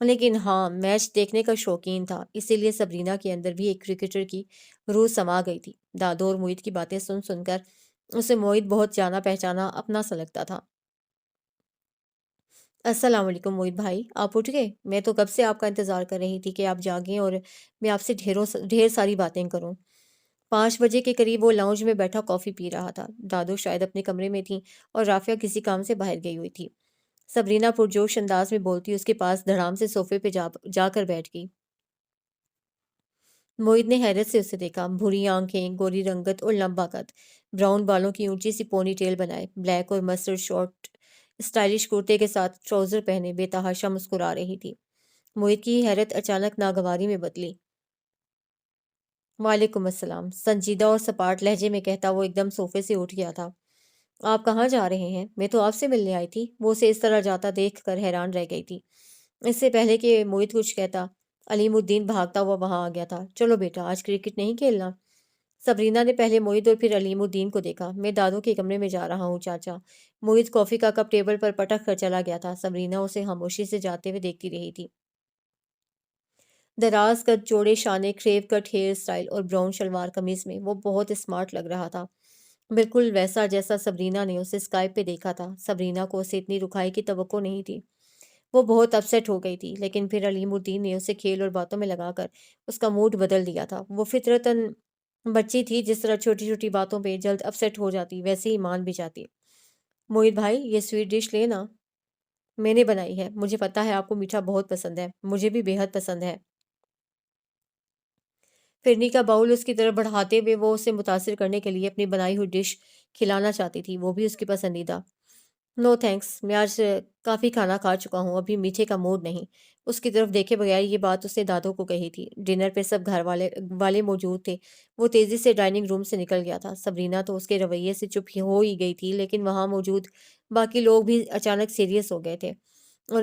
لیکن ہاں میچ دیکھنے کا شوقین تھا، اسی لیے سبرینا کے اندر بھی ایک کرکٹر کی روح سما گئی تھی۔ دادو اور موہت کی باتیں سن سن کر اسے موہت بہت جانا پہچانا اپنا سا لگتا تھا۔ السلام علیکم موہت بھائی، آپ اٹھ گئے؟ میں تو کب سے آپ کا انتظار کر رہی تھی کہ آپ جاگیں اور میں آپ سے ڈھیر ساری باتیں کروں۔ 5 بجے کے قریب وہ لاؤنج میں بیٹھا کافی پی رہا تھا۔ دادو شاید اپنے کمرے میں تھیں اور رافیہ کسی کام سے باہر گئی ہوئی تھی۔ سبرینا پرجوش انداز میں بولتی اس کے پاس دھڑام سے صوفے پہ جا کر بیٹھ گئی۔ موہت نے حیرت سے اسے دیکھا، بھوری آنکھیں، گوری رنگت اور لمبا قد، براؤن بالوں کی اونچی سی پونی ٹیل بنائے، بلیک اور مسٹرڈ شارٹ اسٹائلش کرتے کے ساتھ ٹراؤزر پہنے بے تحاشا مسکرا رہی تھی۔ موہت کی حیرت اچانک ناگواری میں بدلی۔ وعلیکم السلام، سنجیدہ اور سپاٹ لہجے میں کہتا وہ ایک دم صوفے سے اٹھ گیا تھا۔ آپ کہاں جا رہے ہیں؟ میں تو آپ سے ملنے آئی تھی۔ وہ اسے اس طرح جاتا دیکھ کر حیران رہ گئی تھی۔ اس سے پہلے کہ موہت کچھ کہتا، علیم الدین بھاگتا ہوا وہاں آ گیا تھا۔ چلو بیٹا، آج کرکٹ نہیں کھیلنا؟ سبرینا نے پہلے موہت اور پھر علیم الدین کو دیکھا۔ میں دادو کے کمرے میں جا رہا ہوں چاچا۔ موہت کافی کا کپ ٹیبل پر پٹک کر چلا گیا تھا۔ سبرینا اسے خاموشی سے جاتے ہوئے دیکھتی رہی تھی۔ دراز قد، چوڑے شانے، کریو کٹ ہیئر سٹائل اور براؤن شلوار قمیض میں وہ بہت اسمارٹ لگ رہا تھا، بالکل ویسا جیسا سبرینا نے اسے اسکائپ پہ دیکھا تھا۔ سبرینا کو اسے اتنی رکھائی کی توقع نہیں تھی۔ وہ بہت اپسیٹ ہو گئی تھی، لیکن پھر علیم الدین نے اسے کھیل اور باتوں میں لگا کر اس کا موڈ بدل دیا تھا۔ وہ فطرتاً بچی تھی، جس طرح چھوٹی چھوٹی باتوں پہ جلد اپسیٹ ہو جاتی، ویسے ہی مان بھی جاتی۔ موہت بھائی، یہ سویٹ ڈش لینا، میں نے بنائی ہے، مجھے پتا ہے آپ کو میٹھا بہت پسند ہے، مجھے بھی بے حد پسند ہے۔ فرنی کا باؤل اس کی طرف بڑھاتے ہوئے وہ اسے متاثر کرنے کے لیے اپنی بنائی ہوئی ڈش کھلانا چاہتی تھی، وہ بھی اس کی پسندیدہ۔ نو تھینکس، میں آج کافی کھانا کھا چکا ہوں، ابھی میٹھے کا موڈ نہیں۔ اس کی طرف دیکھے بغیر یہ بات اس نے دادو کو کہی تھی۔ ڈنر پہ سب گھر والے موجود تھے۔ وہ تیزی سے ڈائننگ روم سے نکل گیا تھا۔ سبرینا تو اس کے رویے سے چپ ہو ہی گئی تھی، لیکن وہاں موجود باقی لوگ بھی اچانک سیریس ہو گئے تھے، اور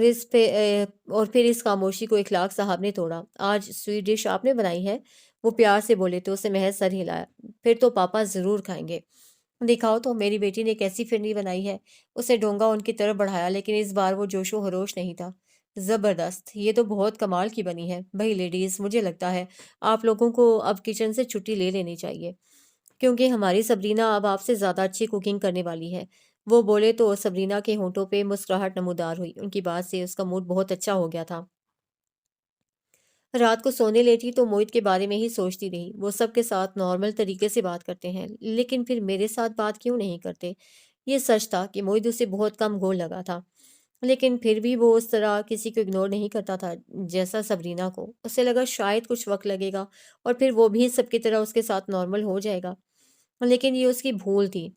اور پھر اس خاموشی کو اخلاق صاحب نے توڑا۔ آج سویٹ ڈش آپ نے بنائی ہے؟ وہ پیار سے بولے تو اسے محض سر ہلایا۔ پھر تو پاپا ضرور کھائیں گے۔ دکھاؤ تو، میری بیٹی نے کیسی فرنی بنائی ہے؟ اسے ڈونگا ان کی طرف بڑھایا، لیکن اس بار وہ جوش و خروش نہیں تھا۔ زبردست، یہ تو بہت کمال کی بنی ہے۔ بھائی لیڈیز، مجھے لگتا ہے آپ لوگوں کو اب کچن سے چھٹی لے لینی چاہیے، کیونکہ ہماری سبرینا اب آپ سے زیادہ اچھی کوکنگ کرنے والی ہے۔ وہ بولے تو سبرینا کے ہونٹوں پہ مسکراہٹ نمودار ہوئی۔ ان کی بات سے اس کا موڈ بہت اچھا ہو گیا تھا۔ رات کو سونے لیٹی تو موہت کے بارے میں ہی سوچتی رہی۔ وہ سب کے ساتھ نارمل طریقے سے بات کرتے ہیں، لیکن پھر میرے ساتھ بات کیوں نہیں کرتے؟ یہ سچ تھا کہ موہت اسے بہت کم گول لگا تھا، لیکن پھر بھی وہ اس طرح کسی کو اگنور نہیں کرتا تھا جیسا سبرینا کو۔ اسے لگا شاید کچھ وقت لگے گا اور پھر وہ بھی سب کی طرح اس کے ساتھ نارمل ہو جائے گا، لیکن یہ اس کی بھول تھی،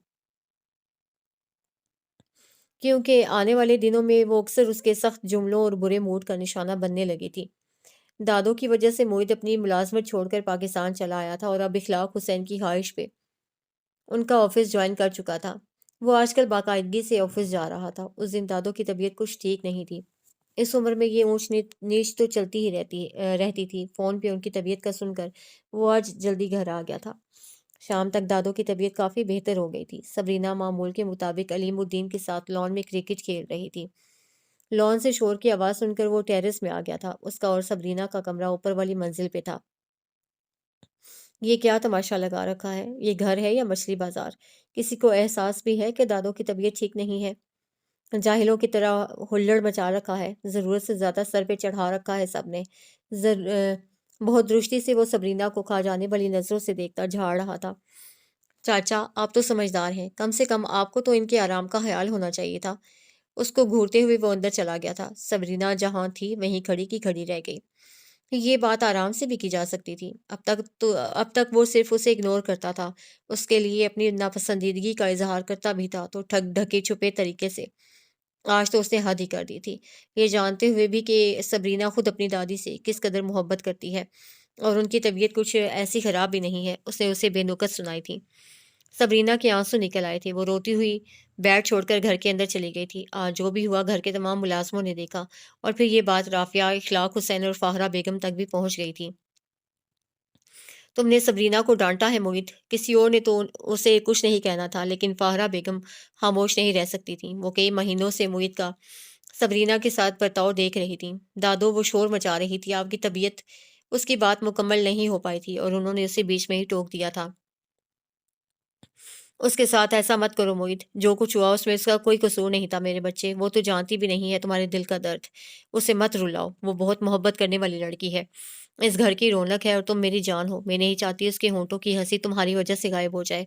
کیونکہ آنے والے دنوں میں وہ اکثر اس کے سخت جملوں اور برے موڈ کا نشانہ بننے لگی تھی۔ دادو کی وجہ سے موہت اپنی ملازمت چھوڑ کر پاکستان چلا آیا تھا اور اب اخلاق حسین کی خواہش پہ ان کا آفس جوائن کر چکا تھا۔ وہ آج کل باقاعدگی سے آفس جا رہا تھا۔ اس دن دادو کی طبیعت کچھ ٹھیک نہیں تھی۔ اس عمر میں یہ اونچ نیچ تو چلتی ہی رہتی تھی۔ فون پہ ان کی طبیعت کا سن کر وہ آج جلدی گھر آ گیا تھا۔ شام تک دادو کی طبیعت کافی بہتر ہو گئی تھی۔ سبرینا معمول کے مطابق علیم الدین کے ساتھ لان میں کرکٹ کھیل رہی تھی۔ لان سے شور کی آواز سن کر وہ ٹیرس میں آ گیا تھا۔ اس کا اور سبرینا کا کمرہ اوپر والی منزل پہ تھا۔ یہ کیا تماشا لگا رکھا ہے؟ یہ گھر ہے یا مچھلی بازار؟ کسی کو احساس بھی ہے کہ دادو کی طبیعت ٹھیک نہیں ہے؟ جاہلوں کی طرح ہلڑ مچا رکھا ہے، ضرورت سے زیادہ سر پہ چڑھا رکھا ہے سب نے۔ بہت درستی سے وہ سبرینا کو کھا جانے والی نظروں سے دیکھتا جھاڑ رہا تھا۔ چاچا، آپ تو سمجھدار ہیں، کم سے کم آپ کو تو ان کے آرام کا خیال ہونا چاہیے تھا۔ اس کو گھورتے ہوئے وہ اندر چلا گیا تھا۔ سبرینا جہاں تھی وہیں کھڑی کی کھڑی رہ گئی۔ یہ بات آرام سے بھی کی جا سکتی تھی۔ اب تک وہ صرف اسے اگنور کرتا تھا، اس کے لیے اپنی ناپسندیدگی کا اظہار کرتا بھی تھا تو ٹھگ ڈھکے چھپے طریقے سے۔ آج تو اس نے حد ہی کر دی تھی، یہ جانتے ہوئے بھی کہ سبرینا خود اپنی دادی سے کس قدر محبت کرتی ہے اور ان کی طبیعت کچھ ایسی خراب بھی نہیں ہے۔ اس نے اسے بے نکت سنائی تھی۔ سبرینا کے آنسو نکل آئے تھے۔ وہ روتی ہوئی بیڈ چھوڑ کر گھر کے اندر چلی گئی تھی۔ آج جو بھی ہوا گھر کے تمام ملازموں نے دیکھا، اور پھر یہ بات رافیہ، اخلاق حسین اور فاہرہ بیگم تک بھی پہنچ گئی تھی۔ تم نے سبرینا کو ڈانٹا ہے موہت؟ کسی اور نے تو اسے کچھ نہیں کہنا تھا، لیکن فاہرہ بیگم خاموش نہیں رہ سکتی تھیں۔ وہ کئی مہینوں سے موہت کا سبرینا کے ساتھ برتاؤ دیکھ رہی تھیں۔ دادو وہ شور مچا رہی تھی، آپ کی طبیعت۔ اس کی بات مکمل نہیں ہو پائی تھی اور انہوں نے اسے بیچ میں ہی ٹوک دیا تھا۔ اس کے ساتھ ایسا مت کرو موید، جو کچھ ہوا اس میں اس کا کوئی قصور نہیں تھا میرے بچے، وہ تو جانتی بھی نہیں ہے تمہارے دل کا درد۔ اسے مت رلاؤ، وہ بہت محبت کرنے والی لڑکی ہے، اس گھر کی رونق ہے اور تم میری جان ہو، میں نہیں چاہتی اس کے ہونٹوں کی ہنسی تمہاری وجہ سے غائب ہو جائے۔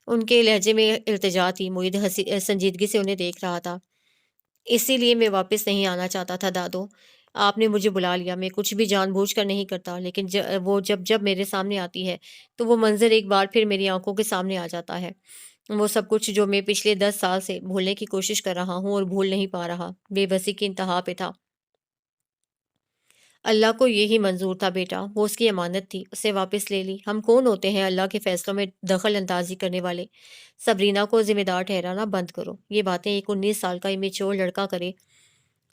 ان کے لہجے میں التجا تھی، موید سنجیدگی سے انہیں دیکھ رہا تھا۔ اسی لیے میں واپس نہیں آنا چاہتا تھا دادو، آپ نے مجھے بلا لیا، میں کچھ بھی جان بوجھ کر نہیں کرتا، لیکن وہ جب میرے سامنے آتی ہے تو وہ منظر ایک بار پھر میری آنکھوں کے سامنے آ جاتا ہے، وہ سب کچھ جو میں پچھلے 10 سال سے بھولنے کی کوشش کر رہا ہوں اور بھول نہیں پا رہا، بے بسی کی انتہا پہ تھا۔ اللہ کو یہی منظور تھا بیٹا، وہ اس کی امانت تھی، اسے واپس لے لی۔ ہم کون ہوتے ہیں اللہ کے فیصلوں میں دخل اندازی کرنے والے؟ سبرینا کو ذمہ دار ٹھہرانا بند کرو، یہ باتیں ایک 19 سال کا امیچور لڑکا کرے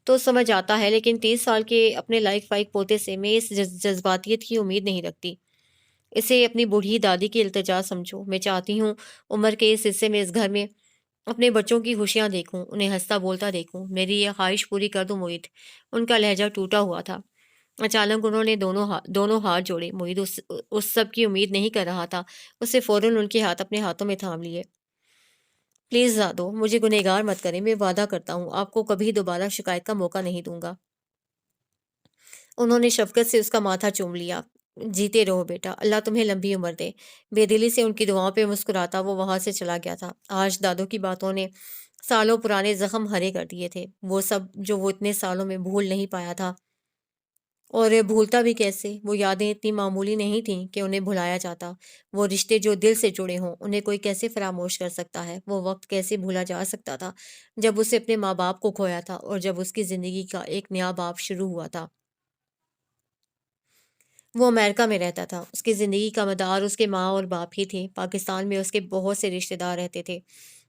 تو سمجھ آتا ہے، لیکن 30 سال کے اپنے لائق فائق پوتے سے میں اس جذباتیت کی امید نہیں رکھتی۔ اسے اپنی بوڑھی دادی کی التجا سمجھو، میں چاہتی ہوں عمر کے اس حصے میں اس گھر میں اپنے بچوں کی خوشیاں دیکھوں، انہیں ہنستا بولتا دیکھوں، میری یہ خواہش پوری کر دو موید۔ ان کا لہجہ ٹوٹا ہوا تھا۔ اچانک انہوں نے دونوں ہاتھ جوڑے، موید اس سب کی امید نہیں کر رہا تھا، اسے فوراً ان کے ہاتھ اپنے ہاتھوں میں تھام لیے۔ پلیز دادو، مجھے گنہگار مت کریں، میں وعدہ کرتا ہوں آپ کو کبھی دوبارہ شکایت کا موقع نہیں دوں گا۔ انہوں نے شفقت سے اس کا ماتھا چوم لیا۔ جیتے رہو بیٹا، اللہ تمہیں لمبی عمر دے۔ بے دلی سے ان کی دعاؤں پہ مسکراتا وہ وہاں سے چلا گیا تھا۔ آج دادو کی باتوں نے سالوں پرانے زخم ہرے کر دیے تھے، وہ سب جو وہ اتنے سالوں میں بھول نہیں پایا تھا، اور بھولتا بھی کیسے؟ وہ یادیں اتنی معمولی نہیں تھیں کہ انہیں بھلایا جاتا، وہ رشتے جو دل سے جڑے ہوں انہیں کوئی کیسے فراموش کر سکتا ہے؟ وہ وقت کیسے بھولا جا سکتا تھا جب اسے اپنے ماں باپ کو کھویا تھا اور جب اس کی زندگی کا ایک نیا باپ شروع ہوا تھا۔ وہ امریکہ میں رہتا تھا، اس کی زندگی کا مدار اس کے ماں اور باپ ہی تھے۔ پاکستان میں اس کے بہت سے رشتہ دار رہتے تھے،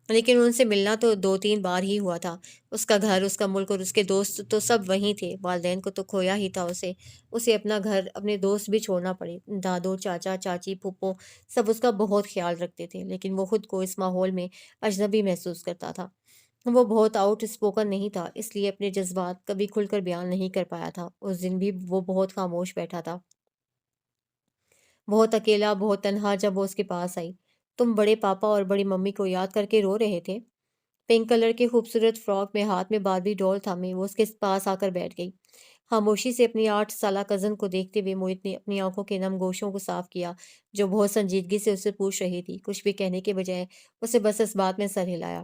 لیکن ان سے ملنا تو 2 3 بار ہی ہوا تھا۔ اس کا گھر، اس کا ملک اور اس کے دوست تو سب وہیں تھے۔ والدین کو تو کھویا ہی تھا اسے اپنا گھر، اپنے دوست بھی چھوڑنا پڑے۔ دادو، چاچا، چاچی، پھپھو سب اس کا بہت خیال رکھتے تھے، لیکن وہ خود کو اس ماحول میں اجنبی محسوس کرتا تھا۔ وہ بہت آؤٹ اسپوکن نہیں تھا، اس لیے اپنے جذبات کبھی کھل کر بیان نہیں کر پایا تھا۔ اس دن بھی وہ بہت خاموش بیٹھا تھا، بہت اکیلا، بہت تنہا۔ جب وہ اس کے پاس آئی، تم بڑے پاپا اور بڑی ممی کو یاد کر کے رو رہے تھے؟ پنک کلر کے خوبصورت فراک میں ہاتھ میں باربی ڈول تھامے وہ اس کے پاس آ کر بیٹھ گئی۔ خاموشی سے اپنی 8 سالہ کزن کو دیکھتے ہوئے موہت نے اپنی آنکھوں کے نم گوشوں کو صاف کیا، جو بہت سنجیدگی سے اسے پوچھ رہی تھی۔ کچھ بھی کہنے کے بجائے اسے بس اس بات میں سر ہلایا۔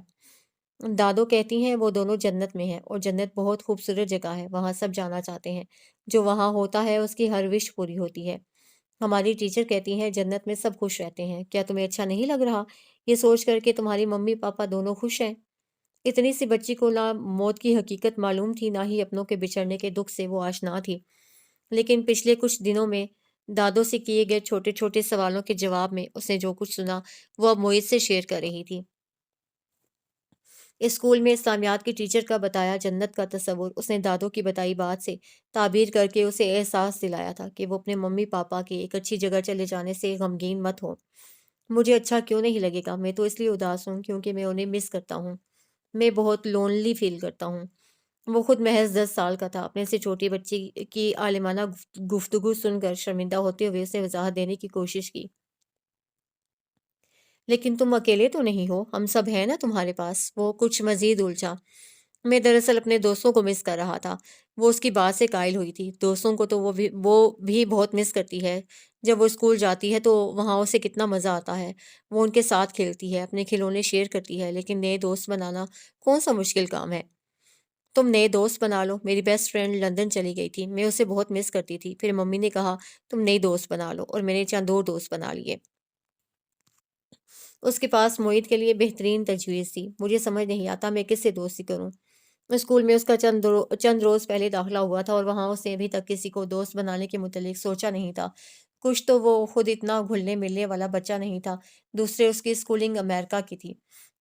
دادو کہتی ہیں وہ دونوں جنت میں ہیں، اور جنت بہت خوبصورت جگہ ہے، وہاں سب جانا چاہتے ہیں۔ جو وہاں ہوتا ہے اس کی ہر وش پوری ہوتی ہے۔ ہماری ٹیچر کہتی ہیں جنت میں سب خوش رہتے ہیں۔ کیا تمہیں اچھا نہیں لگ رہا یہ سوچ کر کہ تمہاری ممی پاپا دونوں خوش ہیں؟ اتنی سی بچی کو نہ موت کی حقیقت معلوم تھی، نہ ہی اپنوں کے بچھڑنے کے دکھ سے وہ آشنا تھی، لیکن پچھلے کچھ دنوں میں دادوں سے کیے گئے چھوٹے چھوٹے سوالوں کے جواب میں اس نے جو کچھ سنا وہ اب مویت سے شیئر کر رہی تھی۔ اسکول میں اسلامیات کی ٹیچر کا بتایا جنت کا تصور اس نے دادوں کی بتائی بات سے تعبیر کر کے اسے احساس دلایا تھا کہ وہ اپنے ممی پاپا کے ایک اچھی جگہ چلے جانے سے غمگین مت ہو۔ مجھے اچھا کیوں نہیں لگے گا؟ میں تو اس لیے اداس ہوں کیونکہ میں انہیں مس کرتا ہوں، میں بہت لونلی فیل کرتا ہوں۔ وہ خود محض 10 سال کا تھا۔ اپنے سے چھوٹی بچی کی عالمانہ گفتگو سن کر شرمندہ ہوتے ہوئے اسے وضاحت دینے کی کوشش کی۔ لیکن تم اکیلے تو نہیں ہو، ہم سب ہیں نا تمہارے پاس۔ وہ کچھ مزید الجھا۔ میں دراصل اپنے دوستوں کو مس کر رہا تھا۔ وہ اس کی بات سے قائل ہوئی تھی۔ دوستوں کو تو وہ بھی بہت مس کرتی ہے۔ جب وہ اسکول جاتی ہے تو وہاں اسے کتنا مزہ آتا ہے، وہ ان کے ساتھ کھیلتی ہے، اپنے کھلونے شیئر کرتی ہے، لیکن نئے دوست بنانا کون سا مشکل کام ہے؟ تم نئے دوست بنا لو۔ میری بیسٹ فرینڈ لندن چلی گئی تھی، میں اسے بہت مس کرتی تھی، پھر ممی نے کہا تم نئی دوست بنا لو، اور میں نے چند اور دوست بنا لیے۔ اس کے پاس موعید کے لیے بہترین تجویز تھی۔ مجھے سمجھ نہیں آتا میں کس سے دوستی کروں۔ اسکول میں اس کا چند روز پہلے داخلہ ہوا تھا اور وہاں اس نے ابھی تک کسی کو دوست بنانے کے متعلق سوچا نہیں تھا۔ کچھ تو وہ خود اتنا گھلنے ملنے والا بچہ نہیں تھا، دوسرے اس کی اسکولنگ امریکہ کی تھی،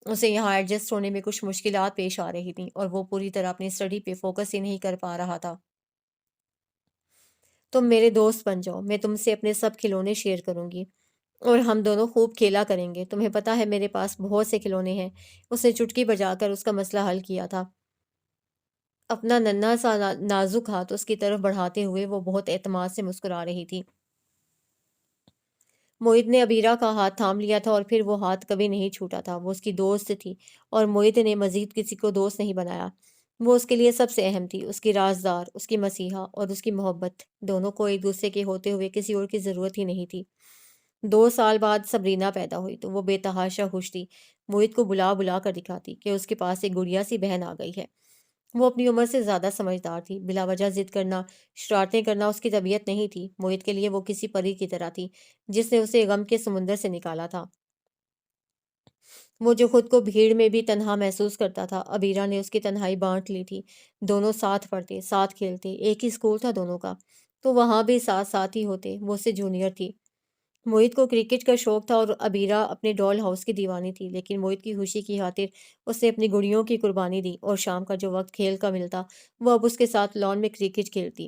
اسے یہاں ایڈجسٹ ہونے میں کچھ مشکلات پیش آ رہی تھیں اور وہ پوری طرح اپنی اسٹڈی پہ فوکس ہی نہیں کر پا رہا تھا۔ تم میرے دوست بن جاؤ، میں تم سے اپنے سب کھلونے شیئر کروں گی اور ہم دونوں خوب کھیلا کریں گے۔ تمہیں پتہ ہے میرے پاس بہت سے کھلونے ہیں۔ اس نے چٹکی بجا کر اس کا مسئلہ حل کیا تھا۔ اپنا ننھا سا نازک ہاتھ اس کی طرف بڑھاتے ہوئے وہ بہت اعتماد سے مسکرا رہی تھی۔ موہت نے ابیرہ کا ہاتھ تھام لیا تھا اور پھر وہ ہاتھ کبھی نہیں چھوٹا تھا۔ وہ اس کی دوست تھی اور موہت نے مزید کسی کو دوست نہیں بنایا۔ وہ اس کے لیے سب سے اہم تھی، اس کی رازدار، اس کی مسیحا اور اس کی محبت، دونوں کو ایک دوسرے کے ہوتے ہوئے کسی اور کی ضرورت ہی نہیں تھی۔ 2 سال بعد سبرینا پیدا ہوئی تو وہ بے تحاشا خوش تھی۔ موہت کو بلا بلا کر دکھاتی کہ اس کے پاس ایک گڑیا سی بہن آ گئی ہے۔ وہ اپنی عمر سے زیادہ سمجھدار تھی، بلا وجہ ضد کرنا، شرارتیں کرنا اس کی طبیعت نہیں تھی۔ موہت کے لیے وہ کسی پری کی طرح تھی جس نے اسے غم کے سمندر سے نکالا تھا۔ وہ جو خود کو بھیڑ میں بھی تنہا محسوس کرتا تھا، ابیرہ نے اس کی تنہائی بانٹ لی تھی۔ دونوں ساتھ پڑھتے، ساتھ کھیلتے، ایک ہی اسکول تھا دونوں کا، تو وہاں بھی ساتھ ساتھ ہی ہوتے۔ وہ اس سے جونیئر تھی۔ موہت کو کرکٹ کا شوق تھا اور ابیرہ اپنے ڈال ہاؤس کی دیوانی تھی، لیکن موہت کی خوشی کی خاطر اس نے اپنی گڑیوں کی قربانی دی اور شام کا جو وقت کھیل کا ملتا وہ اب اس کے ساتھ لان میں کرکٹ کھیلتی۔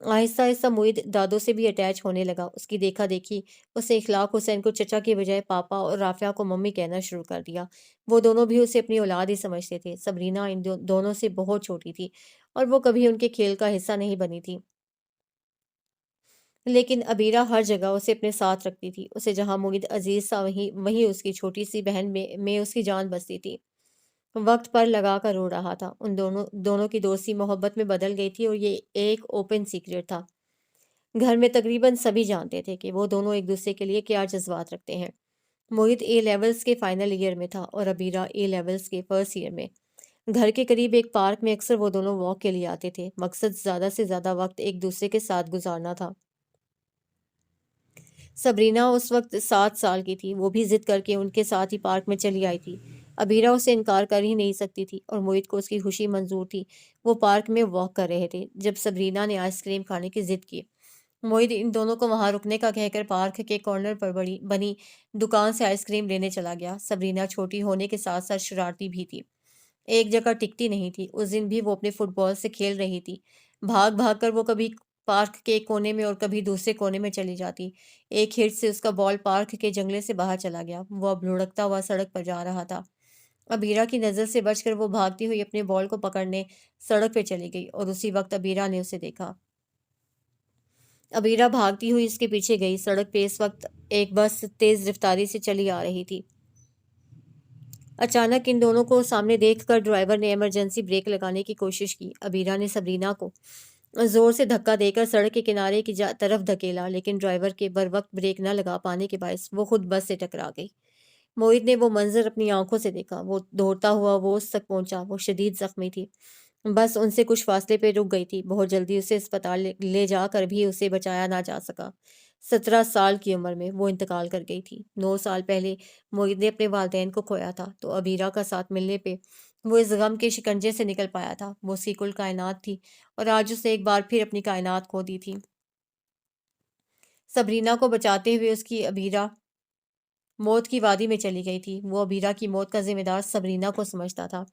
آہستہ آہستہ موہت دادو سے بھی اٹیچ ہونے لگا۔ اس کی دیکھا دیکھی اس نے اخلاق حسین کو چچا کے بجائے پاپا اور رافعہ کو ممی کہنا شروع کر دیا۔ وہ دونوں بھی اسے اپنی اولاد ہی سمجھتے تھے۔ سبرینا ان دونوں سے بہت چھوٹی تھی اور وہ کبھی ان کے کھیل کا حصہ نہیں بنی تھی، لیکن ابیرہ ہر جگہ اسے اپنے ساتھ رکھتی تھی۔ اسے جہاں موہت عزیز تھا وہیں اس کی چھوٹی سی بہن میں اس کی جان بستی تھی۔ وقت پر لگا کر رو رہا تھا۔ ان دونوں کی دوستی محبت میں بدل گئی تھی اور یہ ایک اوپن سیکرٹ تھا۔ گھر میں تقریباً سبھی جانتے تھے کہ وہ دونوں ایک دوسرے کے لیے کیا جذبات رکھتے ہیں۔ موہت اے لیولز کے فائنل ایئر میں تھا اور ابیرہ اے لیولز کے فرسٹ ایئر میں۔ گھر کے قریب ایک پارک میں اکثر وہ دونوں واک کے لیے آتے تھے۔ مقصد زیادہ سے زیادہ وقت ایک دوسرے کے ساتھ گزارنا تھا۔ سبرینا اس وقت 7 سال کی تھی۔ وہ بھی ضد کر کے ان کے ساتھ ہی پارک میں چلی آئی تھی۔ ابیرہ اسے انکار کر ہی نہیں سکتی تھی اور موہت کو اس کی خوشی منظور تھی۔ وہ پارک میں واک کر رہے تھے جب سبرینا نے آئس کریم کھانے کی ضد کی۔ موہت ان دونوں کو وہاں رکنے کا کہہ کر پارک کے کارنر پر بنی دکان سے آئس کریم لینے چلا گیا۔ سبرینا چھوٹی ہونے کے ساتھ ساتھ شرارتی بھی تھی، ایک جگہ ٹکتی نہیں تھی۔ اس دن بھی وہ اپنے فٹ بال سے کھیل رہی تھی۔ بھاگ بھاگ کر وہ کبھی پارک کے ایک کونے میں اور کبھی دوسرے کونے میں چلی جاتی۔ ایک ہٹ سے اس کا بال پارک کے جنگلے سے باہر چلا گیا۔ وہ اب لڑکتا ہوا سڑک پر جا رہا تھا۔ ابیرہ کی نظر سے بچ کر وہ بھاگتی ہوئی اپنے بال کو پکڑنے سڑک پہ چلی گئی اور اسی وقت ابیرہ نے اسے دیکھا۔ ابیرہ بھاگتی ہوئی اس کے پیچھے گئی۔ سڑک پہ اس وقت ایک بس تیز رفتاری سے چلی آ رہی تھی۔ اچانک ان دونوں کو سامنے دیکھ کر ڈرائیور نے ایمرجنسی بریک لگانے کی کوشش کی۔ ابیرہ نے سبرینا کو زور سے دھکا دے کر سڑک کے کنارے کی طرف دھکیلا، لیکن ڈرائیور کے بروقت بریک نہ لگا پانے کے باعث وہ خود بس سے ٹکرا گئی۔ موہت نے وہ منظر اپنی آنکھوں سے دیکھا۔ وہ دوڑتا ہوا وہ اس تک پہنچا۔ وہ شدید زخمی تھی۔ بس ان سے کچھ فاصلے پہ رک گئی تھی۔ بہت جلدی اسے اسپتال لے جا کر بھی اسے بچایا نہ جا سکا۔ 17 سال کی عمر میں وہ انتقال کر گئی تھی۔ 9 سال پہلے موہت نے اپنے والدین کو کھویا تھا تو ابیرہ کا ساتھ ملنے پہ وہ اس غم کے شکنجے سے نکل پایا تھا۔ وہ اس کی کل کائنات تھی اور آج اس نے ایک بار پھر اپنی کائنات کھو دی تھی۔ سبرینا کو بچاتے ہوئے اس کی ابیرہ موت کی وادی میں چلی گئی تھی۔ وہ ابیرہ کی موت کا ذمہ دار سبرینا کو سمجھتا تھا،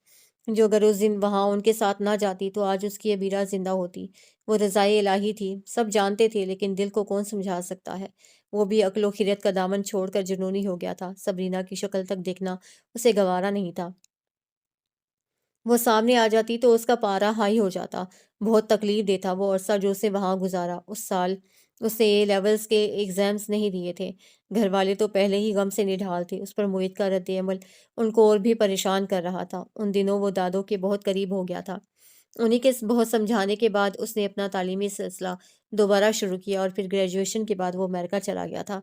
جو اگر اس دن وہاں ان کے ساتھ نہ جاتی تو آج اس کی ابیرہ زندہ ہوتی۔ وہ رضائے الہی تھی، سب جانتے تھے، لیکن دل کو کون سمجھا سکتا ہے۔ وہ بھی عقل و خیرت کا دامن چھوڑ کر جنونی ہو گیا تھا۔ سبرینا کی شکل تک دیکھنا اسے گوارا نہیں تھا۔ وہ سامنے آ جاتی تو اس کا پارا ہائی ہو جاتا۔ بہت تکلیف دہ تھا وہ عرصہ جو اسے وہاں گزارا۔ اس سال اس نے اے لیولز کے ایگزامز نہیں دیے تھے۔ گھر والے تو پہلے ہی غم سے نڈھال تھے۔ اس پر موہت کا رد عمل ان کو اور بھی پریشان کر رہا تھا۔ ان دنوں وہ دادو کے بہت قریب ہو گیا تھا۔ انہی کے بہت سمجھانے کے بعد اس نے اپنا تعلیمی سلسلہ دوبارہ شروع کیا اور پھر گریجویشن کے بعد وہ امریکہ چلا گیا تھا،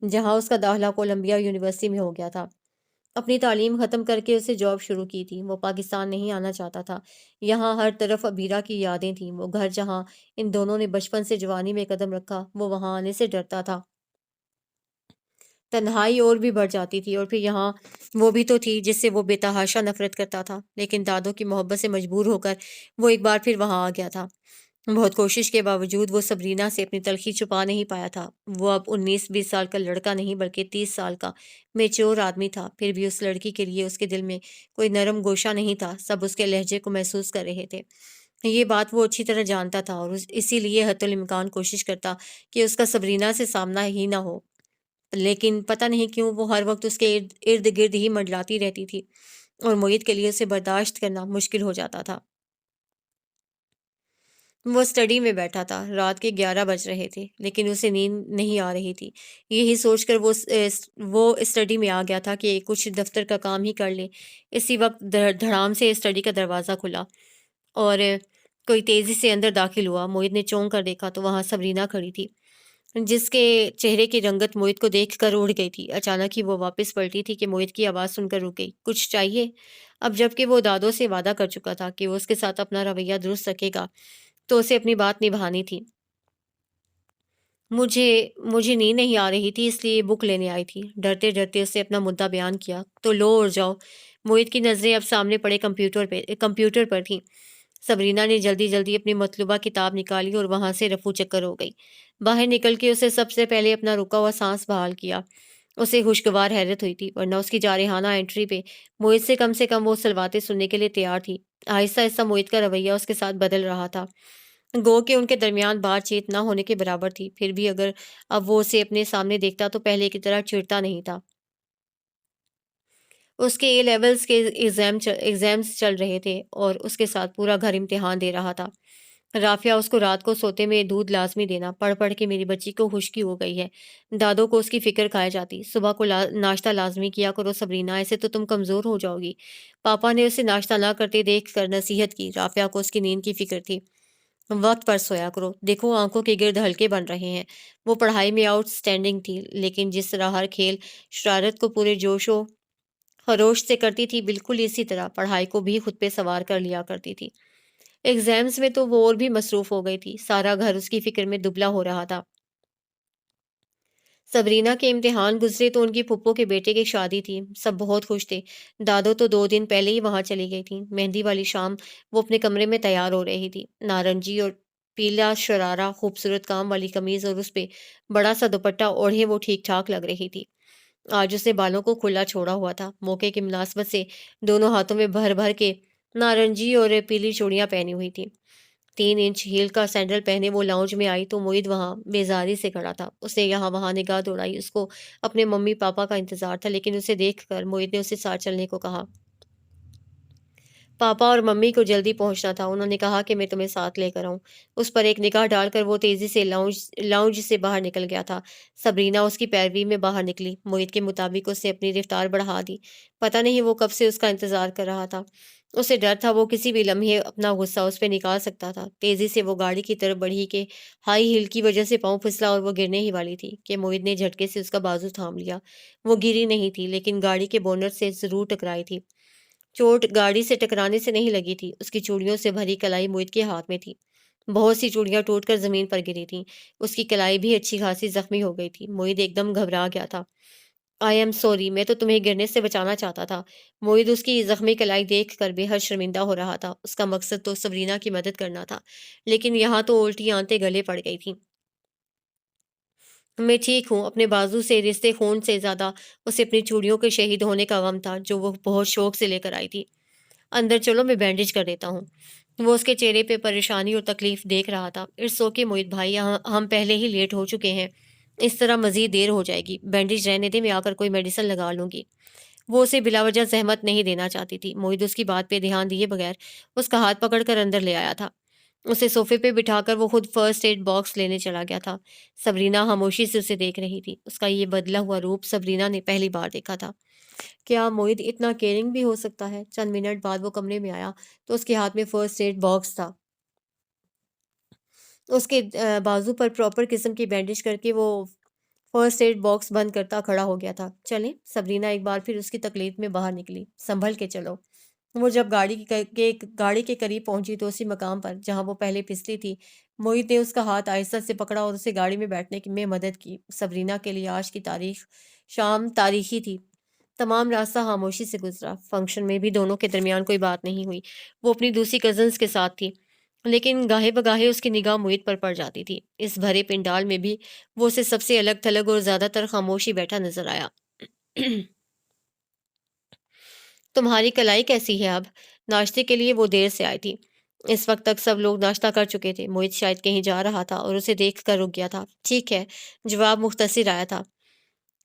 جہاں اس کا داخلہ کولمبیا یونیورسٹی میں ہو گیا تھا۔ اپنی تعلیم ختم کر کے اسے جاب شروع کی تھی۔ وہ پاکستان نہیں آنا چاہتا تھا۔ یہاں ہر طرف ابیرہ کی یادیں تھیں۔ وہ گھر جہاں ان دونوں نے بچپن سے جوانی میں قدم رکھا، وہ وہاں آنے سے ڈرتا تھا۔ تنہائی اور بھی بڑھ جاتی تھی، اور پھر یہاں وہ بھی تو تھی جس سے وہ بے تحاشا نفرت کرتا تھا۔ لیکن دادو کی محبت سے مجبور ہو کر وہ ایک بار پھر وہاں آ گیا تھا۔ بہت کوشش کے باوجود وہ سبرینا سے اپنی تلخی چھپا نہیں پایا تھا۔ وہ اب 19-20 سال کا لڑکا نہیں بلکہ 30 سال کا میچور آدمی تھا۔ پھر بھی اس لڑکی کے لیے اس کے دل میں کوئی نرم گوشہ نہیں تھا۔ سب اس کے لہجے کو محسوس کر رہے تھے۔ یہ بات وہ اچھی طرح جانتا تھا اور اسی لیے حتی الامکان کوشش کرتا کہ اس کا سبرینا سے سامنا ہی نہ ہو، لیکن پتہ نہیں کیوں وہ ہر وقت اس کے ارد گرد ہی منڈلاتی رہتی تھی اور موہت کے لیے اسے برداشت کرنا مشکل ہو جاتا تھا۔ وہ اسٹڈی میں بیٹھا تھا، رات کے 11 بج رہے تھے، لیکن اسے نیند نہیں آ رہی تھی۔ یہی سوچ کر وہ اسٹڈی میں آ گیا تھا کہ کچھ دفتر کا کام ہی کر لے۔ اسی وقت دھڑام سے اسٹڈی کا دروازہ کھلا اور کوئی تیزی سے اندر داخل ہوا۔ موہت نے چونک کر دیکھا تو وہاں سبرینا کھڑی تھی، جس کے چہرے کی رنگت موہت کو دیکھ کر اڑ گئی تھی۔ اچانک ہی وہ واپس پلٹی تھی کہ موہت کی آواز سن کر رک گئی۔ کچھ چاہیے؟ اب جب کہ وہ دادوں سے وعدہ کر چکا تھا کہ وہ اس کے ساتھ اپنا رویہ درست رکھے گا، تو اسے اپنی بات نبھانی تھی۔ مجھے مجھے نیند نہیں آ رہی تھی، اس لیے بک لینے آئی تھی۔ ڈرتے ڈرتے اسے اپنا مدعا بیان کیا۔ تو لو اور جاؤ۔ موہت کی نظریں اب سامنے پڑے کمپیوٹر پر تھیں۔ سبرینا نے جلدی جلدی اپنی مطلوبہ کتاب نکالی اور وہاں سے رفو چکر ہو گئی۔ باہر نکل کے اسے سب سے پہلے اپنا رکا ہوا سانس بحال کیا۔ اسے خوشگوار حیرت ہوئی تھی، ورنہ اس کی جارحانہ انٹری پہ موہت سے کم وہ سلواتیں سننے کے لیے تیار تھی۔ آہستہ آہستہ موہت کا رویہ اس کے ساتھ بدل رہا تھا، گو کہ ان کے درمیان بات چیت نہ ہونے کے برابر تھی۔ پھر بھی اگر اب وہ اسے اپنے سامنے دیکھتا تو پہلے کی طرح چڑھتا نہیں تھا۔ اس کے اے لیولز کے ایگزامز چل رہے تھے اور اس کے ساتھ پورا گھر امتحان دے رہا تھا۔ رافعہ اس کو رات کو سوتے میں دودھ لازمی دینا۔ پڑھ پڑھ کے میری بچی کو خشکی ہو گئی ہے، دادوں کو اس کی فکر کھائے جاتی۔ صبح کو ناشتہ لازمی کیا کرو سبرینا، ایسے تو تم کمزور ہو جاؤ گی۔ پاپا نے اسے ناشتہ نہ کرتے دیکھ کر نصیحت کی۔ رافعہ کو اس کی نیند کی فکر تھی۔ وقت پر سویا کرو، دیکھو آنکھوں کے گرد ہلکے بن رہے ہیں۔ وہ پڑھائی میں آؤٹ سٹینڈنگ تھی، لیکن جس طرح ہر کھیل شرارت کو پورے جوش و خروش سے کرتی تھی، بالکل اسی طرح پڑھائی کو بھی خود پہ سوار کر لیا کرتی تھی۔ ایگزامز میں تو وہ اور بھی مصروف ہو گئی تھی، سارا گھر اس کی فکر میں دبلا ہو رہا تھا۔ سبرینا کے امتحان گزرے تو ان کی پھپھو کے بیٹے کی شادی تھی، سب بہت خوش تھے۔ دادو تو 2 دن پہلے ہی وہاں چلی گئی تھیں۔ مہندی والی شام وہ اپنے کمرے میں تیار ہو رہی تھی، نارنجی اور پیلا شرارہ، خوبصورت کام والی قمیض اور اس پہ بڑا سا دوپٹہ اوڑھے وہ ٹھیک ٹھاک لگ رہی تھی۔ آج اسے بالوں کو کھلا چھوڑا ہوا تھا، موقع کی مناسبت سے دونوں ہاتھوں میں بھر بھر کے نارنجی اور پیلی چوڑیاں پہنی ہوئی تھیں۔ 3 انچ ہیل کا سینڈل پہنے وہ لاؤنج میں آئی تو موہت وہاں بیزاری سے کھڑا تھا۔ اس نے یہاں وہاں نگاہ دوڑائی، اس کو اپنے ممی پاپا کا انتظار تھا، لیکن اسے دیکھ کر موہت نے اسے ساتھ چلنے کو کہا۔ پاپا اور ممی کو جلدی پہنچنا تھا، انہوں نے کہا کہ میں تمہیں ساتھ لے کر آؤں۔ اس پر ایک نگاہ ڈال کر وہ تیزی سے لاؤنج سے باہر نکل گیا تھا۔ سبرینا اس کی پیروی میں باہر نکلی، موہت کے مطابق اس نے اپنی رفتار بڑھا دی۔ پتہ نہیں وہ کب سے اس کا انتظار کر رہا تھا۔ اسے ڈر تھا وہ کسی بھی لمحے اپنا غصہ اس پہ نکال سکتا تھا۔ تیزی سے وہ گاڑی کی طرف بڑھی کہ ہائی ہیل کی وجہ سے پاؤں پھسلا اور وہ گرنے ہی والی تھی کہ موہت نے جھٹکے سے اس کا بازو تھام لیا۔ وہ گری نہیں تھی، لیکن گاڑی کے بونٹ سے ضرور ٹکرائی تھی۔ چوٹ گاڑی سے ٹکرانے سے نہیں لگی تھی، اس کی چوڑیوں سے بھری کلائی موہت کے ہاتھ میں تھی۔ بہت سی چوڑیاں ٹوٹ کر زمین پر گری تھیں، اس کی کلائی بھی اچھی خاصی زخمی ہو گئی تھی۔ موہت ایک دم گھبرا گیا تھا۔ آئی ایم سوری، میں تو تمہیں گرنے سے بچانا چاہتا تھا۔ موہت اس کی زخمی کلائی دیکھ کر بے حد شرمندہ ہو رہا تھا۔ اس کا مقصد تو سبرینا کی مدد کرنا تھا، لیکن یہاں تو الٹی آنتیں گلے پڑ گئی تھیں۔ میں ٹھیک ہوں۔ اپنے بازو سے رشتے خون سے زیادہ اسے اپنی چوڑیوں کے شہید ہونے کا غم تھا، جو وہ بہت شوق سے لے کر آئی تھی۔ اندر چلو، میں بینڈیج کر دیتا ہوں۔ وہ اس کے چہرے پہ پریشانی اور تکلیف دیکھ رہا تھا۔ اٹس اوکے موہت بھائی، ہم پہلے ہی لیٹ ہو چکے ہیں، اس طرح مزید دیر ہو جائے گی۔ بینڈیج رہنے دے، میں آ کر کوئی میڈیسن لگا لوں گی۔ وہ اسے بلا وجہ زحمت نہیں دینا چاہتی تھی۔ موہت اس کی بات پہ دھیان دیے بغیر اس کا ہاتھ پکڑ کر اندر لے آیا تھا۔ اسے صوفے پہ بٹھا کر وہ خود فرسٹ ایڈ باکس لینے چلا گیا تھا۔ سبرینا خاموشی سے اسے دیکھ رہی تھی۔ اس کا یہ بدلا ہوا روپ سبرینا نے پہلی بار دیکھا تھا۔ کیا موہت اتنا کیئرنگ بھی ہو سکتا ہے؟ چند منٹ بعد وہ کمرے میں آیا تو اس کے ہاتھ میں فرسٹ ایڈ باکس تھا۔ اس کے بازو پر پراپر قسم کی بینڈیج کر کے وہ فرسٹ ایڈ باکس بند کرتا کھڑا ہو گیا تھا۔ چلیں، سبرینا ایک بار پھر اس کی تکلیف میں باہر نکلی۔ سنبھل کے چلو۔ وہ جب گاڑی کے قریب پہنچی تو اسی مقام پر جہاں وہ پہلے پھسلی تھی، موہت نے اس کا ہاتھ آہستہ سے پکڑا اور اسے گاڑی میں بیٹھنے میں مدد کی۔ سبرینا کے لیے آج کی شام تاریخی تھی۔ تمام راستہ خاموشی سے گزرا۔ فنکشن میں بھی دونوں کے درمیان کوئی بات نہیں ہوئی۔ وہ اپنی دوسری کزنز کے ساتھ تھی، لیکن گاہے بگاہے اس کی نگاہ موہت پر پڑ جاتی تھی۔ اس بھرے پنڈال میں بھی وہ اسے سب سے الگ تھلگ اور زیادہ تر خاموشی بیٹھا نظر آیا۔ تمہاری کلائی کیسی ہے اب؟ ناشتے کے لیے وہ دیر سے آئی تھی۔ اس وقت تک سب لوگ ناشتہ کر چکے تھے۔ موہت شاید کہیں جا رہا تھا اور اسے دیکھ کر رک گیا تھا۔ ٹھیک ہے، جواب مختصر آیا تھا۔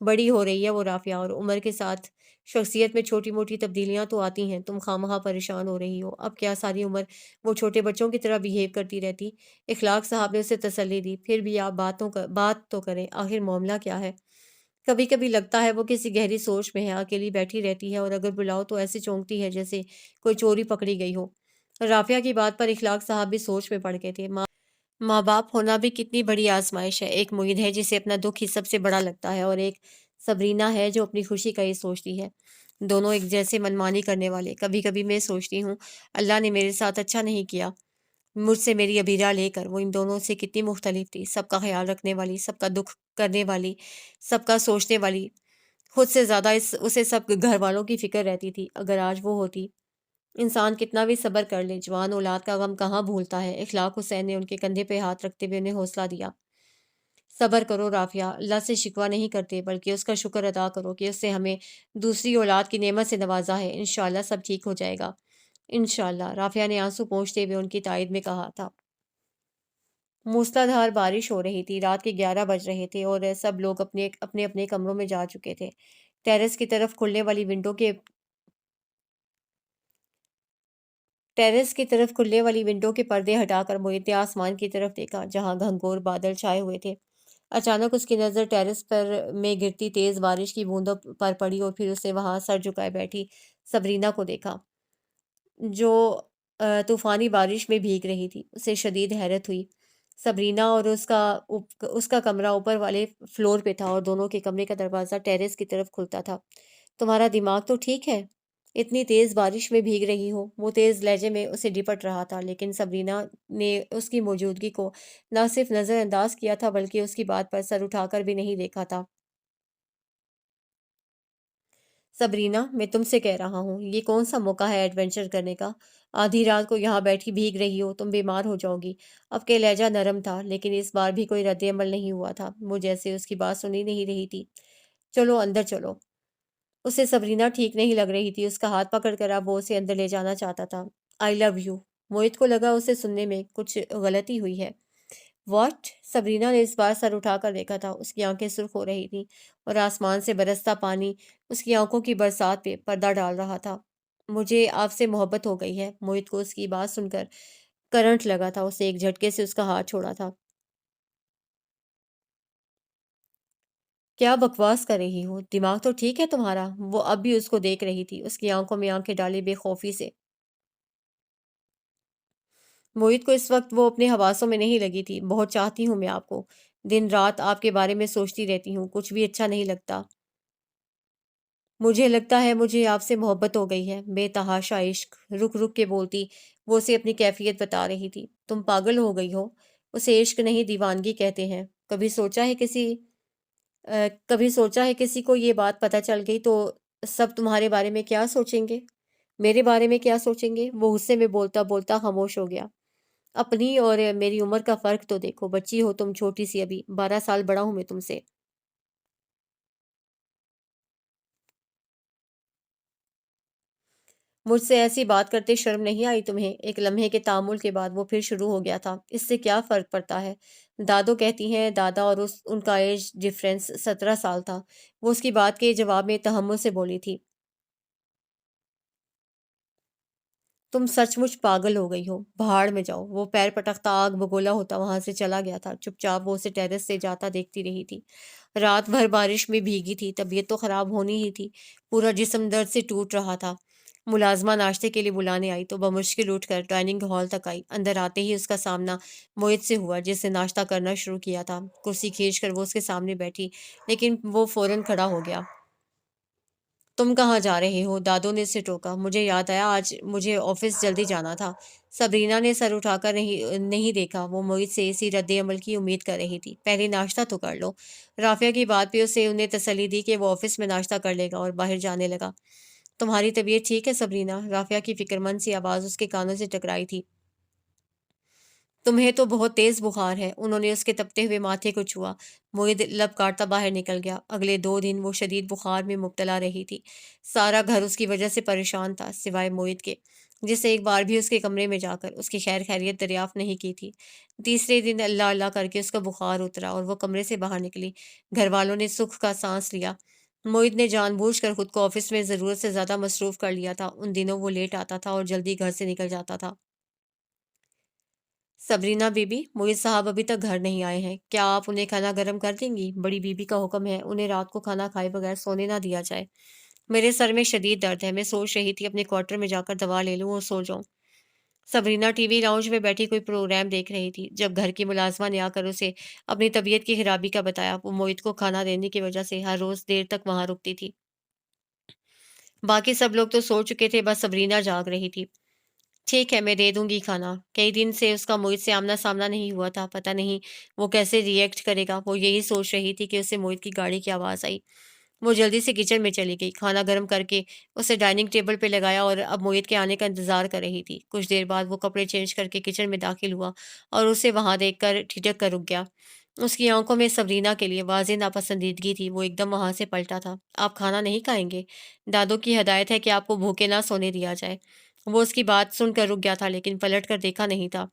بڑی ہو رہی ہے وہ رافعہ، اور عمر کے ساتھ شخصیت میں چھوٹی موٹی تبدیلیاں تو آتی ہیں، تم خواہ پریشان ہو رہی ہو، اب کیا ساری عمر وہ چھوٹے بچوں کی طرح بہیو کرتی رہتی؟ اخلاق صاحب نے اسے تسلی دی، پھر بھی آپ بات تو کریں، آخر معاملہ کیا ہے؟ کبھی کبھی لگتا ہے وہ کسی گہری سوچ میں ہے، اکیلی بیٹھی رہتی ہے، اور اگر بلاؤ تو ایسے چونکتی ہے جیسے کوئی چوری پکڑی گئی ہو۔ رافعہ کی بات پر اخلاق صاحب بھی سوچ میں پڑ گئے تھے۔ ماں باپ ہونا بھی کتنی بڑی آزمائش ہے، ایک معید ہے جسے اپنا دکھ ہی سب سے بڑا لگتا ہے، اور ایک سبرینا ہے جو اپنی خوشی کا یہ سوچتی ہے، دونوں ایک جیسے منمانی کرنے والے۔ کبھی کبھی میں سوچتی ہوں اللہ نے میرے ساتھ اچھا نہیں کیا، مجھ سے میری ابیرہ لے کر، وہ ان دونوں سے کتنی مختلف تھی، سب کا خیال رکھنے والی، سب کا دکھ کرنے والی، سب کا سوچنے والی، خود سے زیادہ اسے سب گھر والوں کی فکر رہتی تھی۔ اگر آج وہ ہوتی، انسان کتنا بھی صبر کر لے، جوان اولاد کا غم کہاں بھولتا ہے؟ اخلاق حسین نے ان کے کندھے پہ ہاتھ رکھتے ہوئے انہیں حوصلہ دیا۔ صبر کرو رافعہ، اللہ سے شکوہ نہیں کرتے بلکہ اس کا شکر ادا کرو کہ اس سے ہمیں دوسری اولاد کی نعمت سے نوازا ہے، انشاءاللہ سب ٹھیک ہو جائے گا، انشاءاللہ، رافعہ نے آنسو پونچھتے ہوئے ان کی تائید میں کہا تھا۔ موسلا دھار بارش ہو رہی تھی، رات کے 11 بج رہے تھے اور سب لوگ اپنے اپنے اپنے کمروں میں جا چکے تھے۔ ٹیرس کی طرف کھلنے والی ونڈو کے پردے ہٹا کر محیط نے آسمان کی طرف دیکھا جہاں گھنگور بادل چھائے ہوئے تھے۔ اچانک اس کی نظر ٹیرس پر میں گرتی تیز بارش کی بوندوں پر پڑی اور پھر اس نے وہاں سر جھکائے بیٹھی سبرینا کو دیکھا جو طوفانی بارش میں بھیگ رہی تھی۔ اسے شدید حیرت ہوئی۔ سبرینا اور اس کا کمرہ اوپر والے فلور پہ تھا اور دونوں کے کمرے کا دروازہ ٹیرس کی طرف کھلتا تھا۔ تمہارا دماغ تو ٹھیک ہے؟ اتنی تیز بارش میں بھیگ رہی ہو؟ وہ تیز لہجے میں اسے ڈپٹ رہا تھا، لیکن سبرینا نے اس کی موجودگی کو نہ صرف نظر انداز کیا تھا بلکہ اس کی بات پر سر اٹھا کر بھی نہیں دیکھا تھا۔ سبرینا، میں تم سے کہہ رہا ہوں، یہ کون سا موقع ہے ایڈونچر کرنے کا؟ آدھی رات کو یہاں بیٹھی بھیگ رہی ہو، تم بیمار ہو جاؤ گی۔ اب کے لہجہ نرم تھا لیکن اس بار بھی کوئی رد عمل نہیں ہوا تھا، وہ جیسے اس کی بات سنی نہیں رہی تھی۔ چلو اندر چلو۔ اسے سبرینا ٹھیک نہیں لگ رہی تھی، اس کا ہاتھ پکڑ کر اب وہ اسے اندر لے جانا چاہتا تھا۔ آئی لو یو۔ موہت کو لگا اسے سننے میں کچھ غلطی ہوئی ہے۔ واٹ؟ سبرینا نے اس بار سر اٹھا کر دیکھا تھا، اس کی آنکھیں سرخ ہو رہی تھیں اور آسمان سے برستا پانی اس کی آنکھوں کی برسات پہ پردہ ڈال رہا تھا۔ مجھے آپ سے محبت ہو گئی ہے۔ موہت کو اس کی بات سن کر کرنٹ لگا تھا، اسے ایک جھٹکے سے اس کا ہاتھ چھوڑا تھا۔ کیا بکواس کر رہی ہو؟ دماغ تو ٹھیک ہے تمہارا؟ وہ اب بھی اس کو دیکھ رہی تھی، اس کی آنکھوں میں آنکھیں ڈالے بے خوفی سے۔ موہت کو اس وقت وہ اپنے حواسوں میں نہیں لگی تھی۔ بہت چاہتی ہوں میں آپ کو، دن رات آپ کے بارے میں سوچتی رہتی ہوں، کچھ بھی اچھا نہیں لگتا۔ مجھے لگتا ہے مجھے آپ سے محبت ہو گئی ہے، بے تحاشا عشق، رک رک کے بولتی وہ اسے اپنی کیفیت بتا رہی تھی۔ تم پاگل ہو گئی ہو، اسے عشق نہیں دیوانگی کہتے ہیں۔ کبھی سوچا ہے کسی کو یہ بات پتہ چل گئی تو سب تمہارے بارے میں کیا سوچیں گے؟ میرے بارے میں کیا سوچیں گے؟ وہ غصے میں بولتا بولتا خاموش ہو گیا۔ اپنی اور میری عمر کا فرق تو دیکھو، بچی ہو تم، چھوٹی سی، ابھی 12 سال بڑا ہوں میں تم سے۔ مجھ سے ایسی بات کرتے شرم نہیں آئی تمہیں؟ ایک لمحے کے تامل کے بعد وہ پھر شروع ہو گیا تھا۔ اس سے کیا فرق پڑتا ہے؟ دادو کہتی ہیں، دادا اور ان کا ایج ڈفرینس 17 سال تھا۔ وہ اس کی بات کے جواب میں تحمل سے بولی تھی۔ تم سچ مچ پاگل ہو گئی ہو، بھاڑ میں جاؤ۔ وہ پیر پٹکتا آگ بگولا ہوتا وہاں سے چلا گیا تھا۔ چپ چاپ وہ اسے ٹیرس سے جاتا دیکھتی رہی تھی۔ رات بھر بارش میں بھیگی تھی، طبیعت تو خراب ہونی ہی تھی، پورا جسم درد سے ٹوٹ رہا تھا۔ ملازمہ ناشتے کے لیے بلانے آئی تو بمشکل اٹھ کر ڈائننگ ہال تک آئی۔ اندر آتے ہی اس کا سامنا موہت سے ہوا جس نے ناشتہ کرنا شروع کیا تھا۔ کرسی کھینچ کر وہ اس کے سامنے بیٹھی لیکن وہ فوراً کھڑا ہو گیا۔ تم کہاں جا رہے ہو؟ دادو نے اسے ٹوکا۔ مجھے یاد آیا آج مجھے آفس جلدی جانا تھا۔ سبرینا نے سر اٹھا کر نہیں دیکھا، وہ موہت سے اسی رد عمل کی امید کر رہی تھی۔ پہلے ناشتہ تو کر لو۔ رافعہ کی بات پہ اسے انہیں تسلی دی کہ وہ آفس میں ناشتہ کر لے گا اور باہر جانے لگا۔ تمہاری طبیعت ٹھیک ہے سبرینا؟ رافعہ کی فکر مند سی آواز اس کے کانوں سے ٹکرائی تھی۔ تمہیں تو بہت تیز بخار ہے۔ انہوں نے اس کے تپتے ہوئے ماتھے کو چھوا۔ موہت لب کاٹتا باہر نکل گیا۔ اگلے 2 دن وہ شدید بخار میں مبتلا رہی تھی۔ سارا گھر اس کی وجہ سے پریشان تھا سوائے موہت کے۔ جس نے ایک بار بھی اس کے کمرے میں جا کر اس کی خیر خیریت دریافت نہیں کی تھی۔ تیسرے دن اللہ اللہ کر کے اس کا بخار اترا اور وہ کمرے سے باہر نکلی۔ گھر والوں نے سکھ کا سانس لیا۔ موہت نے جان بوجھ کر خود کو آفس میں ضرورت سے زیادہ مصروف کر لیا تھا۔ ان دنوں وہ لیٹ آتا تھا اور جلدی گھر سے نکل جاتا تھا۔ سبرینا بی بی، موہت صاحب ابھی تک گھر نہیں آئے ہیں، کیا آپ انہیں کھانا گرم کر دیں گی؟ بڑی بی بی کا حکم ہے، انہیں رات کو کھانا کھائے بغیر سونے نہ دیا جائے۔ میرے سر میں شدید درد ہے، میں سوچ رہی تھی اپنے کوارٹر میں جا کر دوا لے لوں اور سو جاؤں۔ سبرینا ٹی وی لاؤنج میں بیٹھی کوئی پروگرام دیکھ رہی تھی جب گھر کی ملازمہ نے آ کر اسے اپنی طبیعت کی خرابی کا بتایا۔ وہ موہت کو کھانا دینے کی وجہ سے ہر روز دیر تک وہاں رکتی تھی۔ باقی سب لوگ تو سو چکے تھے، بس سبرینا جاگ رہی تھی۔ ٹھیک ہے، میں دے دوں گی کھانا۔ کئی دن سے اس کا موہت سے آمنا سامنا نہیں ہوا تھا، پتہ نہیں وہ کیسے ری ایکٹ کرے گا۔ وہ یہی سوچ رہی تھی کہ اسے موہت کی گاڑی کی آواز آئی۔ وہ جلدی سے کچن میں چلی گئی، کھانا گرم کر کے اسے ڈائننگ ٹیبل پہ لگایا اور اب موہت کے آنے کا انتظار کر رہی تھی۔ کچھ دیر بعد وہ کپڑے چینج کر کے کچن میں داخل ہوا اور اسے وہاں دیکھ کر ٹھٹک کر رک گیا۔ اس کی آنکھوں میں سبرینا کے لیے واضح ناپسندیدگی تھی۔ وہ ایک دم وہاں سے پلٹا تھا۔ آپ کھانا نہیں کھائیں گے؟ دادو کی ہدایت ہے کہ آپ کو بھوکے نہ سونے دیا جائے۔ وہ اس کی بات سن کر رک گیا تھا لیکن پلٹ کر دیکھا نہیں تھا۔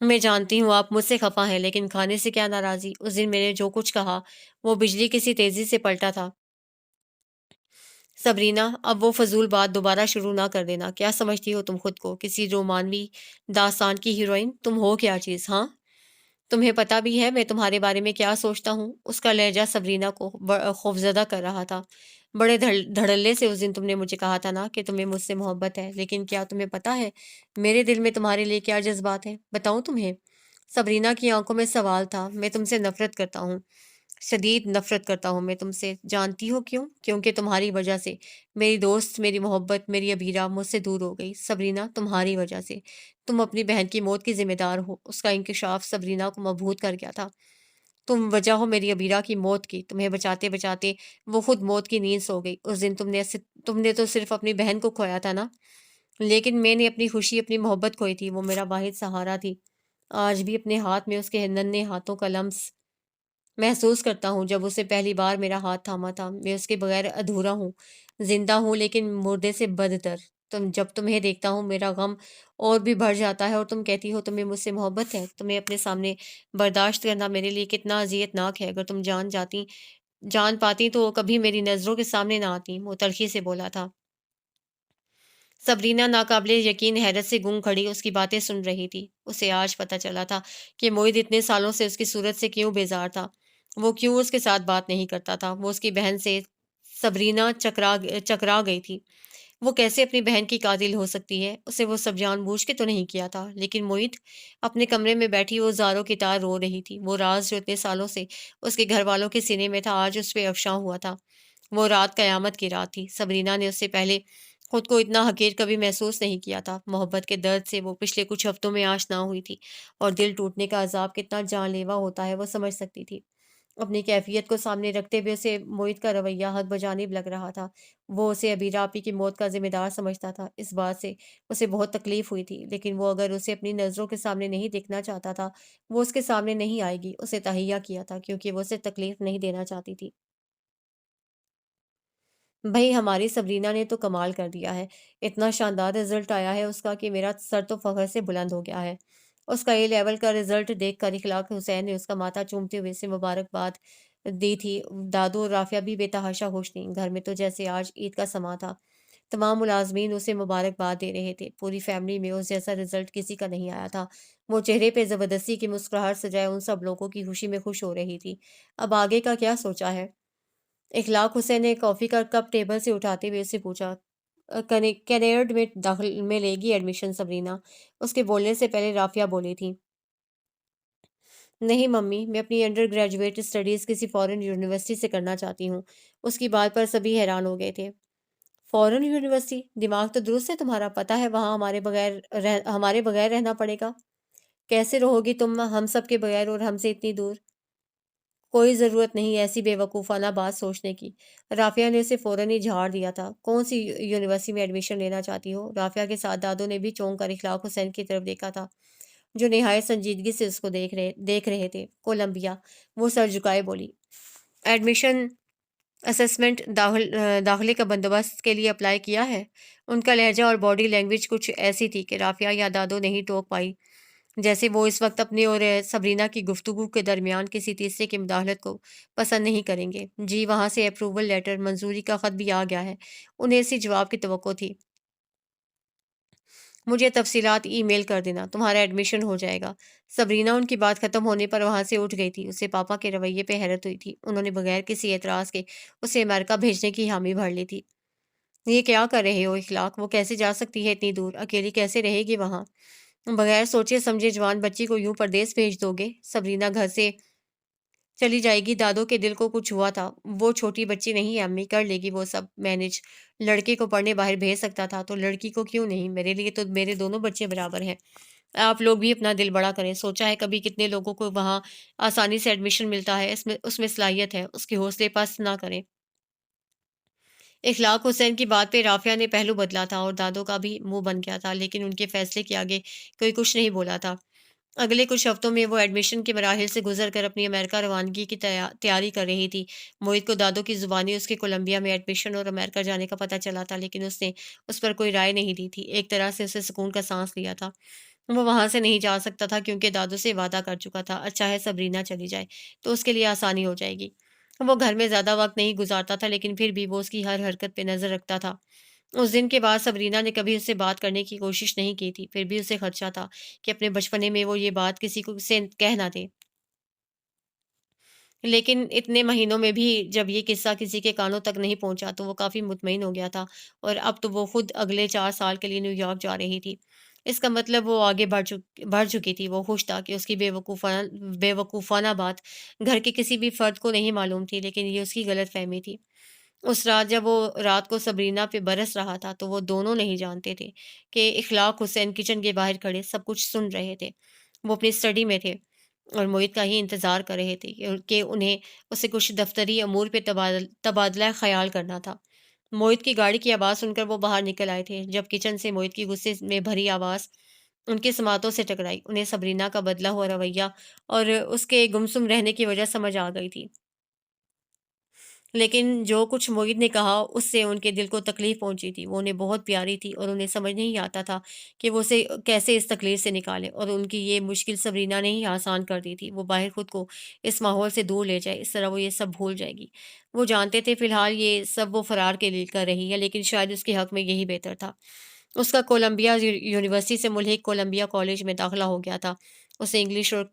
میں جانتی ہوں آپ مجھ سے خفا ہیں، لیکن کھانے سے کیا ناراضی؟ اس دن میں نے جو کچھ کہا وہ بجلی کسی تیزی سے پلٹا تھا۔ سبرینا، اب وہ فضول بات دوبارہ شروع نہ کر دینا۔ کیا سمجھتی ہو تم خود کو؟ کسی رومانوی داستان کی ہیروئن؟ تم ہو کیا چیز؟ ہاں، تمہیں پتہ بھی ہے میں تمہارے بارے میں کیا سوچتا ہوں؟ اس کا لہجہ سبرینا کو خوفزدہ کر رہا تھا۔ بڑے دھڑلے سے اس دن تم نے مجھے کہا تھا نا کہ تمہیں مجھ سے محبت ہے، لیکن کیا تمہیں پتہ ہے میرے دل میں تمہارے لیے کیا جذبات ہیں؟ بتاؤں تمہیں؟ سبرینا کی آنکھوں میں سوال تھا۔ میں تم سے نفرت کرتا ہوں، شدید نفرت کرتا ہوں میں تم سے۔ جانتی ہو کیوں؟ کیونکہ تمہاری وجہ سے میری دوست، میری محبت، میری ابیرہ مجھ سے دور ہو گئی۔ سبرینا، تمہاری وجہ سے۔ تم اپنی بہن کی موت کی ذمہ دار ہو۔ اس کا انکشاف سبرینا کو مبہوت کر گیا تھا۔ تم وجہ ہو میری ابیرہ کی موت کی۔ تمہیں بچاتے بچاتے وہ خود موت کی نیند سو گئی۔ اس دن تم نے تو صرف اپنی بہن کو کھویا تھا نا، لیکن میں نے اپنی خوشی، اپنی محبت کھوئی تھی۔ وہ میرا واحد سہارا تھی۔ آج بھی اپنے ہاتھ میں اس کے ننھے ہاتھوں کا لمس محسوس کرتا ہوں جب اسے پہلی بار میرا ہاتھ تھاما تھا۔ میں اس کے بغیر ادھورا ہوں، زندہ ہوں لیکن مردے سے بدتر۔ جب تمہیں دیکھتا ہوں میرا غم اور بھی بڑھ جاتا ہے اور تم کہتی ہو تمہیں مجھ سے محبت ہے۔ تمہیں اپنے سامنے برداشت کرنا میرے لیے کتنا اذیت ناک ہے۔ اگر تم جان پاتی تو کبھی میری نظروں کے سامنے نہ آتی۔ وہ تلخی سے بولا تھا۔ سبرینا ناقابل یقین حیرت سے گنگ کھڑی اس کی باتیں سن رہی تھی۔ اسے آج پتہ چلا تھا کہ موہت اتنے سالوں سے اس کی صورت سے کیوں بیزار تھا، وہ کیوں اس کے ساتھ بات نہیں کرتا تھا۔ وہ اس کی بہن سے سبرینا چکرا گئی تھی۔ وہ کیسے اپنی بہن کی قاتل ہو سکتی ہے؟ اسے وہ سب جان بوجھ کے تو نہیں کیا تھا۔ لیکن موہت اپنے کمرے میں بیٹھی وہ زاروں کی طرح رو رہی تھی۔ وہ راز جو اتنے سالوں سے اس کے گھر والوں کے سینے میں تھا آج اس پہ افشاں ہوا تھا۔ وہ رات قیامت کی رات تھی۔ سبرینا نے اس سے پہلے خود کو اتنا حقیر کبھی محسوس نہیں کیا تھا۔ محبت کے درد سے وہ پچھلے کچھ ہفتوں میں آشنا ہوئی تھی اور دل ٹوٹنے کا عذاب کتنا جان لیوا ہوتا ہے وہ سمجھ سکتی تھی۔ اپنی کیفیت کو سامنے رکھتے ہوئے اسے موہت کا رویہ حد بجانب لگ رہا تھا۔ وہ اسے ابیرہ آپی کی موت کا ذمہ دار سمجھتا تھا۔ اس بات سے اسے بہت تکلیف ہوئی تھی، لیکن وہ اگر اسے اپنی نظروں کے سامنے نہیں دیکھنا چاہتا تھا وہ اس کے سامنے نہیں آئے گی۔ اسے تہیہ کیا تھا کیونکہ وہ اسے تکلیف نہیں دینا چاہتی تھی۔ بھئی ہماری سبرینا نے تو کمال کر دیا ہے۔ اتنا شاندار رزلٹ آیا ہے اس کا کہ میرا سر تو فخر سے بلند ہو گیا ہے۔ اس کا اے لیول کا رزلٹ دیکھ کر اخلاق حسین نے اس کا ماتھا چومتے ہوئے اسے مبارکباد دی تھی۔ دادو اور رافعہ بھی بے تحاشا خوش تھیں۔ گھر میں تو جیسے آج عید کا سماں تھا۔ تمام ملازمین اسے مبارکباد دے رہے تھے۔ پوری فیملی میں اس جیسا رزلٹ کسی کا نہیں آیا تھا۔ وہ چہرے پہ زبردستی کی مسکراہٹ سجائے ان سب لوگوں کی خوشی میں خوش ہو رہی تھی۔ اب آگے کا کیا سوچا ہے؟ اخلاق حسین نے کافی کا کپ ٹیبل سے اٹھاتے ہوئے اسے پوچھا۔ کینیڈ میں داخل میں لے گی ایڈمیشن سبرینا؟ اس کے بولنے سے پہلے رافعہ بولی تھی۔ نہیں ممی، میں اپنی انڈر گریجویٹ اسٹڈیز کسی فورن یونیورسٹی سے کرنا چاہتی ہوں۔ اس کی بات پر سبھی حیران ہو گئے تھے۔ فورن یونیورسٹی؟ دماغ تو درست ہے تمہارا، پتہ ہے وہاں ہمارے بغیر رہنا پڑے گا۔ کیسے رہو گی تم ہم سب کے بغیر اور ہم سے اتنی دور؟ کوئی ضرورت نہیں ایسی بے وقوفانہ بات سوچنے کی۔ رافعہ نے اسے فوراً ہی جھاڑ دیا تھا۔ کون سی یونیورسٹی میں ایڈمیشن لینا چاہتی ہو؟ رافعہ کے ساتھ دادو نے بھی چونک کر اخلاق حسین کی طرف دیکھا تھا جو نہایت سنجیدگی سے اس کو دیکھ رہے تھے۔ کولمبیا، وہ سر جھکائے بولی۔ ایڈمیشن اسسمنٹ داخلے کا بندوبست کے لیے اپلائی کیا ہے؟ ان کا لہجہ اور باڈی لینگویج کچھ ایسی تھی کہ رافعہ یا دادو نہیں ٹوک پائی، جیسے وہ اس وقت اپنی اور سبرینا کی گفتگو کے درمیان کسی تیسرے کی مداخلت کو پسند نہیں کریں گے۔ جی، وہاں سے اپروول لیٹر، منظوری کا خط بھی آ گیا ہے۔ انہیں اسی جواب کی توقع تھی۔ مجھے تفصیلات ای میل کر دینا، تمہارا ایڈمیشن ہو جائے گا۔ سبرینا ان کی بات ختم ہونے پر وہاں سے اٹھ گئی تھی۔ اسے پاپا کے رویے پہ حیرت ہوئی تھی۔ انہوں نے بغیر کسی اعتراض کے اسے امریکہ بھیجنے کی حامی بھر لی تھی۔ یہ کیا کر رہے ہو اخلاق؟ وہ کیسے جا سکتی ہے اتنی دور؟ اکیلی کیسے رہے گی وہاں؟ بغیر سوچے سمجھے جوان بچی کو یوں پردیس بھیج دو گے؟ سبرینا گھر سے چلی جائے گی؟ دادو کے دل کو کچھ ہوا تھا۔ وہ چھوٹی بچی نہیں ہے امی، کر لے گی وہ سب مینج۔ لڑکے کو پڑھنے باہر بھیج سکتا تھا تو لڑکی کو کیوں نہیں؟ میرے لیے تو میرے دونوں بچے برابر ہیں۔ آپ لوگ بھی اپنا دل بڑا کریں۔ سوچا ہے کبھی کتنے لوگوں کو وہاں آسانی سے ایڈمیشن ملتا ہے؟ اس میں صلاحیت ہے، اس کے حوصلے پست نہ کریں۔ اخلاق حسین کی بات پہ رافعہ نے پہلو بدلا تھا اور دادو کا بھی منہ بن گیا تھا، لیکن ان کے فیصلے کے آگے کوئی کچھ نہیں بولا تھا۔ اگلے کچھ ہفتوں میں وہ ایڈمیشن کے مراحل سے گزر کر اپنی امریکہ روانگی کی تیاری کر رہی تھی۔ موہت کو دادو کی زبانی اس کے کولمبیا میں ایڈمیشن اور امریکہ جانے کا پتہ چلا تھا، لیکن اس نے اس پر کوئی رائے نہیں دی تھی۔ ایک طرح سے اسے سکون کا سانس لیا تھا۔ وہ وہاں سے نہیں جا سکتا تھا کیونکہ دادو سے وعدہ کر چکا تھا، اچھا ہے سبرینا چلی جائے تو اس کے لیے آسانی ہو جائے گی۔ وہ گھر میں زیادہ وقت نہیں گزارتا تھا، لیکن پھر بھی وہ اس کی ہر حرکت پہ نظر رکھتا تھا۔ اس دن کے بعد سبرینا نے کبھی اس سے بات کرنے کی کوشش نہیں کی تھی، پھر بھی اسے خدشہ تھا کہ اپنے بچپنے میں وہ یہ بات کسی کو سے کہہ نہ دے۔ لیکن اتنے مہینوں میں بھی جب یہ قصہ کسی کے کانوں تک نہیں پہنچا تو وہ کافی مطمئن ہو گیا تھا، اور اب تو وہ خود اگلے 4 سال کے لیے نیو یارک جا رہی تھی۔ اس کا مطلب وہ آگے بڑھ چکی تھی۔ وہ خوش تھا کہ اس کی بے وقوفانہ بات گھر کے کسی بھی فرد کو نہیں معلوم تھی، لیکن یہ اس کی غلط فہمی تھی۔ اس رات جب وہ رات کو سبرینا پہ برس رہا تھا تو وہ دونوں نہیں جانتے تھے کہ اخلاق حسین کچن کے باہر کھڑے سب کچھ سن رہے تھے۔ وہ اپنی اسٹڈی میں تھے اور موہت کا ہی انتظار کر رہے تھے کہ انہیں اسے کچھ دفتری امور پہ تبادلہ خیال کرنا تھا۔ موہت کی گاڑی کی آواز سن کر وہ باہر نکل آئے تھے جب کچن سے موہت کی غصے میں بھری آواز ان کے سماعتوں سے ٹکرائی۔ انہیں سبرینا کا بدلہ ہوا رویہ اور اس کے گمسم رہنے کی وجہ سمجھ آ گئی تھی، لیکن جو کچھ موہت نے کہا اس سے ان کے دل کو تکلیف پہنچی تھی۔ وہ انہیں بہت پیاری تھی اور انہیں سمجھ نہیں آتا تھا کہ وہ اسے کیسے اس تکلیف سے نکالے، اور ان کی یہ مشکل سبرینا نے ہی آسان کر دی تھی۔ وہ باہر خود کو اس ماحول سے دور لے جائے، اس طرح وہ یہ سب بھول جائے گی۔ وہ جانتے تھے فی الحال یہ سب وہ فرار کے لیے کر رہی ہے، لیکن شاید اس کے حق میں یہی بہتر تھا۔ اس کا کولمبیا یونیورسٹی سے ملحق کولمبیا کالج میں داخلہ ہو گیا تھا۔ اس نے انگلش اور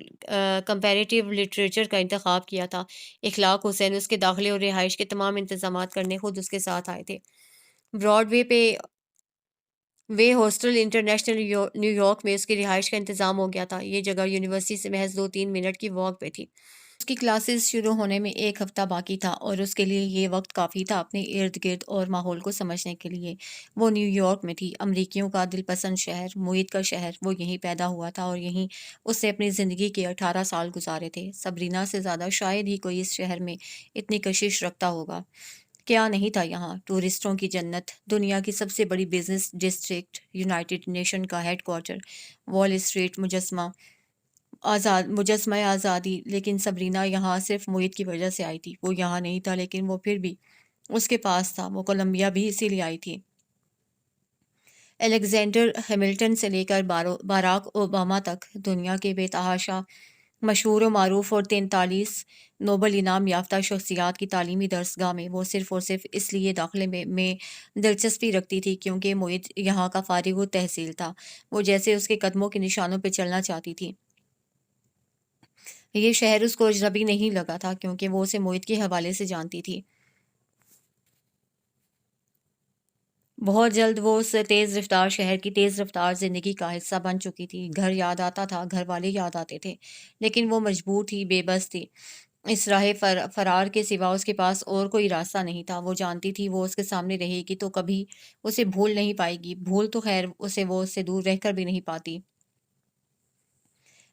کمپیریٹیو لٹریچر کا انتخاب کیا تھا۔ اخلاق حسین اس کے داخلے اور رہائش کے تمام انتظامات کرنے خود اس کے ساتھ آئے تھے۔ براڈ وے پہ وے ہاسٹل انٹرنیشنل نیو یارک میں اس کی رہائش کا انتظام ہو گیا تھا۔ یہ جگہ یونیورسٹی سے محض 2-3 منٹ کی واک پہ تھی۔ اس کی کلاسز شروع ہونے میں 1 ہفتہ باقی تھا اور اس کے لیے یہ وقت کافی تھا اپنے ارد گرد اور ماحول کو سمجھنے کے لیے۔ وہ نیو یارک میں تھی، امریکیوں کا دل پسند شہر، موہت کا شہر۔ وہ یہیں پیدا ہوا تھا اور یہیں اس نے اپنی زندگی کے 18 سال گزارے تھے۔ سبرینا سے زیادہ شاید ہی کوئی اس شہر میں اتنی کشش رکھتا ہوگا۔ کیا نہیں تھا یہاں؟ ٹورسٹوں کی جنت، دنیا کی سب سے بڑی بزنس ڈسٹرکٹ، یونائٹڈ نیشن کا ہیڈ کوارٹر، وال اسٹریٹ، مجسمہ آزادی۔ لیکن سبرینا یہاں صرف موہت کی وجہ سے آئی تھی۔ وہ یہاں نہیں تھا لیکن وہ پھر بھی اس کے پاس تھا۔ وہ کولمبیا بھی اسی لیے آئی تھی۔ الیگزینڈر ہیملٹن سے لے کر باراک اوباما تک دنیا کے بے تحاشا مشہور و معروف اور 43 نوبل انعام یافتہ شخصیات کی تعلیمی درسگاہ میں وہ صرف اور صرف اس لیے داخلے میں دلچسپی رکھتی تھی کیونکہ موہت یہاں کا فارغ التحصیل تھا۔ وہ جیسے اس کے قدموں کے نشانوں پہ چلنا چاہتی تھی۔ یہ شہر اس کو اجنبی نہیں لگا تھا کیونکہ وہ اسے موہت کے حوالے سے جانتی تھی۔ بہت جلد وہ اس تیز رفتار شہر کی تیز رفتار زندگی کا حصہ بن چکی تھی۔ گھر یاد آتا تھا، گھر والے یاد آتے تھے، لیکن وہ مجبور تھی، بے بس تھی۔ اس راہ فرار کے سوا اس کے پاس اور کوئی راستہ نہیں تھا۔ وہ جانتی تھی وہ اس کے سامنے رہے گی تو کبھی اسے بھول نہیں پائے گی۔ بھول تو خیر اسے وہ اس سے دور رہ کر بھی نہیں پاتی،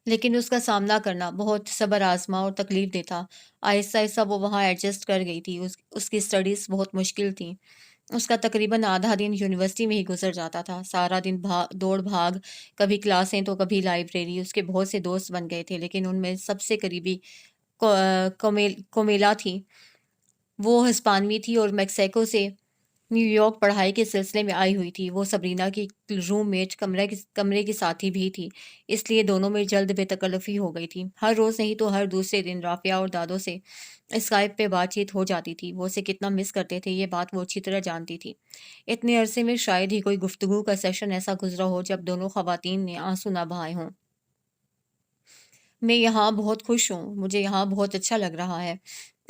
لیکن اس کا سامنا کرنا بہت صبر آزما اور تکلیف دہ تھا۔ آہستہ آہستہ وہ وہاں ایڈجسٹ کر گئی تھی۔ اس کی اسٹڈیز بہت مشکل تھیں۔ اس کا تقریباً آدھا دن یونیورسٹی میں ہی گزر جاتا تھا، سارا دن دوڑ بھاگ، کبھی کلاسیں تو کبھی لائبریری۔ اس کے بہت سے دوست بن گئے تھے، لیکن ان میں سب سے قریبی کومیلا تھی۔ وہ ہسپانوی تھی اور میکسیکو سے نیو یارک پڑھائی کے سلسلے میں آئی ہوئی تھی۔ وہ سبرینا کی روم میٹ کمرے کی ساتھی بھی تھی، اس لیے دونوں میں جلد بے تکلفی ہو گئی تھی۔ ہر روز نہیں تو ہر دوسرے دن رافعہ اور دادو سے اسکائپ پہ بات چیت ہو جاتی تھی۔ وہ اسے کتنا مس کرتے تھے یہ بات وہ اچھی طرح جانتی تھی۔ اتنے عرصے میں شاید ہی کوئی گفتگو کا سیشن ایسا گزرا ہو جب دونوں خواتین نے آنسو نہ بہائے ہوں۔ میں یہاں بہت خوش ہوں، مجھے یہاں بہت اچھا لگ رہا ہے،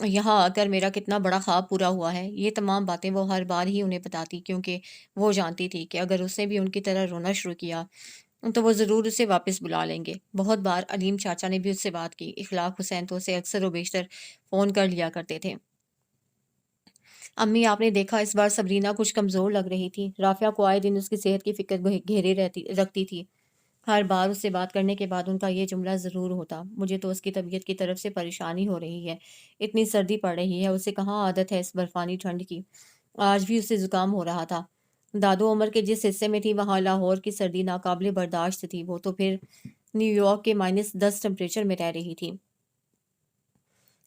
یہاں آ کر میرا کتنا بڑا خواب پورا ہوا ہے۔ یہ تمام باتیں وہ ہر بار ہی انہیں بتاتی، کیونکہ وہ جانتی تھی کہ اگر اس نے بھی ان کی طرح رونا شروع کیا تو وہ ضرور اسے واپس بلا لیں گے۔ بہت بار علیم چاچا نے بھی اس سے بات کی۔ اخلاق حسین تو اسے اکثر و بیشتر فون کر لیا کرتے تھے۔ امی، آپ نے دیکھا اس بار سبرینا کچھ کمزور لگ رہی تھی۔ رافعہ کو آئے دن اس کی صحت کی فکر گھیرے رکھتی تھی۔ ہر بار اس سے بات کرنے کے بعد ان کا یہ جملہ ضرور ہوتا: مجھے تو اس کی طبیعت کی طرف سے پریشانی ہو رہی ہے، اتنی سردی پڑ رہی ہے، اسے کہاں عادت ہے اس برفانی ٹھنڈ کی۔ آج بھی اسے زکام ہو رہا تھا۔ دادو عمر کے جس حصے میں تھی وہاں لاہور کی سردی ناقابل برداشت تھی، وہ تو پھر نیو یارک کے -10 ٹمپریچر میں رہ رہی تھی۔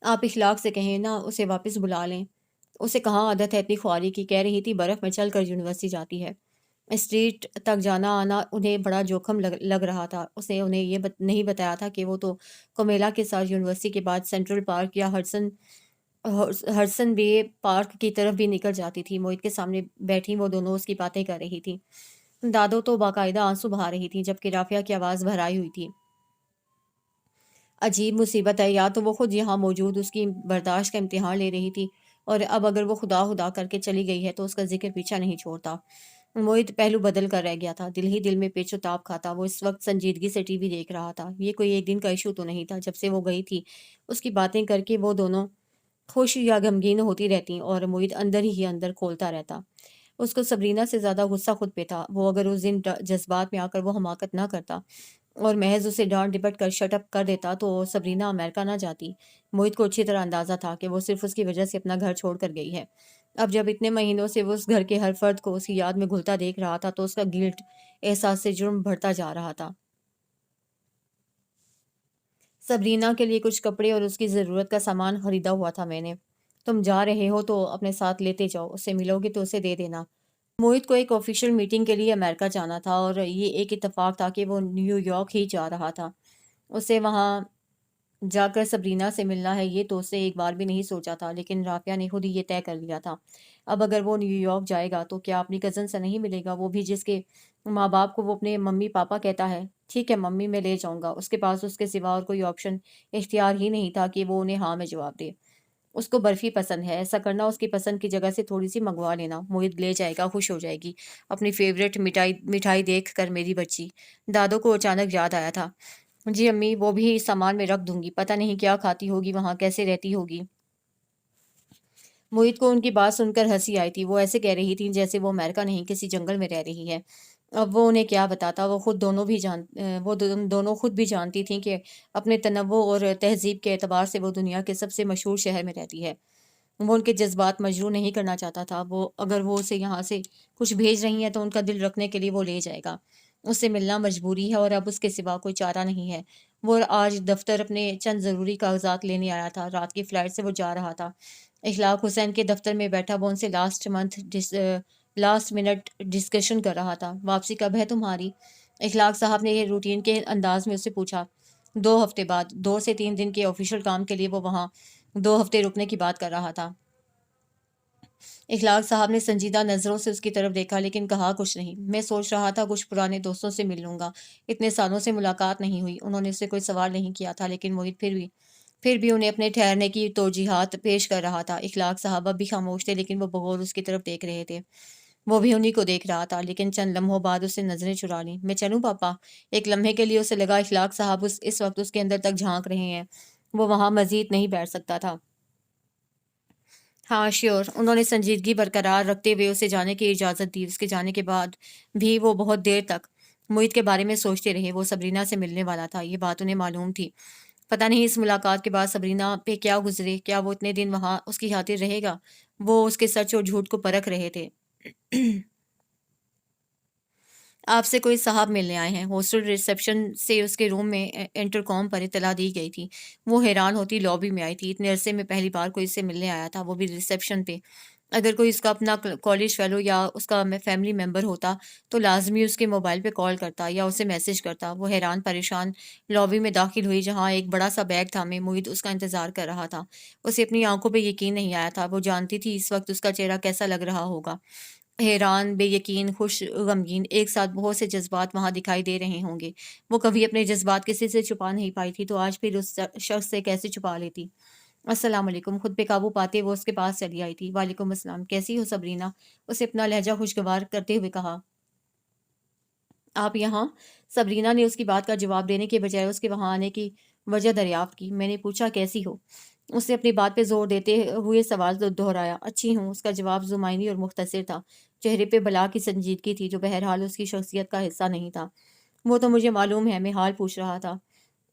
آپ اخلاق سے کہیں نا اسے واپس بلا لیں، اسے کہاں عادت ہے اتنی خواری کی، کہہ رہی تھی برف میں چل کر یونیورسٹی جاتی ہے۔ اسٹریٹ تک جانا آنا انہیں بڑا جوخم لگ رہا تھا۔ اس نے انہیں یہ نہیں بتایا تھا کہ وہ تو کومیلا کے ساتھ یونیورسٹی کے بعد سینٹرل پارک یا ہڈسن بے پارک کی طرف بھی نکل جاتی تھی۔ موہت کے سامنے بیٹھی وہ دونوں اس کی باتیں کر رہی تھی۔ دادو تو باقاعدہ آنسو بہا رہی تھی، جبکہ رافعہ کی آواز بھرائی ہوئی تھی۔ عجیب مصیبت ہے، یا تو وہ خود یہاں موجود اس کی برداشت کا امتحان لے رہی تھی، اور اب اگر وہ خدا خدا کر کے چلی گئی ہے تو اس کا ذکر پیچھا نہیں چھوڑتا۔ موہت پہلو بدل کر رہ گیا تھا، دل ہی دل میں پیچ و تاب کھاتا۔ وہ اس وقت سنجیدگی سے ٹی وی دیکھ رہا تھا۔ یہ کوئی ایک دن کا ایشو تو نہیں تھا۔ جب سے وہ گئی تھی اس کی باتیں کر کے وہ دونوں خوش یا غمگین ہوتی رہتی، اور موہت اندر ہی اندر کھولتا رہتا۔ اس کو سبرینا سے زیادہ غصہ خود پہ تھا۔ وہ اگر اس دن جذبات میں آ کر وہ حماقت نہ کرتا اور محض اسے ڈانٹ ڈپٹ کر شٹ اپ کر دیتا تو سبرینا امریکہ نہ جاتی۔ موہت کو اچھی طرح اندازہ تھا کہ وہ صرف اس کی وجہ سے اپنا گھر چھوڑ کر گئی ہے۔ اب جب اتنے مہینوں سے وہ اس گھر کے ہر فرد کو اس کی یاد میں گھلتا دیکھ رہا تھا تو اس کا گلٹ، احساس سے جرم بڑھتا جا رہا تھا۔ سبرینا کے لیے کچھ کپڑے اور اس کی ضرورت کا سامان خریدا ہوا تھا میں نے۔ تم جا رہے ہو تو اپنے ساتھ لیتے جاؤ، اس سے ملو گے تو اسے دے دینا۔ موہت کو ایک آفیشیل میٹنگ کے لیے امریکہ جانا تھا، اور یہ ایک اتفاق تھا کہ وہ نیو یارک ہی جا رہا تھا۔ اسے وہاں جا کر سبرینا سے ملنا ہے یہ تو اس نے ایک بار بھی نہیں سوچا تھا، لیکن رافعہ نے خود ہی یہ طے کر لیا تھا۔ اب اگر وہ نیو یارک جائے گا تو کیا اپنی کزن سے نہیں ملے گا، وہ بھی جس کے ماں باپ کو وہ اپنے ممی پاپا کہتا ہے؟ ٹھیک ہے ممی، میں لے جاؤں گا۔ اس کے پاس اس کے سوا اور کوئی آپشن اختیار ہی نہیں تھا کہ وہ انہیں ہاں میں جواب دے۔ اس کو برفی پسند ہے، ایسا کرنا اس کی پسند کی جگہ سے تھوڑی سی منگوا لینا، موہت لے جائے گا، خوش ہو جائے گی۔ اپنی فیوریٹ مٹھائی دیکھ کر میری بچی۔ دادو کو اچانک یاد آیا تھا۔ جی امی، وہ بھی سامان میں رکھ دوں گی، پتہ نہیں کیا کھاتی ہوگی وہاں، کیسے رہتی ہوگی۔ موہت کو ان کی بات سن کر ہنسی آئی تھی۔ وہ ایسے کہہ رہی تھی جیسے وہ امریکہ نہیں کسی جنگل میں رہ رہی ہے۔ اب وہ انہیں کیا بتاتا، وہ دونوں خود بھی جانتی تھیں کہ اپنے تنوع اور تہذیب کے اعتبار سے وہ دنیا کے سب سے مشہور شہر میں رہتی ہے۔ وہ ان کے جذبات مجروح نہیں کرنا چاہتا تھا۔ اگر وہ اسے یہاں سے کچھ بھیج رہی ہیں تو ان کا دل رکھنے کے لیے وہ لے جائے گا۔ اس سے ملنا مجبوری ہے اور اب اس کے سوا کوئی چارہ نہیں ہے۔ وہ آج دفتر اپنے چند ضروری کاغذات لینے آیا تھا، رات کی فلائٹ سے وہ جا رہا تھا۔ اخلاق حسین کے دفتر میں بیٹھا وہ ان سے لاسٹ منٹ ڈسکشن کر رہا تھا۔ واپسی کب ہے تمہاری؟ اخلاق صاحب نے یہ روٹین کے انداز میں اسے پوچھا۔ 2 ہفتے بعد۔ 2 سے 3 دن کے آفیشیل کام کے لیے وہ وہاں 2 ہفتے رکنے کی بات کر رہا تھا۔ اخلاق صاحب نے سنجیدہ نظروں سے اس کی طرف دیکھا لیکن کہا کچھ نہیں۔ میں سوچ رہا تھا کچھ پرانے دوستوں سے مل لوں گا، اتنے سالوں سے ملاقات نہیں ہوئی۔ انہوں نے اس سے کوئی سوال نہیں کیا تھا، لیکن موہت پھر بھی انہیں اپنے ٹھہرنے کی توجیہات پیش کر رہا تھا۔ اخلاق صاحب اب بھی خاموش تھے لیکن وہ بغور اس کی طرف دیکھ رہے تھے۔ وہ بھی انہی کو دیکھ رہا تھا، لیکن چند لمحوں بعد اس سے نظریں چرا لیں۔ میں چلوں پاپا؟ ایک لمحے کے لیے اسے لگا اخلاق صاحب اس وقت اس کے اندر تک جھانک رہے ہیں۔ وہ وہاں مزید نہیں بیٹھ سکتا تھا۔ ہاں شیور، انہوں نے سنجیدگی برقرار رکھتے ہوئے اسے جانے کی اجازت دی۔ اس کے جانے کے بعد بھی وہ بہت دیر تک موہت کے بارے میں سوچتے رہے۔ وہ سبرینا سے ملنے والا تھا، یہ بات انہیں معلوم تھی۔ پتہ نہیں اس ملاقات کے بعد سبرینا پہ کیا گزرے، کیا وہ اتنے دن وہاں اس کی خاطر رہے گا؟ وہ اس کے سچ اور جھوٹ کو پرکھ رہے تھے۔ آپ سے کوئی صاحب ملنے آئے ہیں۔ ہاسٹل ریسیپشن سے اس کے روم میں انٹرکام پر اطلاع دی گئی تھی۔ وہ حیران ہوتی لابی میں آئی تھی، اتنے عرصے میں پہلی بار کوئی اس سے ملنے آیا تھا، وہ بھی ریسیپشن پہ۔ اگر کوئی اس کا اپنا کالج فیلو یا اس کا فیملی ممبر ہوتا تو لازمی اس کے موبائل پہ کال کرتا یا اسے میسج کرتا۔ وہ حیران پریشان لابی میں داخل ہوئی جہاں ایک بڑا سا بیگ تھامے محیط اس کا انتظار کر رہا تھا۔ اسے اپنی آنکھوں پہ یقین نہیں آیا تھا، وہ جانتی تھی اس وقت اس کا چہرہ کیسا لگ رہا ہوگا، حیران، بے یقین، خوش، غمگین، ایک ساتھ بہت سے جذبات وہاں دکھائی دے رہے ہوں گے۔ وہ کبھی اپنے جذبات کسی سے چھپا نہیں پائی تھی تو آج پھر اس شخص سے کیسے چھپا لیتی؟ السلام علیکم، خود پہ قابو پاتے وہ اس کے پاس چلی آئی تھی۔ وعلیکم السلام، کیسی ہو سبرینا؟ اسے اپنا لہجہ خوشگوار کرتے ہوئے کہا۔ آپ یہاں؟ سبرینا نے اس کی بات کا جواب دینے کے بجائے اس کے وہاں آنے کی وجہ دریافت کی۔ میں نے پوچھا کیسی ہو؟ اس نے اپنی بات پہ زور دیتے ہوئے سوال دہرایا۔ اچھی ہوں، اس کا جواب زمینی اور مختصر تھا۔ چہرے پہ بلا کی سنجیدگی تھی جو بہرحال اس کی شخصیت کا حصہ نہیں تھا۔ وہ تو مجھے معلوم ہے، میں حال پوچھ رہا تھا۔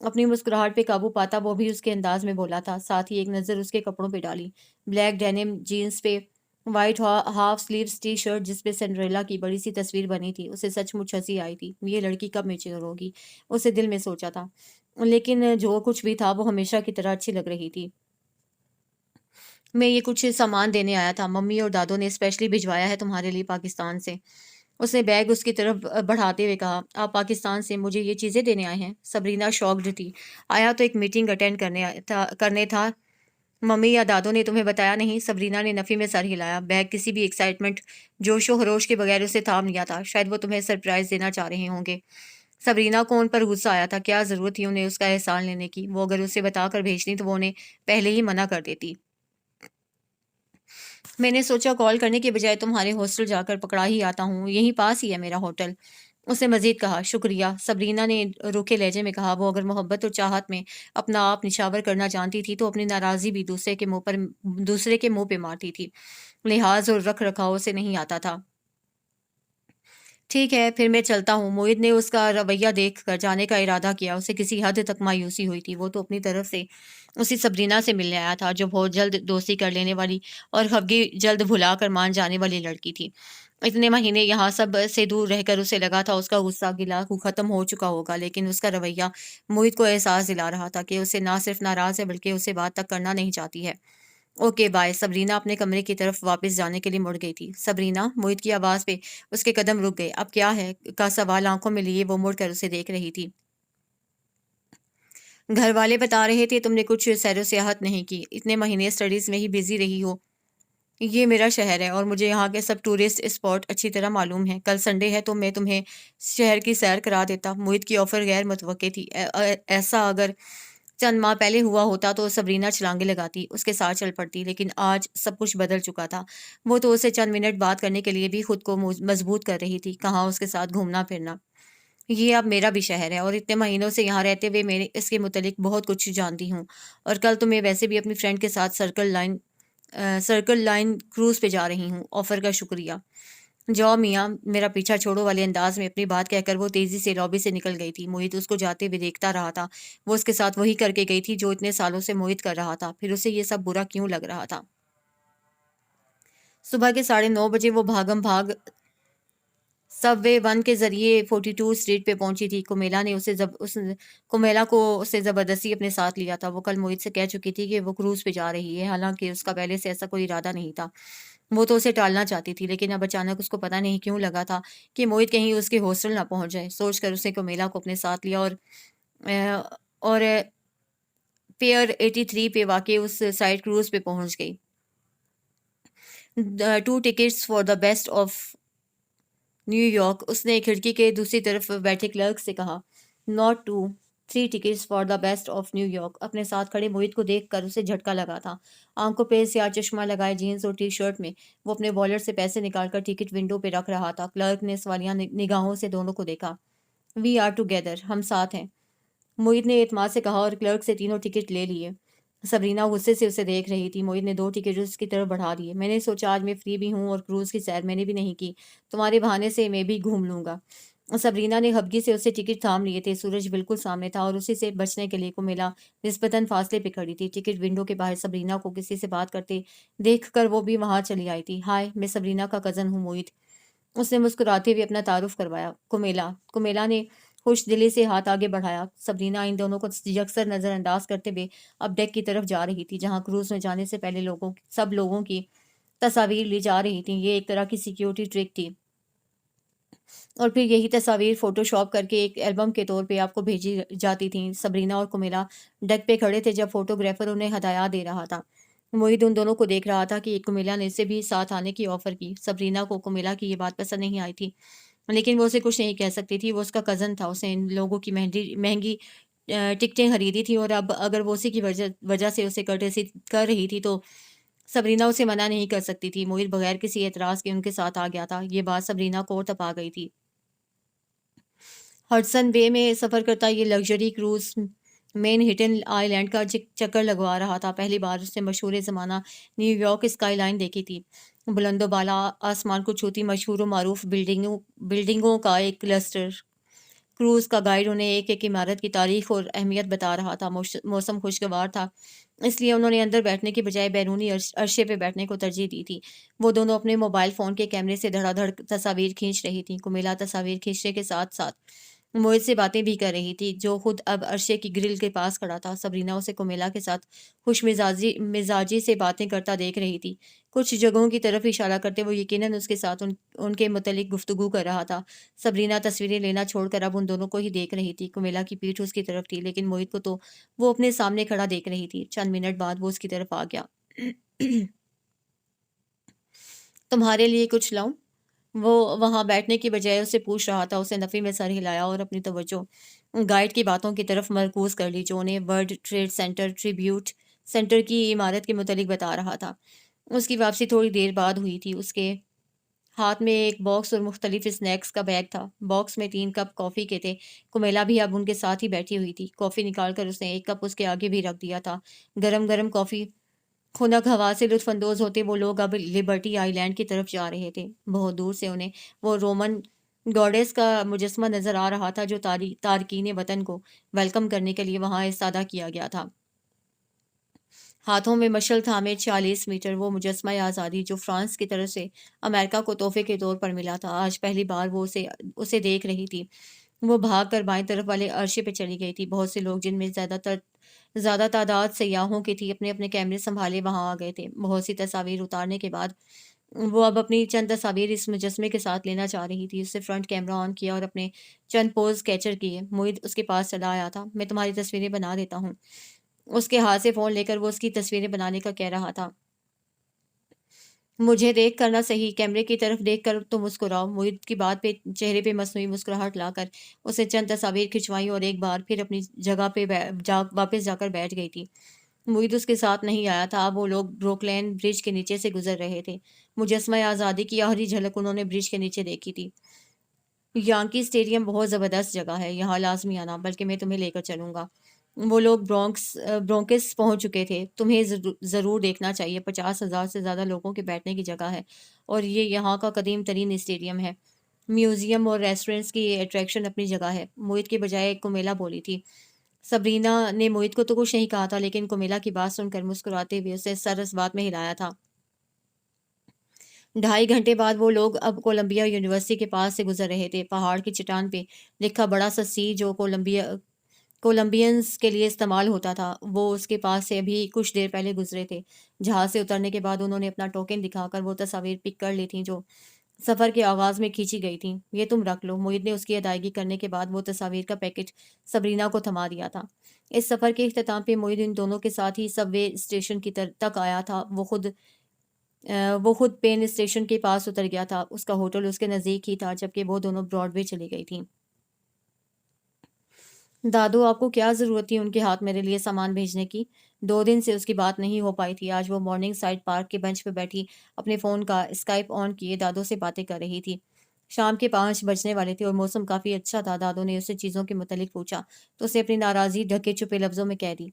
اپنی مسکراہٹ پہ قابو پاتا وہ بھی اس کے انداز میں بولا تھا، ساتھ ہی ایک نظر اس کے کپڑوں پہ ڈالی۔ بلیک ڈینم جینز پہ white half sleeves T shirt جس پہ سنڈریلا کی بڑی سی تصویر بنی تھی، اسے سچ مچ ہنسی آئی تھی۔ یہ لڑکی کب میچور ہوگی، اسے دل میں سوچا تھا، لیکن جو کچھ بھی تھا وہ ہمیشہ کی طرح اچھی لگ رہی تھی۔ میں یہ کچھ سامان دینے آیا تھا، ممی اور دادوں نے اسپیشلی بھجوایا ہے تمہارے لیے پاکستان سے۔ اس نے بیگ اس کی طرف بڑھاتے ہوئے کہا۔ آپ پاکستان سے مجھے یہ چیزیں دینے آئے ہیں؟ سبرینا شاکڈ تھی۔ آیا تو ایک میٹنگ اٹینڈ کرنے تھا، ممی یا دادوں نے تمہیں بتایا نہیں؟ سبرینا نے نفی میں سر ہلایا۔ بیگ کسی بھی ایکسائٹمنٹ، جوش و خروش کے بغیر اسے تھام لیا تھا، شاید وہ تمہیں سرپرائز دینا چاہ رہے ہوں گے۔ سبرینا کو ان پر غصہ آیا تھا، کیا ضرورت تھی انہیں اس کا احسان لینے کی؟ وہ اگر اسے بتا کر بھیجتی تو وہ انہیں پہلے ہی منع کر دیتی۔ میں نے سوچا کال کرنے کے بجائے تمہارے ہاسٹل جا کر پکڑا ہی آتا ہوں، یہیں پاس ہی ہے میرا ہوٹل۔ اس نے مزید کہا۔ شکریہ، سبرینا نے روکھے لہجے میں کہا۔ وہ اگر محبت اور چاہت میں اپنا آپ نچھاور کرنا جانتی تھی تو اپنی ناراضی بھی دوسرے کے منہ پہ مارتی تھی۔ لحاظ اور رکھ رکھاؤ اسے نہیں آتا تھا۔ ٹھیک ہے، پھر میں چلتا ہوں۔ موہد نے اس کا رویہ دیکھ کر جانے کا ارادہ کیا۔ اسے کسی حد تک مایوسی ہوئی تھی، وہ تو اپنی طرف سے اسی سبرینا سے ملنے آیا تھا جو بہت جلد دوستی کر لینے والی اور خفگی جلد بھلا کر مان جانے والی لڑکی تھی۔ اتنے مہینے یہاں سب سے دور رہ کر اسے لگا تھا اس کا غصہ گلا ختم ہو چکا ہوگا، لیکن اس کا رویہ موہد کو احساس دلا رہا تھا کہ اسے نہ صرف ناراض ہے بلکہ اسے بات تک کرنا نہیں چاہتی ہے۔ Okay bye. سبرینا اپنے کمرے کی طرف واپس جانے کے لیے مڑ گئی تھی۔ سبرینا، موہد کی آواز پہ اس کے قدم رک گئے۔ اب کیا ہے کا سوال آنکھوں میں لیے وہ مڑ کر اسے دیکھ رہی تھی۔ گھر والے بتا رہے تھے تم نے کچھ سیر و سیاحت نہیں کی، اتنے مہینے اسٹڈیز میں ہی بزی رہی ہو۔ یہ میرا شہر ہے اور مجھے یہاں کے سب ٹورسٹ اسپاٹ اچھی طرح معلوم ہیں۔ کل سنڈے ہے تو میں تمہیں شہر کی سیر کرا دیتا۔ موہد کی آفر غیر متوقع تھی۔ ایسا اگر چند ماہ پہلے ہوا ہوتا تو سبرینا چھلانگے لگاتی، اس کے ساتھ چل پڑتی، لیکن آج سب کچھ بدل چکا تھا۔ وہ تو اسے چند منٹ بات کرنے کے لیے بھی خود کو مضبوط کر رہی تھی، کہاں اس کے ساتھ گھومنا پھرنا۔ یہ اب میرا بھی شہر ہے اور اتنے مہینوں سے یہاں رہتے ہوئے میں اس کے متعلق بہت کچھ جانتی ہوں، اور کل تو میں ویسے بھی اپنی فرینڈ کے ساتھ سرکل لائن کروز پہ جا رہی ہوں۔ آفر کا شکریہ۔ جاؤ میاں، میرا پیچھا چھوڑو والے انداز میں اپنی بات کہہ کر وہ تیزی سے لابی سے نکل گئی تھی۔ موہد اس کو جاتے ہوئے دیکھتا رہا تھا۔ وہ اس کے ساتھ وہی کر کے گئی تھی جو اتنے سالوں سے موہد کر رہا تھا، پھر اسے یہ سب برا کیوں لگ رہا تھا؟ صبح کے 9:30 بجے وہ بھاگم بھاگ سب وے 1 کے ذریعے 42 اسٹریٹ پہ پہنچی تھی۔ کومیلا کو اسے زبردستی اپنے ساتھ لیا تھا۔ وہ کل موہد سے کہہ چکی تھی کہ وہ کروز پہ جا رہی ہے، حالانکہ اس کا پہلے سے ایسا کوئی ارادہ نہیں تھا۔ وہ تو اسے ٹالنا چاہتی تھی، لیکن اب اچانک اس کو پتہ نہیں کیوں لگا تھا کہ موہد کہیں اس کے ہاسٹل نہ پہنچ جائے۔ سوچ کر اسے کومیلا کو اپنے ساتھ لیا اور پیئر 83 پہ واقع اس سائڈ کروز پہ پہنچ گئی۔ 2 tickets for the best of New York, اس نے کھڑکی کے دوسری طرف بیٹھے کلرک سے کہا۔ Not 2، 3 tickets for the best of New York. اپنے ساتھ کھڑے موہد کو دیکھ کر اسے جھٹکا لگا تھا۔ آنکھوں پہ سیاہ چشمہ لگائے جینز اور ٹی شرٹ میں وہ اپنے والٹ سے پیسے نکال کر ٹکٹ ونڈو پہ رکھ رہا تھا۔ کلرک نے سوالیہ نگاہوں سے دونوں کو دیکھا۔ وی آر ٹوگیدر، ہم ساتھ ہیں، موہد نے اعتماد سے کہا، اور کلرک سے 3 ٹکٹ لے لیے۔ سبرینا غصے سے اسے دیکھ رہی تھی۔ موہد نے 2 ٹکٹ اس کی طرف بڑھا دیے۔ میں نے سوچا آج میں فری بھی ہوں اور کروز کی سیر میں نے بھی نہیں کی، تمہارے بہانے سے میں بھی گھوم لوں گا۔ سبرینا نے خفگی سے اسے ٹکٹ تھام لیے تھے۔ سورج بالکل سامنے تھا اور اسی سے بچنے کے لیے کومیلا نسبتاً فاصلے پہ کھڑی تھی۔ ٹکٹ ونڈو کے باہر سبرینا کو کسی سے بات کرتے دیکھ کر وہ بھی وہاں چلی آئی تھی۔ ہائے، میں سبرینا کا کزن ہوں موہد۔ اس نے مسکراتے ہوئے اپنا تعارف کروایا، کمیلا نے خوش دلی سے ہاتھ آگے بڑھایا۔ سبرینا ان دونوں کو یکسر نظر انداز کرتے ہوئے اب ڈیک کی طرف جا رہی تھی جہاں کروز میں جانے سے پہلے سب لوگوں کی تصاویر لی جا رہی تھیں۔ یہ ایک طرح کی سیکیورٹی ٹرک تھی، اور پھر یہی تصاویر فوٹو شاپ کر کے ایک البم کے طور پہ آپ کو بھیجی جاتی تھیں۔ سبرینا اور کمیلا ڈیک پہ کھڑے تھے جب فوٹوگرافر انہیں ہدایات دے رہا تھا۔ موہد ان دونوں کو دیکھ رہا تھا کہ کمیلا نے اسے بھی ساتھ آنے کی آفر کی۔ سبرینا کو کمیلا کی یہ بات پسند نہیں آئی تھی، لیکن وہ اسے کچھ نہیں کہہ سکتی تھی۔ وہ اس کا کزن تھا، اسے ان لوگوں کی مہنگی ٹکٹیں خریدی تھی، اور اب اگر وہ اسی کی وجہ سے اسے کرٹیسی کر رہی تھی تو سبرینا اسے منع نہیں کر سکتی تھی۔ موہد بغیر کسی اعتراض کے ان کے ساتھ آ گیا تھا۔ یہ بات سبرینا کو اور تپا گئی تھی۔ ہڈسن بے میں سفر کرتا یہ لگژری کروز مین ہٹن آئی لینڈ کا چکر لگوا رہا تھا۔ پہلی بار اس نے مشہور زمانہ نیو یارک اسکائی لائن دیکھی تھی، بلند و بالا آسمان کو چھوتی مشہور و معروف بلڈنگوں کا ایک کلسٹر۔ کروز کا گائیڈ انہیں ایک ایک عمارت کی تاریخ اور اہمیت بتا رہا تھا۔ موسم خوشگوار تھا، اس لیے انہوں نے اندر بیٹھنے کی بجائے بیرونی عرصے پہ بیٹھنے کو ترجیح دی تھی۔ وہ دونوں اپنے موبائل فون کے کیمرے سے دھڑا دھڑ تصاویر کھینچ رہی تھیں۔ کمیلا تصاویر کھینچنے کے ساتھ ساتھ موہد سے باتیں بھی کر رہی تھی، جو خود اب عرصے کی گرل کے پاس کھڑا تھا۔ سبرینا اسے کمیلا کے ساتھ خوش مزاجی سے باتیں کرتا دیکھ رہی تھی، کچھ جگہوں کی طرف اشارہ کرتے وہ یقیناً اس کے ساتھ ان کے متعلق گفتگو کر رہا تھا۔ سبرینا تصویریں لینا چھوڑ کر اب ان دونوں کو ہی دیکھ رہی تھی۔ کمیلا کی پیٹھ اس کی طرف تھی، لیکن موہد کو تو وہ اپنے سامنے کھڑا دیکھ رہی تھی۔ چند منٹ بعد وہ اس کی طرف آ گیا۔ تمہارے لیے کچھ لاؤں؟ وہ وہاں بیٹھنے کی بجائے اسے پوچھ رہا تھا۔ اسے نفی میں سر ہلایا اور اپنی توجہ گائیڈ کی باتوں کی طرف مرکوز کر لی، جو انہیں world trade center tribute center کی عمارت کے متعلق بتا رہا تھا۔ اس کی واپسی تھوڑی دیر بعد ہوئی تھی۔ اس کے ہاتھ میں ایک باکس اور مختلف اسنیکس کا بیگ تھا۔ باکس میں 3 کپ کافی کے تھے۔ کمیلا بھی اب ان کے ساتھ ہی بیٹھی ہوئی تھی۔ کافی نکال کر اس نے ایک کپ اس کے آگے بھی رکھ دیا تھا۔ گرم گرم کافی، خنک ہوا سے لطف اندوز ہوتے وہ لوگ اب لبرٹی آئی لینڈ کی طرف جا رہے تھے۔ بہت دور سے انہیں وہ رومن گاڈیس کا مجسمہ نظر آ رہا تھا، جو تارکین وطن کو ویلکم کرنے کے لیے وہاں استادہ کیا گیا تھا۔ ہاتھوں میں مشعل تھامے 46 میٹر وہ مجسمہ آزادی، جو فرانس کی طرف سے امریکہ کو تحفے کے طور پر ملا تھا، آج پہلی بار وہ اسے دیکھ رہی تھی۔ وہ بھاگ کر بائیں طرف والے عرصے پہ چلی گئی تھی۔ بہت سے لوگ، جن میں زیادہ تعداد سیاحوں کی تھی، اپنے اپنے کیمرے سنبھالے وہاں آ گئے تھے۔ بہت سی تصاویر اتارنے کے بعد وہ اب اپنی چند تصاویر اس مجسمے کے ساتھ لینا چاہ رہی تھی۔ اس نے فرنٹ کیمرہ آن کیا اور اپنے چند پوز کیچر کیے۔ موہد اس کے پاس چلا آیا تھا۔ میں تمہاری تصویریں بنا دیتا ہوں۔ اس کے ہاتھ سے فون لے کر وہ اس کی تصویریں بنانے کا کہہ رہا تھا۔ مجھے دیکھ کر نہ صحیح، کیمرے کی طرف دیکھ کر تو مسکراؤ۔ موہد کی بات پہ چہرے پہ مصنوعی مسکراہٹ لا کر اسے چند تصاویر کھنچوائیں اور ایک بار پھر اپنی جگہ پہ واپس جا کر بیٹھ گئی تھی۔ موہد اس کے ساتھ نہیں آیا تھا۔ اب وہ لوگ بروکلین برج کے نیچے سے گزر رہے تھے۔ مجسمہ آزادی کی آخری جھلک انہوں نے برج کے نیچے دیکھی تھی۔ یانکی اسٹیڈیم بہت زبردست جگہ ہے، یہاں لازمی آنا، بلکہ میں تمہیں لے کر چلوں گا۔ وہ لوگ برونکس پہنچ چکے تھے۔ تمہیں ضرور دیکھنا چاہیے، 50,000 سے زیادہ لوگوں کے بیٹھنے کی جگہ ہے، اور یہ یہاں کا قدیم ترین اسٹیڈیم ہے۔ میوزیم اور ریسٹورنٹس کی اٹریکشن اپنی جگہ ہے۔ موہد کے بجائے کمیلا بولی تھی۔ سبرینا نے موہد کو تو کچھ نہیں کہا تھا، لیکن کمیلا کی بات سن کر مسکراتے ہوئے اسے سر اس بات میں ہلایا تھا۔ 2.5 گھنٹے بعد وہ لوگ اب کولمبیا یونیورسٹی کے پاس سے گزر رہے تھے۔ پہاڑ کی چٹان پہ لکھا بڑا سا سی، جو کولمبینز کے لیے استعمال ہوتا تھا، وہ اس کے پاس سے ابھی کچھ دیر پہلے گزرے تھے۔ جہاز سے اترنے کے بعد انہوں نے اپنا ٹوکن دکھا کر وہ تصاویر پک کر لی تھیں جو سفر کے آغاز میں کھینچی گئی تھیں۔ یہ تم رکھ لو۔ موہد نے اس کی ادائیگی کرنے کے بعد وہ تصاویر کا پیکٹ سبرینا کو تھما دیا تھا۔ اس سفر کے اختتام پہ موہد ان دونوں کے ساتھ ہی سب وے اسٹیشن کی تک آیا تھا۔ وہ خود پین اسٹیشن کے پاس اتر گیا تھا۔ اس کا ہوٹل اس کے نزدیک ہی تھا، جبکہ وہ دونوں براڈ وے چلی گئی تھیں۔ دادو، آپ کو کیا ضرورت تھی ان کے ہاتھ میرے لیے سامان بھیجنے کی؟ 2 دن سے اس کی بات نہیں ہو پائی تھی۔ آج وہ مارننگ سائڈ پارک کے بنچ پہ بیٹھی اپنے فون کا اسکائپ آن کیے دادو سے باتیں کر رہی تھی۔ شام کے 5 بجنے والے تھے اور موسم کافی اچھا تھا۔ دادو نے اسے چیزوں کے متعلق پوچھا تو اسے اپنی ناراضی ڈھکے چھپے لفظوں میں کہہ دی،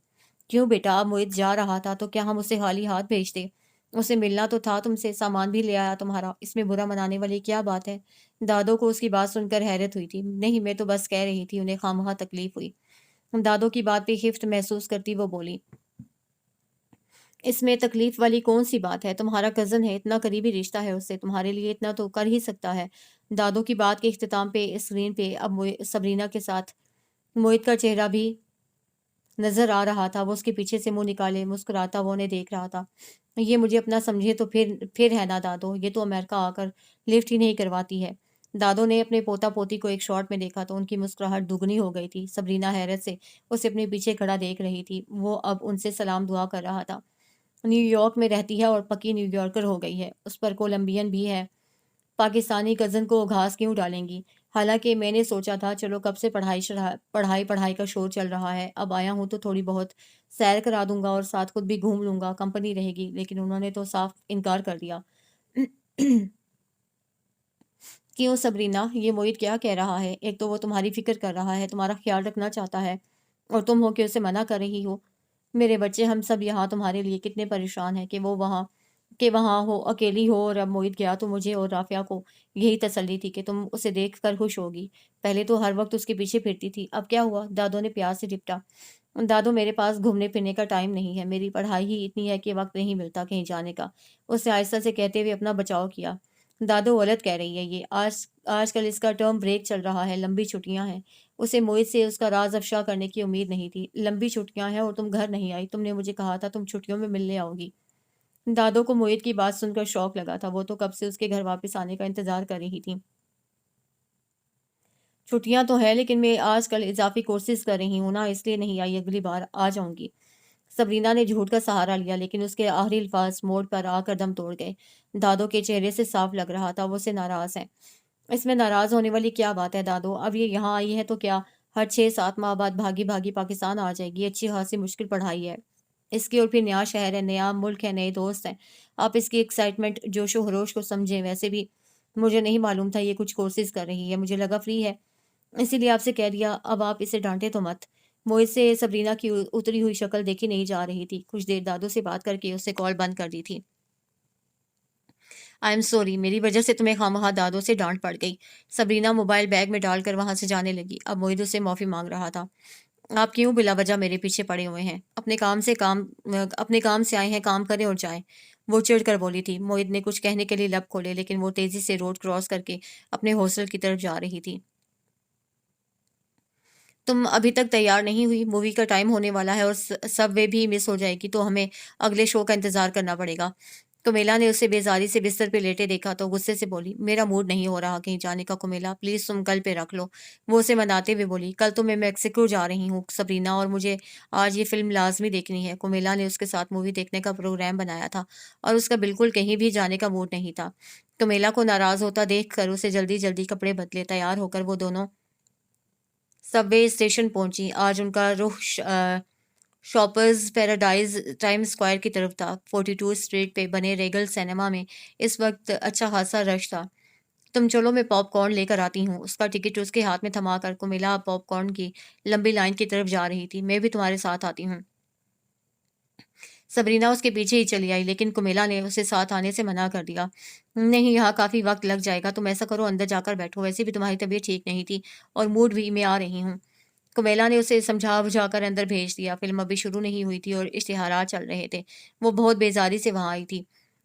کیوں بیٹا، اب موہد جا رہا تھا تو کیا ہم اسے خالی ہاتھ بھیجتے؟ اسے ملنا تو تھا تم سے، سامان بھی لے آیا تمہارا، اس میں برا منانے والی کیا بات ہے؟ دادو کو اس کی بات سن کر حیرت ہوئی تھی۔ نہیں، میں تو بس کہہ رہی تھی، انہیں خواہ تکلیف ہوئی۔ دادو کی بات پہ خفت محسوس کرتی وہ بولی، اس میں تکلیف والی کون سی بات ہے؟ تمہارا کزن ہے، اتنا قریبی رشتہ ہے اس سے، تمہارے لیے اتنا تو کر ہی سکتا ہے۔ دادو کی بات کے اختتام پہ اسکرین پہ اب سبرینا کے ساتھ موہت کا چہرہ بھی نظر آ رہا تھا۔ وہ اس کے پیچھے سے منہ نکالے مسکراتا وہ انہیں دیکھ رہا تھا۔ یہ مجھے اپنا سمجھے تو پھر ہے نا دادو، یہ تو امریکہ آ کر لفٹ ہی نہیں کرواتی ہے۔ دادو نے اپنے پوتا پوتی کو ایک شاٹ میں دیکھا تو ان کی مسکراہٹ دگنی ہو گئی تھی۔ سبرینا حیرت سے اسے اپنے پیچھے کھڑا دیکھ رہی تھی۔ وہ اب ان سے سلام دعا کر رہا تھا۔ نیو یارک میں رہتی ہے اور پکی نیو یارکر ہو گئی ہے، اس پر کولمبین بھی ہے، پاکستانی کزن کو گھاس کیوں ڈالیں گی؟ حالانکہ میں نے سوچا تھا چلو کب سے پڑھائی کا شور چل رہا ہے، اب آیا ہوں تو تھوڑی بہت سیر کرا دوں گا اور ساتھ خود بھی گھوم لوں گا، کمپنی رہے گی۔ لیکن انہوں نے تو صاف انکار کر دیا۔ کیوں سبرینا، یہ موہت کیا کہہ رہا ہے؟ ایک تو وہ تمہاری فکر کر رہا ہے، تمہارا خیال رکھنا چاہتا ہے، اور تم ہو کہ اسے منع کر رہی ہو۔ میرے بچے، ہم سب یہاں تمہارے لیے کتنے پریشان ہیں کہ وہاں ہو، اکیلی ہو، اور اب موہت گیا تو مجھے اور رافعہ کو یہی تسلی تھی کہ تم اسے دیکھ کر خوش ہوگی۔ پہلے تو ہر وقت اس کے پیچھے پھرتی تھی، اب کیا ہوا؟ دادو نے پیار سے لپٹا۔ دادو، میرے پاس گھومنے پھرنے کا ٹائم نہیں ہے، میری پڑھائی ہی اتنی ہے کہ وقت نہیں ملتا کہیں جانے کا۔ اس نے آہستہ سے کہتے ہوئے اپنا بچاؤ کیا۔ دادو غلط کہہ رہی ہے، یہ آج کل اس کا ٹرم بریک چل رہا ہے، لمبی چھٹیاں ہیں۔ اسے موہت سے اس کا راز افشا کرنے کی امید نہیں تھی۔ لمبی چھٹیاں ہیں اور تم گھر نہیں آئی، تم نے مجھے کہا تھا تم چھٹیوں میں ملنے آؤ گی۔ دادو کو موہت کی بات سن کر شوق لگا تھا، وہ تو کب سے اس کے گھر واپس آنے کا انتظار کر رہی تھی۔ چھٹیاں تو ہے لیکن میں آج کل اضافی کورسز کر رہی ہوں نا، اس لیے نہیں آئی، اگلی بار آ جاؤں گی۔ سبرینا نے جھوٹ کا سہارا لیا لیکن اس کے آخری الفاظ موڑ پر آ کر دم توڑ گئے۔ دادو کے چہرے سے صاف لگ رہا تھا وہ اسے ناراض ہے۔ اس میں ناراض ہونے والی کیا بات ہے دادو؟ اب یہ یہاں آئی ہے تو کیا ہر 6-7 ماہ بعد بھاگی بھاگی پاکستان آ جائے گی؟ اچھی خاصی مشکل پڑھائی ہے اس کی، اور پھر نیا شہر ہے، نیا ملک ہے، نئے دوست ہیں۔ آپ اس کی ایکسائٹمنٹ جوش و خروش کو سمجھیں۔ ویسے بھی مجھے نہیں معلوم تھا یہ کچھ کورسز کر رہی ہے، مجھے لگا فری ہے، اسی لیے آپ سے کہہ دیا۔ اب آپ اسے ڈانٹے تو مت۔ موہت سے سبرینا کی اتری ہوئی شکل دیکھی نہیں جا رہی تھی۔ کچھ دیر دادو سے بات کر کے اس سے کال بند کر دی تھی۔ آئی ایم سوری، میری وجہ سے تمہیں خواہ دادو سے ڈانٹ پڑ گئی۔ سبرینا موبائل بیگ میں ڈال کر وہاں سے جانے لگی۔ اب موہت اس سے معافی مانگ رہا تھا۔ آپ کیوں بلا وجہ میرے پیچھے پڑے ہوئے ہیں؟ اپنے کام سے آئے ہیں، کام کریں اور جائیں، وہ چڑھ کر بولی تھی۔ موہت نے کچھ کہنے کے لیے لب کھولے لیکن وہ تیزی سے روڈ کراس کر کے اپنے ہاسٹل کی طرف جا رہی تھی۔ تم ابھی تک تیار نہیں ہوئی؟ مووی کا ٹائم ہونے والا ہے اور سب وے بھی مس ہو جائے گی تو ہمیں اگلے شو کا انتظار کرنا پڑے گا۔ کمیلا نے اسے بیزاری سے بستر پہ لیٹے دیکھا تو غصے سے بولی، میرا موڈ نہیں ہو رہا کہیں جانے کا کمیلا، پلیز تم کل پہ رکھ لو۔ وہ اسے مناتے ہوئے بولی، کل تو میں میکسیکو جا رہی ہوں سبرینا، اور مجھے آج یہ فلم لازمی دیکھنی ہے۔ کمیلا نے اس کے ساتھ مووی دیکھنے کا پروگرام بنایا تھا اور اس کا بالکل کہیں بھی جانے کا موڈ نہیں تھا۔ کمیلا کو ناراض ہوتا دیکھ کر اسے جلدی جلدی کپڑے بدلے تیار ہو کر وہ دونوں سب وے اسٹیشن پہنچی۔ آج ان کا رخ شاپرز پیراڈائز ٹائم اسکوائر کی طرف تھا۔ 42 اسٹریٹ پہ بنے ریگل سینما میں اس وقت اچھا خاصا رش تھا۔ تم چلو، میں پاپ کارن لے کر آتی ہوں۔ اس کا ٹکٹ اس کے ہاتھ میں تھما کر کمیلا پاپ کارن کی لمبی لائن کی طرف جا رہی تھی۔ میں بھی تمہارے ساتھ آتی ہوں۔ سبرینا اس کے پیچھے ہی چلی آئی لیکن کمیلا نے اسے ساتھ آنے سے منع کر دیا۔ نہیں، یہاں کافی وقت لگ جائے گا، تم ایسا کرو اندر جا کر بیٹھو، ویسے بھی تمہاری طبیعت ٹھیک نہیں تھی اور موڈ بھی میں آ رہی ہوں۔ کمیلا نے اسے سمجھا بجھا کر اندر بھیج دیا۔ فلم ابھی شروع نہیں ہوئی تھی اور اشتہارات چل رہے تھے۔ وہ بہت بیزاری سے وہاں آئی تھی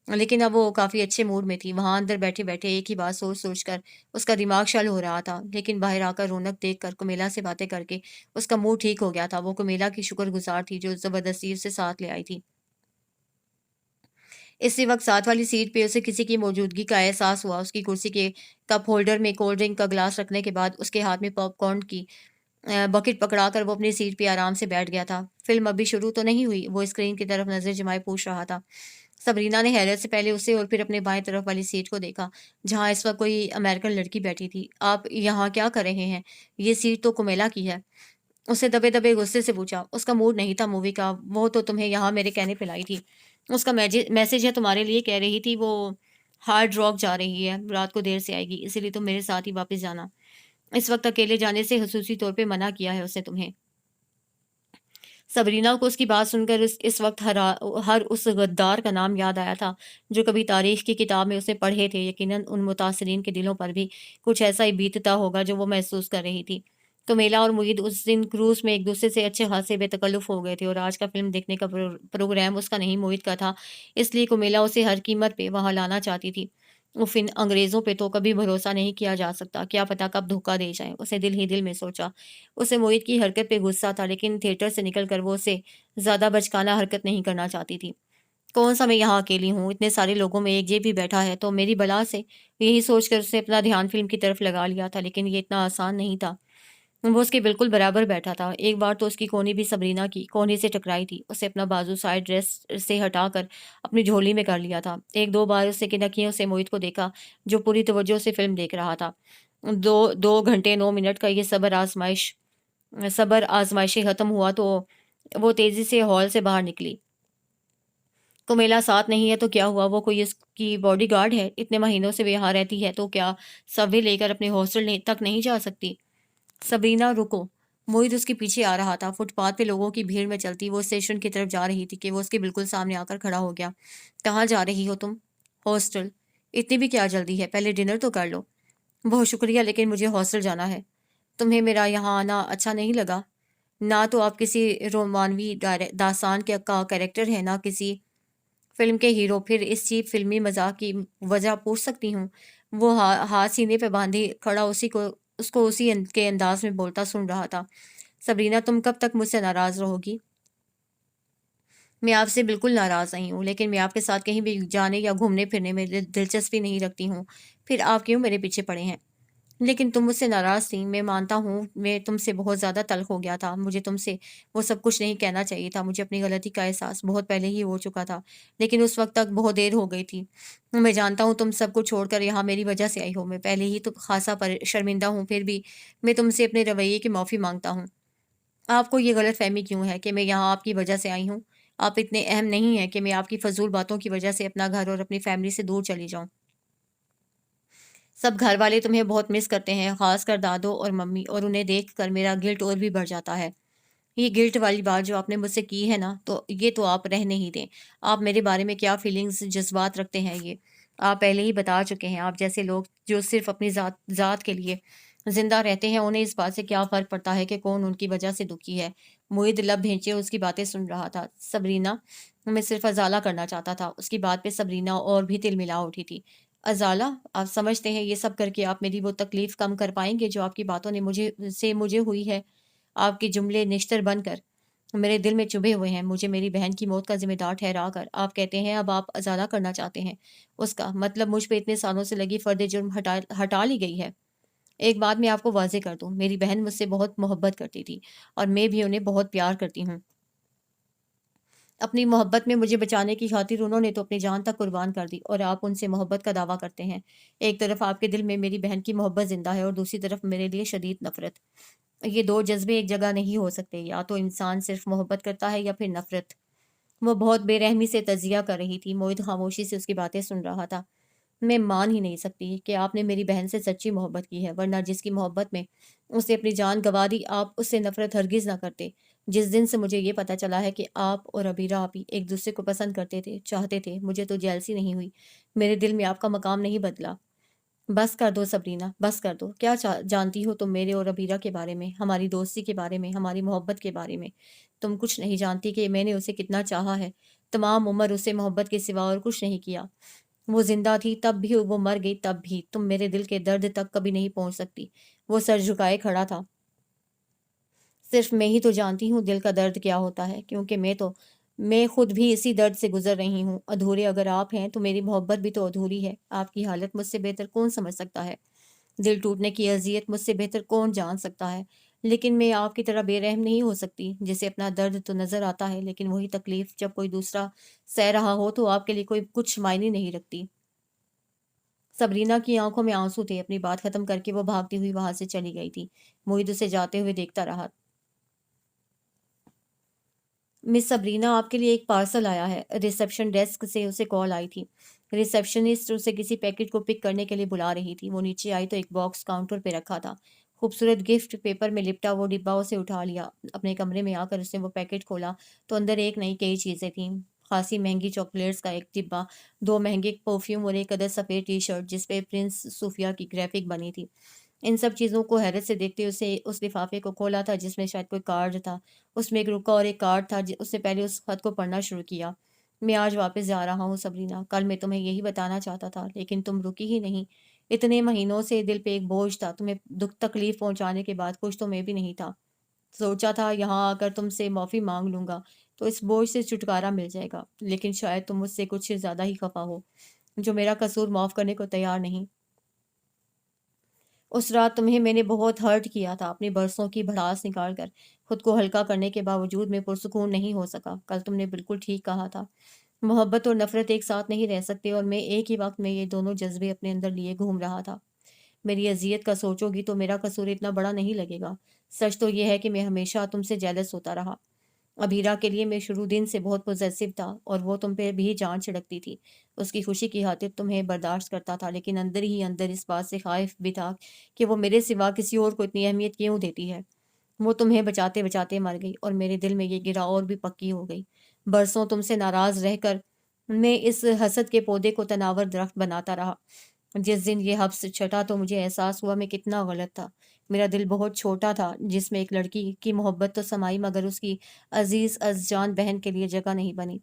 لیکن اب وہ کافی اچھے موڈ میں تھی۔ وہاں اندر بیٹھے بیٹھے ایک ہی بات سوچ سوچ کر اس کا دماغ شل ہو رہا تھا، لیکن باہر آ کر رونق دیکھ کر کمیلا سے باتیں کر کے اس کا موڈ ٹھیک ہو گیا تھا۔ وہ کمیلا کی شکر گزار تھی جو زبردستی اسے ساتھ لے آئی تھی۔ اسی وقت ساتھ والی سیٹ پہ اسے کسی کی موجودگی کا احساس ہوا۔ اس کی کرسی کے کپ ہولڈر میں کولڈ ڈرنک کا گلاس رکھنے کے بعد اس کے ہاتھ میں پاپ کارن کی بکٹ پکڑا کر وہ اپنی سیٹ پہ آرام سے بیٹھ گیا تھا۔ فلم ابھی شروع تو نہیں ہوئی، وہ اسکرین کی طرف نظر جمائے پوچھ رہا تھا۔ سبرینا نے حیرت سے پہلے اسے اور پھر اپنے بائیں طرف والی سیٹ کو دیکھا جہاں اس وقت کوئی امریکن لڑکی بیٹھی تھی۔ آپ یہاں کیا کر رہے ہیں؟ یہ سیٹ تو کمیلا کی ہے۔ اسے دبے دبے غصے سے پوچھا۔ اس کا موڈ نہیں تھا مووی کا، وہ تو تمہیں یہاں میرے کہنے پہ لائی تھی۔ اس کا میسج ہے تمہارے لیے، کہہ رہی تھی وہ ہارڈ راک جا رہی ہے، رات کو دیر سے آئے گی، اسی لیے تم میرے ساتھ ہی واپس جانا۔ اس وقت اکیلے جانے سے خصوصی طور پہ منع کیا ہے اس نے تمہیں۔ سبرینا کو اس کی بات سن کر اس وقت ہر اس غدار کا نام یاد آیا تھا جو کبھی تاریخ کی کتاب میں اسے پڑھے تھے۔ یقیناً ان متاثرین کے دلوں پر بھی کچھ ایسا ہی بیتتا ہوگا جو وہ محسوس کر رہی تھی۔ تو میلا اور معید اس دن کروز میں ایک دوسرے سے اچھے خاصے بے تکلف ہو گئے تھے، اور آج کا فلم دیکھنے کا پروگرام اس کا نہیں معید کا تھا، اس لیے کمیلا اسے ہر قیمت پہ وہاں لانا چاہتی تھی۔ اف، ان انگریزوں پہ تو کبھی بھروسہ نہیں کیا جا سکتا، کیا پتا کب دھوکہ دے جائیں، اسے دل ہی دل میں سوچا۔ اسے معید کی حرکت پہ غصہ تھا، لیکن تھیٹر سے نکل کر وہ اسے زیادہ بچکانہ حرکت نہیں کرنا چاہتی تھی۔ کون سا میں یہاں اکیلی ہوں، اتنے سارے لوگوں میں ایک یہ بھی بیٹھا ہے تو میری بلا سے، یہی سوچ کر اس نے اپنا دھیان فلم کی طرف لگا لیا تھا، لیکن یہ اتنا آسان نہیں تھا۔ وہ اس کے بالکل برابر بیٹھا تھا۔ ایک بار تو اس کی کونی بھی سبرینا کی کونے سے ٹکرائی تھی، اسے اپنا بازو سائڈ ڈریس سے ہٹا کر اپنی جھولی میں کر لیا تھا۔ ایک دو بار اسے کنکھیوں سے موہت کو دیکھا، جو پوری توجہ سے فلم دیکھ رہا تھا۔ دو گھنٹے 9 منٹ کا یہ صبر آزمائشی ختم ہوا تو وہ تیزی سے ہال سے باہر نکلی۔ کمیلا ساتھ نہیں ہے تو کیا ہوا، وہ کوئی اس کی باڈی گارڈ ہے؟ اتنے مہینوں سے وہ یہاں رہتی ہے تو کیا سبوے لے کر اپنے ہاسٹل تک نہیں جا سکتی؟ سبرینا رکو، موہت اس کے پیچھے آ رہا تھا۔ فٹ پاتھ پہ لوگوں کی بھیڑ میں چلتی وہ اسٹیشن کی طرف جا رہی تھی کہ وہ اس کے بالکل سامنے آ کر کھڑا ہو گیا۔ کہاں جا رہی ہو تم؟ ہاسٹل۔ اتنی بھی کیا جلدی ہے، پہلے ڈنر تو کر لو۔ بہت شکریہ، لیکن مجھے ہاسٹل جانا ہے۔ تمہیں میرا یہاں آنا اچھا نہیں لگا؟ نہ تو آپ کسی رومانوی داستان کا کریکٹر ہے، نہ کسی فلم کے ہیرو، پھر اس چیپ فلمی مزاح کی وجہ پوچھ سکتی ہوں؟ وہ ہاتھ سینے پہ باندھے کھڑا اس کو اسی کے انداز میں بولتا سن رہا تھا۔ سبرینا، تم کب تک مجھ سے ناراض رہو گی؟ میں آپ سے بالکل ناراض نہیں ہوں، لیکن میں آپ کے ساتھ کہیں بھی جانے یا گھومنے پھرنے میں دلچسپی نہیں رکھتی ہوں۔ پھر آپ کیوں میرے پیچھے پڑے ہیں؟ لیکن تم مجھ سے ناراض تھی، میں مانتا ہوں میں تم سے بہت زیادہ تلخ ہو گیا تھا، مجھے تم سے وہ سب کچھ نہیں کہنا چاہیے تھا، مجھے اپنی غلطی کا احساس بہت پہلے ہی ہو چکا تھا، لیکن اس وقت تک بہت دیر ہو گئی تھی۔ میں جانتا ہوں تم سب کچھ چھوڑ کر یہاں میری وجہ سے آئی ہو، میں پہلے ہی تو خاصا شرمندہ ہوں، پھر بھی میں تم سے اپنے رویے کی معافی مانگتا ہوں۔ آپ کو یہ غلط فہمی کیوں ہے کہ میں یہاں آپ کی وجہ سے آئی ہوں؟ آپ اتنے اہم نہیں ہیں کہ میں آپ کی فضول باتوں کی وجہ سے اپنا گھر اور اپنی فیملی سے دور چلی جاؤں۔ سب گھر والے تمہیں بہت مس کرتے ہیں، خاص کر دادو اور ممی، اور انہیں دیکھ کر میرا گلٹ اور بھی بڑھ جاتا ہے۔ یہ گلٹ والی بات جو آپ نے مجھ سے کی ہے نا، تو یہ تو آپ رہنے ہی دیں۔ آپ میرے بارے میں کیا فیلنگز، جذبات رکھتے ہیں یہ آپ پہلے ہی بتا چکے ہیں۔ آپ جیسے لوگ جو صرف اپنی ذات کے لیے زندہ رہتے ہیں، انہیں اس بات سے کیا فرق پڑتا ہے کہ کون ان کی وجہ سے دکھی ہے؟ معید لب بھینچے اس کی باتیں سن رہا تھا۔ سبرینا، میں صرف ازالہ کرنا چاہتا تھا۔ اس کی بات پہ سبرینا اور بھی تل ملا اٹھی تھی۔ ازالہ؟ آپ سمجھتے ہیں یہ سب کر کے آپ میری وہ تکلیف کم کر پائیں گے جو آپ کی باتوں نے مجھے ہوئی ہے؟ آپ کے جملے نشتر بن کر میرے دل میں چبھے ہوئے ہیں۔ مجھے میری بہن کی موت کا ذمہ دار ٹھہرا کر آپ کہتے ہیں اب آپ ازالہ کرنا چاہتے ہیں؟ اس کا مطلب مجھ پہ اتنے سالوں سے لگی فرد جرم ہٹا لی گئی ہے۔ ایک بات میں آپ کو واضح کر دوں، میری بہن مجھ سے بہت محبت کرتی تھی، اور میں بھی انہیں بہت پیار کرتی ہوں۔ اپنی محبت میں مجھے بچانے کی خاطر انہوں نے تو اپنی جان تک قربان کر دی، اور آپ ان سے محبت کا دعویٰ کرتے ہیں۔ ایک طرف آپ کے دل میں میری بہن کی محبت زندہ ہے، اور دوسری طرف میرے لیے شدید نفرت۔ یہ دو جذبے ایک جگہ نہیں ہو سکتے، یا تو انسان صرف محبت کرتا ہے یا پھر نفرت۔ وہ بہت بے رحمی سے تجزیہ کر رہی تھی۔ موہت خاموشی سے اس کی باتیں سن رہا تھا۔ میں مان ہی نہیں سکتی کہ آپ نے میری بہن سے سچی محبت کی ہے، ورنہ جس کی محبت میں اسے اپنی جان گنوا دی، آپ اس سے نفرت ہرگز نہ کرتے۔ جس دن سے مجھے یہ پتا چلا ہے کہ آپ اور ابیرہ آپی ایک دوسرے کو پسند کرتے تھے، چاہتے تھے، مجھے تو جیلسی نہیں ہوئی، میرے دل میں آپ کا مقام نہیں بدلا۔ بس کر دو سبرینا، بس کر دو۔ کیا جانتی ہو تم میرے اور ابیرہ کے بارے میں، ہماری دوستی کے بارے میں، ہماری محبت کے بارے میں؟ تم کچھ نہیں جانتی کہ میں نے اسے کتنا چاہا ہے، تمام عمر اسے محبت کے سوا اور کچھ نہیں کیا۔ وہ زندہ تھی تب بھی، وہ مر گئی تب بھی، تم میرے دل کے درد تک کبھی نہیں پہنچ سکتی۔ وہ سر جھکائے کھڑا تھا۔ صرف میں ہی تو جانتی ہوں دل کا درد کیا ہوتا ہے، کیونکہ میں خود بھی اسی درد سے گزر رہی ہوں۔ ادھورے اگر آپ ہیں تو میری محبت بھی تو ادھوری ہے۔ آپ کی حالت مجھ سے بہتر کون سمجھ سکتا ہے؟ دل ٹوٹنے کی اذیت مجھ سے بہتر کون جان سکتا ہے؟ لیکن میں آپ کی طرح بے رحم نہیں ہو سکتی، جسے اپنا درد تو نظر آتا ہے، لیکن وہی تکلیف جب کوئی دوسرا سہ رہا ہو تو آپ کے لیے کوئی کچھ معنی نہیں رکھتی۔ سبرینا کی آنکھوں میں آنسو تھے۔ اپنی بات ختم کر کے وہ بھاگتی ہوئی وہاں سے چلی گئی تھی۔ موہت اسے جاتے ہوئے دیکھتا رہا۔ مس سبرینا، آپ کے لیے ایک پارسل آیا ہے۔ ریسیپشن ڈیسک سے اسے کال آئی تھی۔ ریسیپشنسٹ اسے کسی پیکٹ کو پک کرنے کے لیے بلا رہی تھی۔ وہ نیچے آئی تو ایک باکس کاؤنٹر پہ رکھا تھا، خوبصورت گفٹ پیپر میں لپٹا وہ ڈبہ اسے اٹھا لیا۔ اپنے کمرے میں آ کر اس نے وہ پیکٹ کھولا تو اندر ایک نہیں کئی چیزیں تھیں۔ خاصی مہنگی چاکلیٹس کا ایک ڈبہ، 2 مہنگے پرفیوم اور ایک عدد سفید ٹی شرٹ جس پہ پرنس صوفیہ کی گرافک بنی تھی۔ ان سب چیزوں کو حیرت سے دیکھتے اسے اس لفافے کو کھولا تھا جس میں شاید کوئی کارڈ تھا۔ اس میں ایک رکا اور ایک کارڈ تھا۔ اس سے پہلے اس خط کو پڑھنا شروع کیا۔ میں آج واپس جا رہا ہوں سبرینا، کل میں تمہیں یہی بتانا چاہتا تھا لیکن تم رکی ہی نہیں۔ اتنے مہینوں سے دل پہ ایک بوجھ تھا، تمہیں دکھ تکلیف پہنچانے کے بعد کچھ تو میں بھی نہیں تھا۔ سوچا تھا یہاں آ کر تم سے معافی مانگ لوں گا تو اس بوجھ سے چھٹکارا مل جائے گا، لیکن شاید تم مجھ سے کچھ زیادہ ہی خفا ہو، جو میرا قصور معاف کرنے کو تیار نہیں۔ اس رات تمہیں میں نے بہت ہرٹ کیا تھا، اپنی برسوں کی بھڑاس نکال کر۔ خود کو ہلکا کرنے کے باوجود میں پرسکون نہیں ہو سکا۔ کل تم نے بالکل ٹھیک کہا تھا، محبت اور نفرت ایک ساتھ نہیں رہ سکتے، اور میں ایک ہی وقت میں یہ دونوں جذبے اپنے اندر لیے گھوم رہا تھا۔ میری اذیت کا سوچو گی تو میرا قصور اتنا بڑا نہیں لگے گا۔ سچ تو یہ ہے کہ میں ہمیشہ تم سے جیلس ہوتا رہا۔ ابھیرا کے لیے میں شروع دن سے بہت پوزیسو تھا، اور وہ تم پہ بھی جان چھڑکتی تھی۔ اس کی خوشی کی خاطر تمہیں برداشت کرتا تھا، لیکن اندر ہی اندر اس بات سے خائف بھی تھا کہ وہ میرے سوا کسی اور کو اتنی اہمیت کیوں دیتی ہے۔ وہ تمہیں بچاتے بچاتے مر گئی، اور میرے دل میں یہ گرا اور بھی پکی ہو گئی۔ برسوں تم سے ناراض رہ کر میں اس حسد کے پودے کو تناور درخت بناتا رہا۔ جس دن یہ حبس چھٹا تو مجھے احساس ہوا میں کتنا غلط تھا۔ میرا دل بہت چھوٹا تھا، جس میں ایک لڑکی کی محبت تو سمائی مگر اس کی عزیز از جان بہن کے لیے جگہ نہیں بنی۔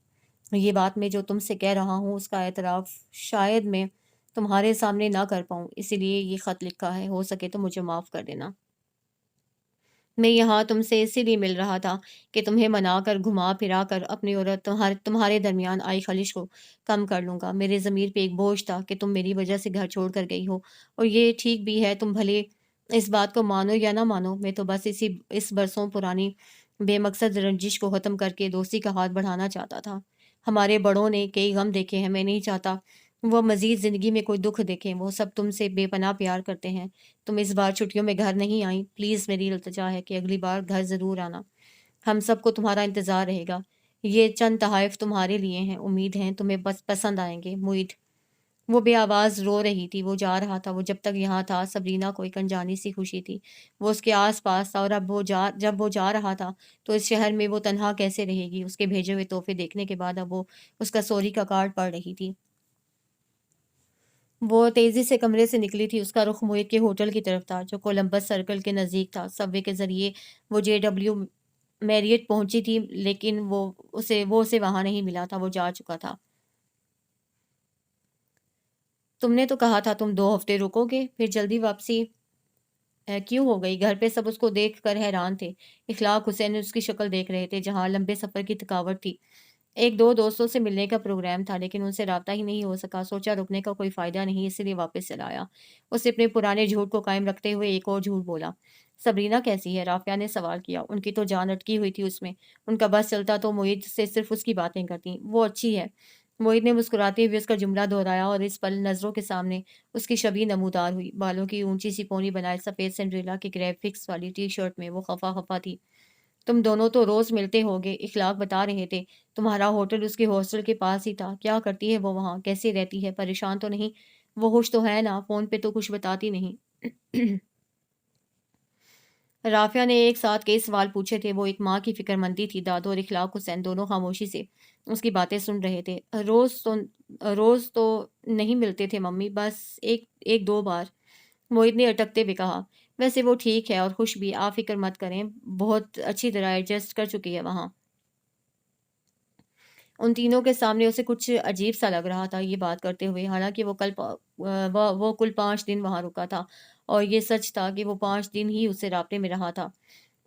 یہ بات میں جو تم سے کہہ رہا ہوں اس کا اعتراف شاید میں تمہارے سامنے نہ کر پاؤں، اسی لیے یہ خط لکھا ہے۔ ہو سکے تو مجھے معاف کر دینا۔ میں یہاں تم سے اسی لیے مل رہا تھا کہ تمہیں منا کر گھما پھرا کر اپنی اور تمہارے درمیان آئی خلش کو کم کر لوں گا۔ میرے ضمیر پہ ایک بوجھ تھا کہ تم میری وجہ سے گھر چھوڑ کر گئی ہو، اور یہ ٹھیک بھی ہے، تم بھلے اس بات کو مانو یا نہ مانو۔ میں تو بس اس برسوں پرانی بے مقصد رنجش کو ختم کر کے دوستی کا ہاتھ بڑھانا چاہتا تھا۔ ہمارے بڑوں نے کئی غم دیکھے ہیں، میں نہیں چاہتا وہ مزید زندگی میں کوئی دکھ دیکھیں۔ وہ سب تم سے بے پناہ پیار کرتے ہیں۔ تم اس بار چھٹیوں میں گھر نہیں آئیں، پلیز میری التجا ہے کہ اگلی بار گھر ضرور آنا۔ ہم سب کو تمہارا انتظار رہے گا۔ یہ چند تحائف تمہارے لیے ہیں، امید ہیں تمہیں بس پسند آئیں گے، معید۔ وہ بے آواز رو رہی تھی، وہ جا رہا تھا۔ وہ جب تک یہاں تھا سبرینا کو ایک انجانی سی خوشی تھی، وہ اس کے آس پاس تھا، اور اب جب وہ جا رہا تھا تو اس شہر میں وہ تنہا کیسے رہے گی؟ اس کے بھیجے ہوئے تحفے دیکھنے کے بعد اب وہ اس کا سوری کا کارڈ پڑھ رہی تھی۔ وہ تیزی سے کمرے سے نکلی تھی، اس کا رخ محیط کے ہوٹل کی طرف تھا جو کولمبس سرکل کے نزدیک تھا۔ سب وے کے ذریعے وہ JW میریٹ پہنچی تھی، لیکن وہ اسے وہاں نہیں ملا تھا، وہ جا چکا تھا۔ تم نے تو کہا تھا تم 2 ہفتے رکو گے، پھر جلدی واپسی کیوں ہو گئی؟ گھر پہ سب اس کو دیکھ کر حیران تھے۔ اخلاق حسین اس کی شکل دیکھ رہے تھے جہاں لمبے سفر کی تھکاوٹ تھی۔ ایک دو دوستوں سے ملنے کا پروگرام تھا لیکن ان سے رابطہ ہی نہیں ہو سکا۔ سوچا رکنے کا کوئی فائدہ نہیں، اسی لیے واپس چلا آیا۔ اس نے اپنے پرانے جھوٹ کو قائم رکھتے ہوئے ایک اور جھوٹ بولا۔ سبرینا کیسی ہے؟ رافعہ نے سوال کیا۔ ان کی تو جان اٹکی ہوئی تھی اس میں، ان کا بس چلتا تو معید سے صرف اس کی باتیں کرتی۔ وہ اچھی ہے، معید نے مسکراتے ہوئے اس کا جملہ دہرایا، اور اس پل نظروں کے سامنے اس کی شبیہ نمودار ہوئی۔ بالوں کی اونچی سی پونی بنائے سفید سنڈریلا کی گریفکس والی ٹی شرٹ میں وہ خفا خفا تھی۔ تم دونوں تو روز ملتے ہوگے، اخلاق بتا رہے تھے۔ تمہارا ہوٹل اس کے ہاسٹل کے پاس ہی تھا۔ کیا کرتی ہے وہ وہاں؟ کیسے رہتی ہے؟ پریشان تو نہیں؟ وہ خوش تو ہے نا؟ فون پہ تو کچھ بتاتی نہیں۔ رافعہ نے ایک ساتھ کئی سوال پوچھے تھے۔ وہ ایک ماں کی فکر مندی تھی۔ دادو اور اخلاق حسین دونوں خاموشی سے اس کی باتیں سن رہے تھے۔ روز تو نہیں ملتے تھے ممی، بس ایک دو بار، موہت نے اٹکتے ہوئے کہا۔ ویسے وہ ٹھیک ہے اور خوش بھی، آپ فکر مت کریں، بہت اچھی طرح ایڈجسٹ کر چکی ہے وہاں۔ ان تینوں کے سامنے اسے کچھ عجیب سا لگ رہا تھا یہ بات کرتے ہوئے، حالانکہ وہ کل 5 دن وہاں رکا تھا، اور یہ سچ تھا کہ وہ 5 دن ہی اس سے رابطے میں رہا تھا۔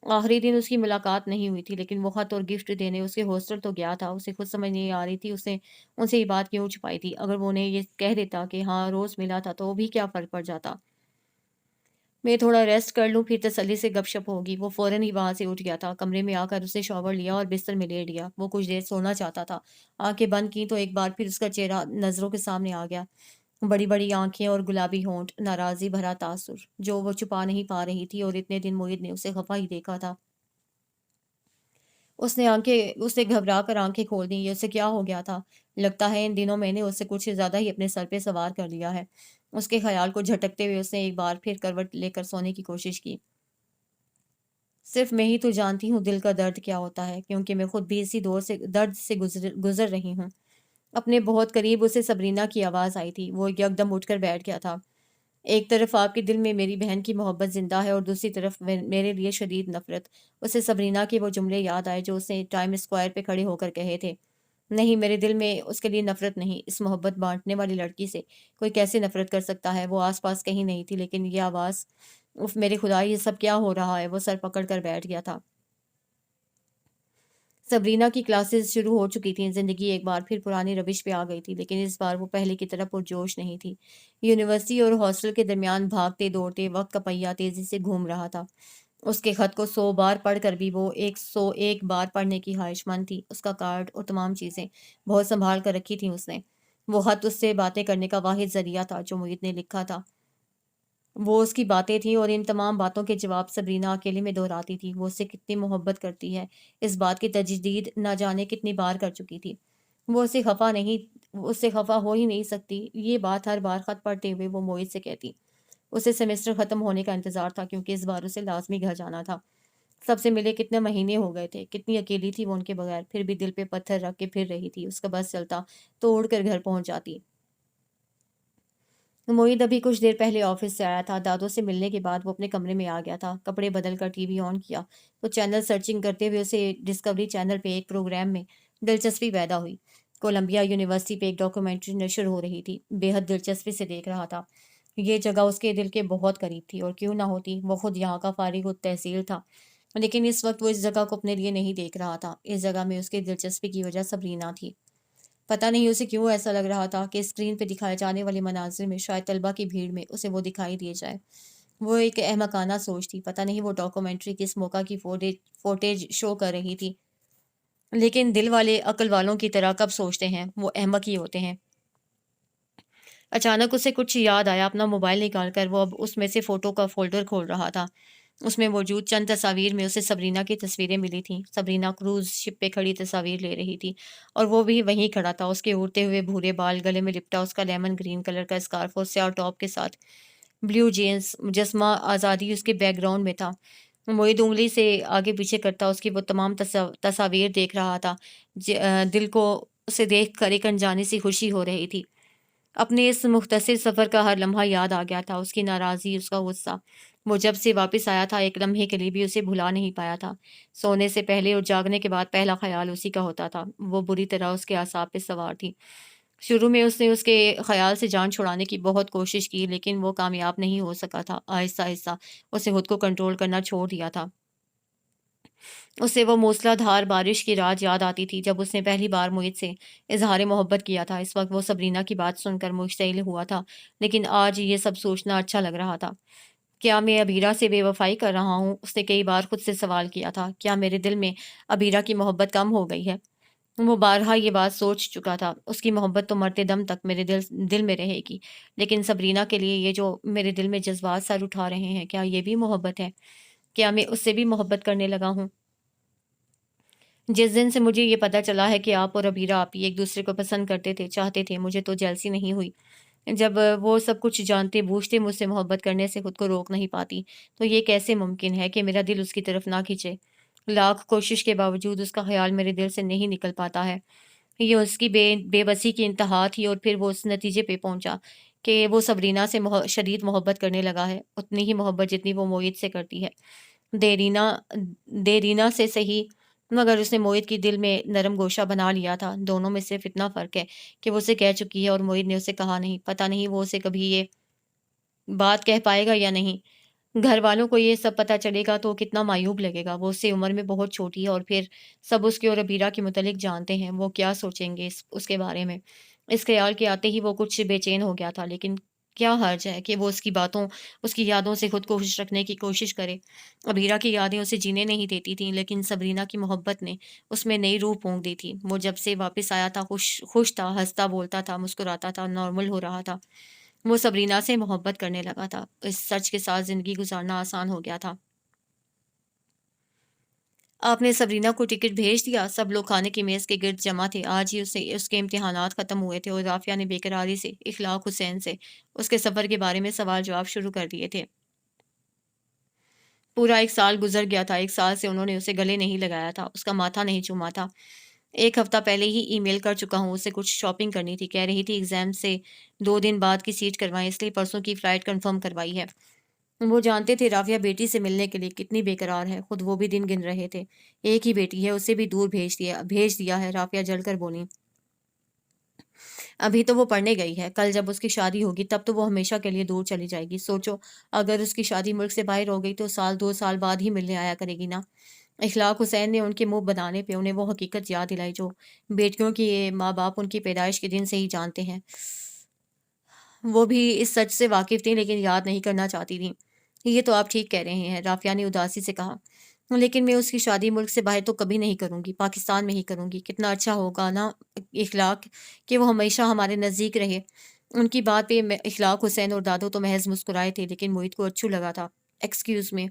آخری دن اس کی ملاقات نہیں ہوئی تھی، لیکن وہ خط اور گفٹ دینے اس کے ہاسٹل تو گیا تھا۔ اسے خود سمجھ نہیں آ رہی تھی اس نے ان سے یہ بات کیوں چھپائی تھی۔ اگر وہ انہیں یہ کہہ دیتا کہ ہاں روز ملا تھا تو بھی کیا فرق پڑ جاتا؟ میں تھوڑا ریسٹ کر لوں، پھر تسلی سے گپ شپ ہوگی۔ وہ فوراً ہی وہاں سے اٹھ گیا تھا۔ کمرے میں آ کر اسے شاور لیا اور بستر میں لیٹ گیا۔ وہ کچھ دیر سونا چاہتا تھا۔ آنکھیں بند کی تو ایک بار پھر اس کا چہرہ نظروں کے سامنے آ گیا۔ بڑی بڑی آنکھیں اور گلابی ہونٹ، ناراضی بھرا تاثر جو وہ چھپا نہیں پا رہی تھی، اور اتنے دن معید نے اسے خفا ہی دیکھا تھا۔ اس نے گھبرا کر آنکھیں کھول دیں۔ یہ اسے کیا ہو گیا تھا؟ لگتا ہے ان دنوں میں نے اسے کچھ زیادہ ہی اپنے سر پہ سوار کر لیا ہے۔ اس کے خیال کو جھٹکتے ہوئے اس نے ایک بار پھر کروٹ لے کر سونے کی کوشش کی۔ صرف میں ہی تو جانتی ہوں دل کا درد کیا ہوتا ہے، کیونکہ میں خود بھی اسی درد سے گزر رہی ہوں۔ اپنے بہت قریب اسے سبرینا کی آواز آئی تھی۔ وہ یکدم اٹھ کر بیٹھ گیا تھا۔ ایک طرف آپ کے دل میں میری بہن کی محبت زندہ ہے اور دوسری طرف میرے لیے شدید نفرت۔ اسے سبرینا کے وہ جملے یاد آئے جو اس نے ٹائم اسکوائر پہ کھڑے ہو کر کہے تھے۔ نہیں، میرے دل میں اس کے لیے نفرت نہیں، اس محبت بانٹنے والی لڑکی سے کوئی کیسے نفرت کر سکتا ہے؟ وہ آس پاس کہیں نہیں تھی، لیکن یہ آواز، اف میرے خدا، یہ سب کیا ہو رہا ہے؟ وہ سر پکڑ کر بیٹھ گیا تھا۔ سبرینا کی کلاسز شروع ہو چکی تھیں، زندگی ایک بار پھر پرانی روش پہ آ گئی تھی، لیکن اس بار وہ پہلے کی طرح پرجوش نہیں تھی۔ یونیورسٹی اور ہاسٹل کے درمیان بھاگتے دوڑتے وقت کا پہیہ تیزی سے گھوم رہا تھا۔ اس کے خط کو 100 بار پڑھ کر بھی وہ 101 بار پڑھنے کی خواہش مند تھی۔ اس کا کارڈ اور تمام چیزیں بہت سنبھال کر رکھی تھیں اس نے۔ وہ خط اس سے باتیں کرنے کا واحد ذریعہ تھا جو محیط نے لکھا تھا۔ وہ اس کی باتیں تھیں اور ان تمام باتوں کے جواب سبرینا اکیلے میں دہراتی تھی۔ وہ اس سے کتنی محبت کرتی ہے، اس بات کی تجدید نہ جانے کتنی بار کر چکی تھی۔ وہ اس سے خفا ہو ہی نہیں سکتی، یہ بات ہر بار خط پڑھتے ہوئے وہ موہت سے کہتی۔ اسے سیمسٹر ختم ہونے کا انتظار تھا کیونکہ اس بار اسے لازمی گھر جانا تھا۔ سب سے ملے کتنے مہینے ہو گئے تھے، کتنی اکیلی تھی وہ ان کے بغیر، پھر بھی دل پہ پتھر رکھ کے پھر رہی تھی۔ اس کا بس چلتا تو اڑ کر گھر پہنچ جاتی۔ موعد ابھی کچھ دیر پہلے آفس سے آیا تھا۔ دادوں سے ملنے کے بعد وہ اپنے کمرے میں آ گیا تھا، کپڑے بدل کر ٹی وی آن کیا تو چینل سرچنگ کرتے ہوئے اسے ڈسکوری چینل پہ ایک پروگرام میں دلچسپی پیدا ہوئی۔ کولمبیا یونیورسٹی پہ ایک ڈاکومنٹری نشر ہو رہی تھی۔ بے حد دلچسپی سے دیکھ رہا تھا۔ یہ جگہ اس کے دل کے بہت قریب تھی، اور کیوں نہ ہوتی، وہ خود یہاں کا فارغ التحصیل تھا، لیکن اس وقت وہ اس جگہ کو اپنے لیے نہیں دیکھ رہا تھا۔ اس جگہ میں اس کی دلچسپی کی وجہ سبرینا تھی۔ پتہ نہیں اسے کیوں ایسا لگ رہا تھا کہ اسکرین پہ دکھائے جانے والے مناظر میں شاید طلبہ کی بھیڑ میں اسے وہ دکھائی دیے جائے۔ وہ ایک احمقانہ سوچ تھی۔ پتہ نہیں وہ ڈاکومنٹری کس موقع کی فوٹیج شو کر رہی تھی، لیکن دل والے عقل والوں کی طرح کب سوچتے ہیں، وہ احمق ہی ہوتے ہیں۔ اچانک اسے کچھ یاد آیا۔ اپنا موبائل نکال کر وہ اب اس میں سے فوٹو کا فولڈر کھول رہا تھا۔ اس میں موجود چند تصاویر میں اسے سبرینا کی تصویریں ملی تھیں۔ سبرینا کروز شپ پہ کھڑی تصاویر لے رہی تھی اور وہ بھی وہیں کھڑا تھا۔ اس کے اڑتے ہوئے بھورے بال، گلے میں لپٹا اس کا لیمن گرین کلر کا اسکارف اور سیاہ ٹاپ کے ساتھ بلیو جینز، مجسمہ آزادی اس کے بیک گراؤنڈ میں تھا۔ معید انگلی سے آگے پیچھے کرتا اس کی وہ تمام تصاویر دیکھ رہا تھا۔ دل کو اسے دیکھ کر ایک انجانی سی خوشی ہو رہی تھی۔ اپنے اس مختصر سفر کا ہر لمحہ یاد آ گیا تھا، اس کی ناراضی، اس کا غصہ۔ وہ جب سے واپس آیا تھا ایک لمحے کے لیے بھی اسے بھلا نہیں پایا تھا۔ سونے سے پہلے اور جاگنے کے بعد پہلا خیال اسی کا ہوتا تھا۔ وہ بری طرح اس کے اعصاب پہ سوار تھی۔ شروع میں اس نے اس کے خیال سے جان چھڑانے کی بہت کوشش کی، لیکن وہ کامیاب نہیں ہو سکا تھا۔ آہستہ آہستہ اسے خود کو کنٹرول کرنا چھوڑ دیا تھا۔ اسے وہ موسلا دھار بارش کی رات یاد آتی تھی جب اس نے پہلی بار محیط سے اظہار محبت کیا تھا۔ اس وقت وہ سبرینا کی بات سن کر مشتعل ہوا تھا، لیکن آج یہ سب سوچنا اچھا لگ رہا تھا۔ کیا میں ابیرہ سے بے وفائی کر رہا ہوں؟ اس نے کئی بار خود سے سوال کیا تھا۔ کیا میرے دل میں ابیرہ کی محبت کم ہو گئی ہے؟ وہ بارہا یہ بات سوچ چکا تھا۔ اس کی محبت تو مرتے دم تک میرے دل میں رہے گی، لیکن سبرینا کے لیے یہ جو میرے دل میں جذبات سر اٹھا رہے ہیں، کیا یہ بھی محبت ہے؟ کیا میں اس سے بھی محبت کرنے لگا ہوں؟ جس دن سے مجھے یہ پتہ چلا ہے کہ آپ اور ابیرہ آپی ایک دوسرے کو پسند کرتے تھے، چاہتے تھے، مجھے تو جیلسی نہیں ہوئی۔ جب وہ سب کچھ جانتے بوجھتے مجھ سے محبت کرنے سے خود کو روک نہیں پاتی، تو یہ کیسے ممکن ہے کہ میرا دل اس کی طرف نہ کھنچے؟ لاکھ کوشش کے باوجود اس کا خیال میرے دل سے نہیں نکل پاتا ہے۔ یہ اس کی بے بسی کی انتہا تھی، اور پھر وہ اس نتیجے پہ پہنچا کہ وہ سبرینا سے شدید محبت کرنے لگا ہے، اتنی ہی محبت جتنی وہ موعد سے کرتی ہے۔ دیرینا دیرینا سے صحیح، مگر اس نے موعد کی دل میں نرم گوشہ بنا لیا تھا۔ دونوں میں صرف اتنا فرق ہے کہ وہ اسے کہہ چکی ہے اور موعد نے اسے کہا نہیں۔ پتہ نہیں وہ اسے کبھی یہ بات کہہ پائے گا یا نہیں۔ گھر والوں کو یہ سب پتہ چلے گا تو کتنا معیوب لگے گا۔ وہ اس سے عمر میں بہت چھوٹی ہے، اور پھر سب اس کے اور ابیرہ کے متعلق جانتے ہیں، وہ کیا سوچیں گے اس کے بارے میں؟ اس خیال کے آتے ہی وہ کچھ بے چین ہو گیا تھا، لیکن کیا حرج ہے کہ وہ اس کی باتوں، اس کی یادوں سے خود کو خوش رکھنے کی کوشش کرے؟ ابیرہ کی یادیں اسے جینے نہیں دیتی تھیں، لیکن سبرینا کی محبت نے اس میں نئی روح پونک دی تھی۔ وہ جب سے واپس آیا تھا خوش تھا، ہنستا بولتا تھا، مسکراتا تھا، نارمل ہو رہا تھا۔ وہ سبرینا سے محبت کرنے لگا تھا۔ اس سچ کے ساتھ زندگی گزارنا آسان ہو گیا تھا۔ آپ نے سبرینا کو ٹکٹ بھیج دیا؟ سب لوگ کھانے کی میز کے گرد جمع تھے۔ آج ہی اس کے امتحانات ختم ہوئے تھے، اور رافعہ نے بے قراری سے اخلاق حسین سے اس کے سفر کے بارے میں سوال جواب شروع کر دیے تھے۔ پورا 1 سال گزر گیا تھا۔ 1 سال سے انہوں نے اسے گلے نہیں لگایا تھا، اس کا ماتھا نہیں چوما تھا۔ ایک ہفتہ پہلے ہی ای میل کر چکا ہوں، اسے کچھ شاپنگ کرنی تھی، کہہ رہی تھی ایگزام سے 2 دن بعد کی سیٹ کروائیں، اس لیے پرسوں کی فلائٹ کنفرم کروائی ہے۔ وہ جانتے تھے رافیہ بیٹی سے ملنے کے لیے کتنی بے قرار ہے، خود وہ بھی دن گن رہے تھے۔ ایک ہی بیٹی ہے، اسے بھی دور بھیج دیا ہے، رافیہ جل کر بولی۔ ابھی تو وہ پڑھنے گئی ہے، کل جب اس کی شادی ہوگی تب تو وہ ہمیشہ کے لیے دور چلی جائے گی۔ سوچو اگر اس کی شادی ملک سے باہر ہو گئی تو 1-2 سال بعد ہی ملنے آیا کرے گی نا۔ اخلاق حسین نے ان کے منہ بنانے پہ انہیں وہ حقیقت یاد دلائی جو بیٹیوں کی ماں باپ ان کی پیدائش کے دن سے ہی جانتے ہیں۔ وہ بھی اس سچ سے واقف تھیں لیکن یاد نہیں کرنا چاہتی تھیں۔ یہ تو آپ ٹھیک کہہ رہے ہیں، رافیہ نے اداسی سے کہا، لیکن میں اس کی شادی ملک سے باہر تو کبھی نہیں کروں گی، پاکستان میں ہی کروں گی۔ کتنا اچھا ہوگا نا اخلاق کہ وہ ہمیشہ ہمارے نزدیک رہے۔ ان کی بات پہ اخلاق حسین اور دادو تو محض مسکرائے تھے لیکن محیط کو اچھو لگا تھا۔ ایکسکیوز میں،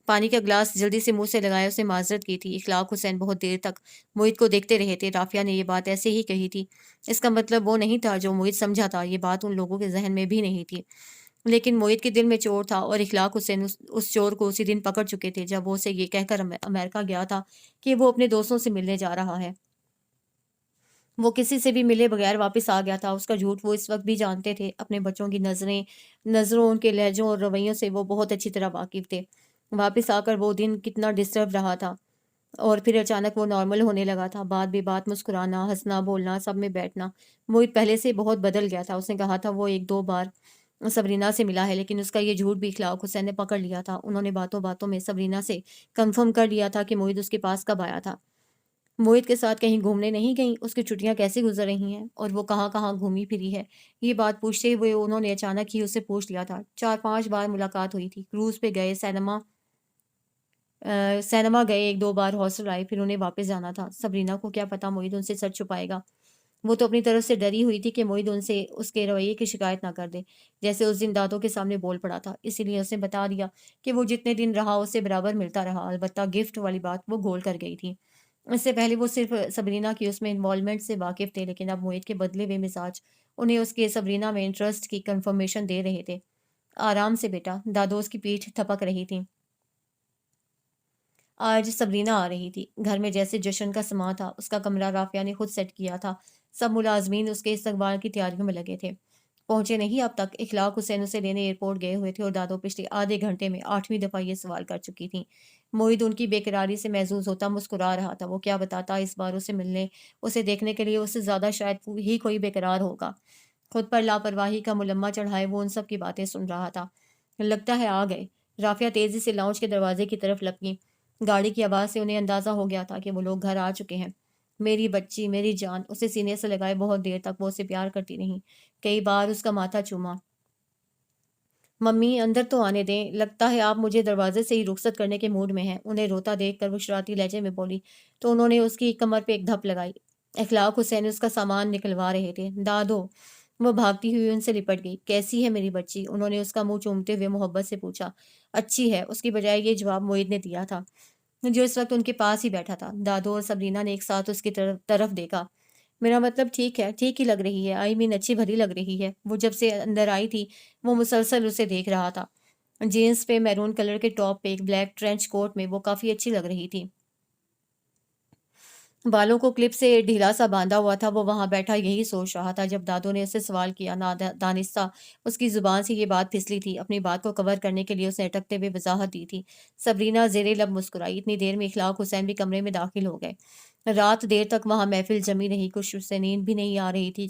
پانی کا گلاس جلدی سے منہ سے لگایا، اسے معذرت کی تھی۔ اخلاق حسین بہت دیر تک محیط کو دیکھتے رہے تھے۔ رافیہ نے یہ بات ایسے ہی کہی تھی، اس کا مطلب وہ نہیں تھا جو محیط سمجھا تھا، یہ بات ان لوگوں کے ذہن میں بھی نہیں تھی، لیکن محیط کے دل میں چور تھا اور اخلاق حسین اس چور کو اسی دن پکڑ چکے تھے جب وہ اسے یہ کہہ کر امریکہ گیا تھا کہ وہ اپنے دوستوں سے ملنے جا رہا ہے۔ وہ کسی سے بھی ملے بغیر واپس آ گیا تھا۔ اس کا جھوٹ وہ اس وقت بھی جانتے تھے۔ اپنے بچوں کی نظروں، ان کے لہجوں اور رویوں سے وہ بہت اچھی طرح واقف تھے۔ واپس آ کر وہ دن کتنا ڈسٹرب رہا تھا اور پھر اچانک وہ نارمل ہونے لگا تھا۔ بات بے بات مسکرانا، ہنسنا، بولنا، سب میں بیٹھنا۔ محیط پہلے سے بہت بدل گیا تھا۔ اس نے کہا تھا وہ 1-2 بار سبرینا سے ملا ہے، لیکن اس کا یہ جھوٹ بھی اخلاق حسین نے پکڑ لیا تھا۔ انہوں نے باتوں باتوں میں سبرینا سے کنفرم کر لیا تھا کہ محیط اس کے پاس کب آیا تھا۔ محیط کے ساتھ کہیں گھومنے نہیں گئیں، اس کی چھٹیاں کیسے گزر رہی ہیں اور وہ کہاں کہاں گھومی پھری ہے۔ یہ بات پوچھتے ہوئے انہوں نے اچانک ہی اس سے پوچھ لیا تھا۔ 4-5 بار ملاقات ہوئی تھی، کروز پہ گئے، سینما گئے، 1-2 بار ہاسٹل آئے، پھر انہیں واپس جانا تھا۔ سبرینا کو کیا پتا محیط ان سے سچ چھپائے گا۔ وہ تو اپنی طرف سے ڈری ہوئی تھی کہ محیط ان سے اس کے رویے کی شکایت نہ کر دے، جیسے اس دن دادوں کے سامنے بول پڑا تھا۔ اسی لیے اس نے بتا دیا کہ وہ جتنے دن رہا اسے برابر ملتا رہا، البتہ گفٹ والی بات وہ گول کر گئی تھی۔ اس سے پہلے وہ صرف سبرینا کی اس میں انوالومنٹ سے واقف تھے، لیکن اب محیط کے بدلے ہوئے مزاج انہیں اس کے سبرینا میں انٹرسٹ کی کنفرمیشن دے رہے تھے۔ آرام سے بیٹا، دادو اس کی پیٹھ تھپک رہی تھی۔ آج سبرینا آ رہی تھی۔ گھر میں جیسے جشن کا سماں تھا۔ اس کا کمرہ رافیہ نے خود سیٹ کیا تھا۔ سب ملازمین اس کے استقبال کی تیاریوں میں لگے تھے۔ پہنچے نہیں اب تک؟ اخلاق حسین اسے لینے ایئرپورٹ گئے ہوئے تھے اور دادو پچھلے آدھے گھنٹے میں 8ویں دفعہ یہ سوال کر چکی تھیں۔ محیط ان کی بے قراری سے محظوظ ہوتا مسکرا رہا تھا۔ وہ کیا بتاتا، اس بار اسے ملنے، اسے دیکھنے کے لیے اس سے زیادہ شاید ہی کوئی بے قرار ہوگا۔ خود پر لاپرواہی کا ملمہ چڑھائے وہ ان سب کی باتیں سن رہا تھا۔ لگتا ہے آ گئے۔ رافیہ تیزی سے لاؤنج کے دروازے کی طرف لپکی۔ گاڑی کی آواز سے انہیں اندازہ ہو گیا تھا کہ وہ لوگ گھر آ چکے ہیں۔ میری بچی، میری جان، اسے سینے سے لگائے بہت دیر تک وہ اسے پیار کرتی رہیں۔ کئی بار اس کا ماتھا چوما۔ ممی اندر تو آنے دیں، لگتا ہے آپ مجھے دروازے سے ہی رخصت کرنے کے موڈ میں ہیں۔ انہیں روتا دیکھ کر وہ شرارتی لہجے میں بولی تو انہوں نے اس کی کمر پہ ایک دھپ لگائی۔ اخلاق حسین اس کا سامان نکلوا رہے تھے۔ دادو، وہ بھاگتی ہوئی ان سے لپٹ گئی۔ کیسی ہے میری بچی؟ انہوں نے اس کا منہ چومتے ہوئے محبت سے پوچھا۔ اچھی ہے، اس کی بجائے یہ جواب محیط نے دیا تھا جو اس وقت ان کے پاس ہی بیٹھا تھا۔ دادو اور سبرینا نے ایک ساتھ اس کی طرف دیکھا۔ میرا مطلب ٹھیک ہے، ٹھیک ہی لگ رہی ہے، آئی مین اچھی بھلی لگ رہی ہے۔ وہ جب سے اندر آئی تھی وہ مسلسل اسے دیکھ رہا تھا۔ جینس پہ میرون کلر کے ٹاپ پہ ایک بلیک ٹرینچ کوٹ میں وہ کافی اچھی لگ رہی تھی۔ بالوں کو کلپ سے ڈھیلا سا باندھا ہوا تھا۔ وہ وہاں بیٹھا یہی سوچ رہا تھا جب دادو نے اسے سوال کیا۔ دانستہ اس کی زبان سے یہ بات پھسلی تھی۔ اپنی بات کو کور کرنے کے لیے اس نے اٹکتے ہوئے وضاحت دی تھی۔ سبرینا زیر لب مسکرائی۔ اتنی دیر میں اخلاق حسین بھی کمرے میں داخل ہو گئے۔ رات دیر تک وہاں محفل جمی رہی، کچھ سے نیند بھی نہیں آ رہی تھی۔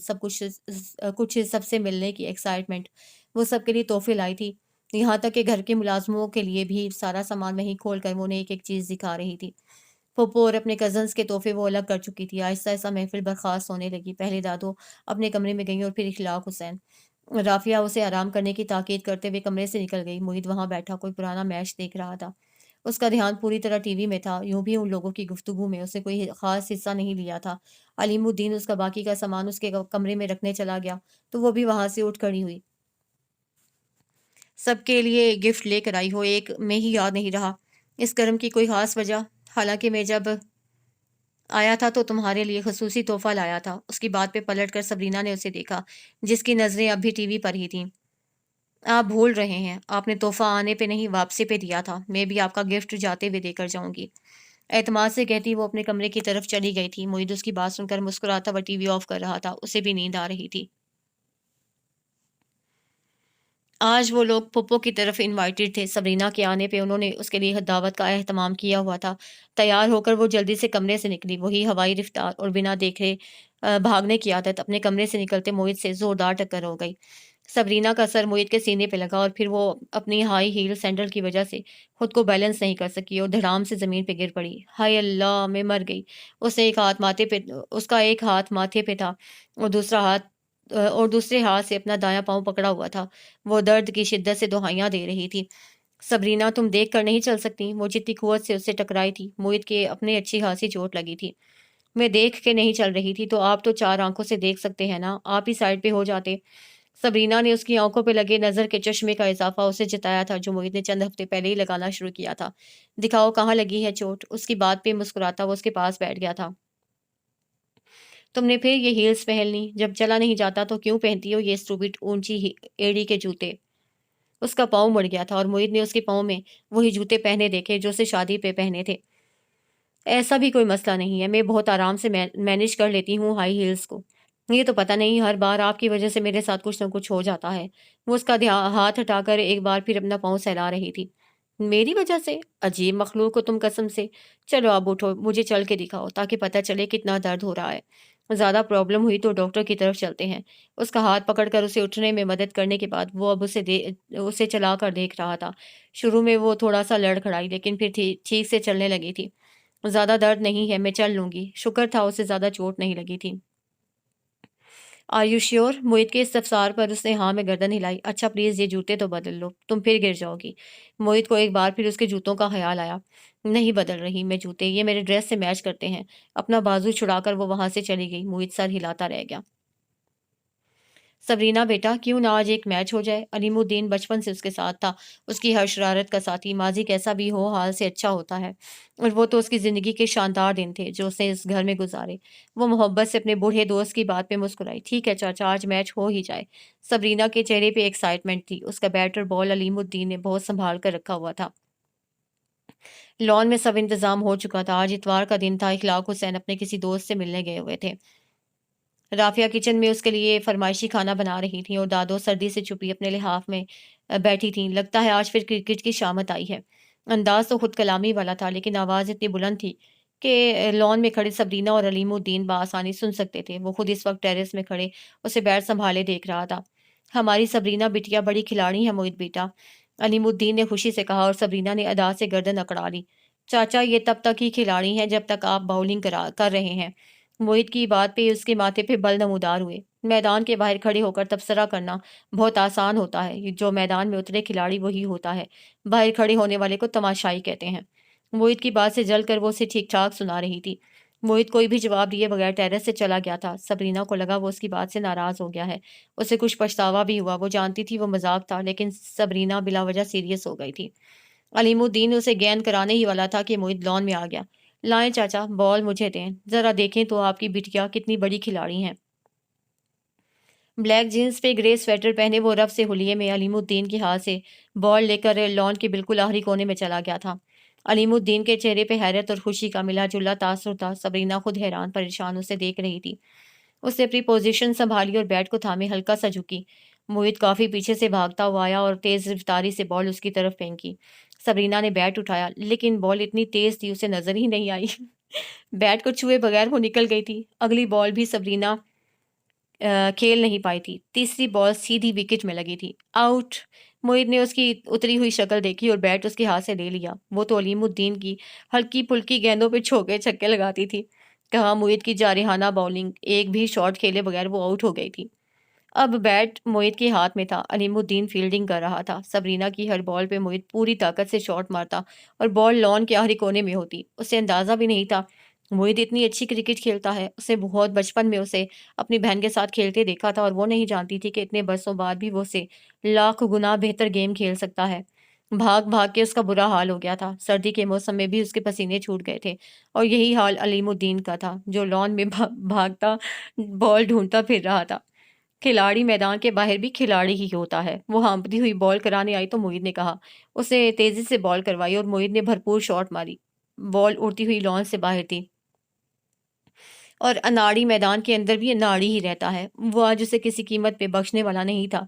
کچھ سب سے ملنے کی ایکسائٹمنٹ۔ وہ سب کے لیے تحفے لائی تھی، یہاں تک کہ گھر کے ملازموں کے لیے بھی۔ سارا سامان وہیں کھول کر وہ انہیں ایک ایک چیز دکھا رہی تھی۔ پھپھو اور اپنے کزنز کے تحفے وہ الگ کر چکی تھی۔ آہستہ آہستہ محفل برخاست ہونے لگی۔ پہلے دادو اپنے کمرے میں گئیں اور پھر اخلاق حسین۔ رافیہ اسے آرام کرنے کی تاکید کرتے ہوئے کمرے سے نکل گئی۔ محیط وہاں بیٹھا کوئی پرانا میچ دیکھ رہا تھا۔ اس کا دھیان پوری طرح ٹی وی میں تھا۔ یوں بھی ان لوگوں کی گفتگو میں اسے کوئی خاص حصہ نہیں لیا تھا۔ علیم الدین اس کا باقی کا سامان اس کے کمرے میں رکھنے چلا گیا تو وہ بھی وہاں سے اٹھ کھڑی ہوئی۔ سب کے لیے گفٹ لے کر آئی ہو، ایک میں ہی یاد نہیں رہا۔ اس کرم کی کوئی خاص وجہ؟ حالانکہ میں جب آیا تھا تو تمہارے لیے خصوصی تحفہ لایا تھا۔ اس کی بات پہ پلٹ کر سبرینا نے اسے دیکھا جس کی نظریں اب بھی ٹی وی پر ہی تھیں۔ آپ بھول رہے ہیں، آپ نے تحفہ آنے پہ نہیں واپسی پہ دیا تھا۔ میں بھی آپ کا گفٹ جاتے ہوئے دے کر جاؤں گی۔ اعتماد سے کہتی وہ اپنے کمرے کی طرف چلی گئی تھی۔ معید اس کی بات سن کر مسکراتا وہ ٹی وی آف کر رہا تھا، اسے بھی نیند آ رہی تھی۔ آج وہ لوگ پھپھو کی طرف انوائٹڈ تھے۔ سبرینا کے آنے پہ انہوں نے اس کے لیے دعوت کا اہتمام کیا ہوا تھا۔ تیار ہو کر وہ جلدی سے کمرے سے نکلی، وہی ہوائی رفتار اور بنا دیکھے بھاگنے کی عادت۔ اپنے کمرے سے نکلتے معید سے زوردار ٹکر ہو گئی۔ سبرینا کا سر معید کے سینے پہ لگا اور پھر وہ اپنی ہائی ہیل سینڈل کی وجہ سے خود کو بیلنس نہیں کر سکی اور دھڑام سے زمین پہ گر پڑی۔ ہائے اللہ، میں مر گئی۔ اس کا ایک ہاتھ ماتھے پہ تھا اور دوسرے ہاتھ سے اپنا دایاں پاؤں پکڑا ہوا تھا۔ وہ درد کی شدت سے دہائیاں دے رہی تھی۔ سبرینا، تم دیکھ کر نہیں چل سکتی؟ وہ جتنی قوت سے اس سے ٹکرائی تھی، معید کے اپنے اچھی خاصی چوٹ لگی تھی۔ میں دیکھ کے نہیں چل رہی تھی تو آپ تو 4 آنکھوں سے دیکھ سکتے ہیں نا، آپ ہی سائڈ پہ ہو جاتے۔ سبرینا نے اس کی آنکھوں پہ لگے نظر کے چشمے کا اضافہ اسے جتایا تھا جو معید نے چند ہفتے پہلے ہی لگانا شروع کیا تھا۔ دکھاؤ کہاں لگی ہے چوٹ؟ اس کی بات پہ مسکراتا وہ اس کے پاس بیٹھ گیا تھا۔ تم نے پھر یہ ہیلز پہن لی؟ جب چلا نہیں جاتا تو کیوں پہنتی ہو یہ اسٹوپڈ اونچی ایڑی کے جوتے؟ اس کا پاؤں مڑ گیا تھا اور معید نے اس کے پاؤں میں وہی جوتے پہنے دیکھے جو اسے شادی پہ پہنے تھے۔ ایسا بھی کوئی مسئلہ نہیں ہے، میں بہت آرام سے مینیج کر لیتی ہوں ہائی ہیلز کو۔ یہ تو پتہ نہیں، ہر بار آپ کی وجہ سے میرے ساتھ کچھ نہ کچھ ہو جاتا ہے۔ وہ اس کا ہاتھ ہٹا کر ایک بار پھر اپنا پاؤں سہلا رہی تھی۔ میری وجہ سے؟ عجیب مخلوق ہو تم قسم سے۔ چلو اب اٹھو، مجھے چل کے دکھاؤ تاکہ پتہ چلے کتنا درد ہو رہا ہے۔ زیادہ پرابلم ہوئی تو ڈاکٹر کی طرف چلتے ہیں۔ اس کا ہاتھ پکڑ کر اسے اٹھنے میں مدد کرنے کے بعد وہ اب اسے چلا کر دیکھ رہا تھا۔ شروع میں وہ تھوڑا سا لڑکھڑائی لیکن پھر ٹھیک سے چلنے لگی تھی۔ زیادہ درد نہیں ہے، میں چل لوں گی۔ شکر تھا اسے زیادہ چوٹ نہیں لگی تھی۔ Are you sure? معید کے استفسار پر اس نے ہاں میں گردن ہلائی۔ اچھا پلیز یہ جوتے تو بدل لو، تم پھر گر جاؤ گی۔ معید کو ایک بار پھر اس کے جوتوں کا خیال آیا۔ نہیں بدل رہی میں جوتے، یہ میرے ڈریس سے میچ کرتے ہیں۔ اپنا بازو چھڑا کر وہ وہاں سے چلی گئی۔ معید سر ہلاتا رہ گیا۔ سبرینا بیٹا، کیوں نہ آج ایک میچ ہو جائے؟ علیم الدین بچپن سے اس کے ساتھ تھا، اس کی ہر شرارت کا ساتھی۔ ماضی کیسا بھی ہو حال سے اچھا ہوتا ہے، اور وہ تو اس کی زندگی کے شاندار دن تھے جو اس نے اس گھر میں گزارے۔ وہ محبت سے اپنے بوڑھے دوست کی بات پہ مسکرائی۔ ٹھیک ہے چاچا، آج میچ ہو ہی جائے۔ سبرینا کے چہرے پہ ایکسائٹمنٹ تھی۔ اس کا بیٹ اور بال علیم الدین نے بہت سنبھال کر رکھا ہوا تھا۔ لان میں سب انتظام ہو چکا تھا۔ آج اتوار کا دن تھا۔ اخلاق حسین اپنے کسی دوست سے ملنے گئے ہوئے تھے۔ رافیہ کچن میں اس کے لیے فرمائشی کھانا بنا رہی تھیں اور دادو سردی سے چھپی اپنے لحاف میں بیٹھی تھیں۔ لگتا ہے آج پھر کرکٹ کی شامت آئی ہے۔ انداز تو خود کلامی والا تھا لیکن آواز اتنی بلند تھی کہ لان میں کھڑے سبرینا اور علیم الدین بآسانی سن سکتے تھے۔ وہ خود اس وقت ٹیرس میں کھڑے اسے بیٹ سنبھالے دیکھ رہا تھا۔ ہماری سبرینا بٹیا بڑی کھلاڑی ہے معید بیٹا، علیم الدین نے خوشی سے کہا اور سبرینا نے ادا سے گردن اکڑا لی۔ چاچا یہ تب تک ہی کھلاڑی ہیں جب تک آپ باؤلنگ کر رہے ہیں۔ معید کی بات پہ اس کے ماتھے پہ بل نمودار ہوئے۔ میدان کے باہر کھڑے ہو کر تبصرہ کرنا بہت آسان ہوتا ہے، جو میدان میں اترے کھلاڑی وہی ہوتا ہے، باہر کھڑے ہونے والے کو تماشائی کہتے ہیں۔ معید کی بات سے جل کر وہ اسے ٹھیک ٹھاک سنا رہی تھی۔ معید کوئی بھی جواب دیے بغیر ٹیرس سے چلا گیا تھا۔ سبرینا کو لگا وہ اس کی بات سے ناراض ہو گیا ہے، اسے کچھ پچھتاوا بھی ہوا۔ وہ جانتی تھی وہ مذاق تھا لیکن سبرینا بلا وجہ سیریس ہو گئی تھی۔ علیم الدین اسے گیند کرانے ہی والا تھا کہ معید لان میں آ گیا۔ لائیں چاچا، بال مجھے دیں، ذرا دیکھیں تو آپ کی بٹیا کتنی بڑی کھلاڑی ہیں۔ بلیک جینس پہ گرے سویٹر پہنے وہ رف سے حلیے میں علیم الدین کے ہاتھ سے بال لے کر لان کے بالکل آخری کونے میں چلا گیا تھا۔ علیم الدین کے چہرے پہ حیرت اور خوشی کا ملا جلا تاثر تھا۔ سبرینا خود حیران پریشان اسے دیکھ رہی تھی۔ اس نے اپنی پوزیشن سنبھالی اور بیٹ کو تھامے ہلکا سا جھکی۔ معید کافی پیچھے سے بھاگتا ہوا آیا اور تیز رفتاری سے بال اس کی طرف پھینکی۔ سبرینا نے بیٹ اٹھایا لیکن بال اتنی تیز تھی اسے نظر ہی نہیں آئی۔ بیٹ کو چھوئے بغیر وہ نکل گئی تھی۔ اگلی بال بھی سبرینا کھیل نہیں پائی تھی۔ تیسری بال سیدھی وکٹ میں لگی تھی۔ آؤٹ! معید نے اس کی اتری ہوئی شکل دیکھی اور بیٹ اس کے ہاتھ سے لے لیا۔ وہ تو علیم الدین کی ہلکی پھلکی گیندوں پہ چھوکے چھکے لگاتی تھی۔ کہا معید کی جارحانہ باؤلنگ، ایک بھی شاٹ کھیلے بغیر وہ آؤٹ ہو گئی تھی۔ اب بیٹ معید کے ہاتھ میں تھا۔ علیم الدین فیلڈنگ کر رہا تھا۔ سبرینا کی ہر بال پہ معید پوری طاقت سے شاٹ مارتا اور بال لان کے آخری کونے میں ہوتی۔ اسے اندازہ بھی نہیں تھا معید اتنی اچھی کرکٹ کھیلتا ہے۔ اسے بہت بچپن میں اسے اپنی بہن کے ساتھ کھیلتے دیکھا تھا اور وہ نہیں جانتی تھی کہ اتنے برسوں بعد بھی وہ اسے لاکھ گنا بہتر گیم کھیل سکتا ہے۔ بھاگ بھاگ کے اس کا برا حال ہو گیا تھا۔ سردی کے موسم میں بھی اس کے پسینے چھوٹ گئے تھے اور یہی حال علیم الدین کا تھا جو لان میں بھاگتا بال ڈھونڈتا پھر رہا تھا۔ کھلاڑی میدان کے باہر بھی کھلاڑی ہی ہوتا ہے۔ وہ ہانپتی ہوئی بال کرانے آئی تو معید نے کہا۔ اس نے تیزی سے بال کروائی اور معید نے بھرپور شاٹ ماری۔ بال اڑتی ہوئی لان سے باہر تھی، اور اناڑی میدان کے اندر بھی اناڑی ہی رہتا ہے، وہ آج اسے کسی قیمت پہ بخشنے والا نہیں تھا۔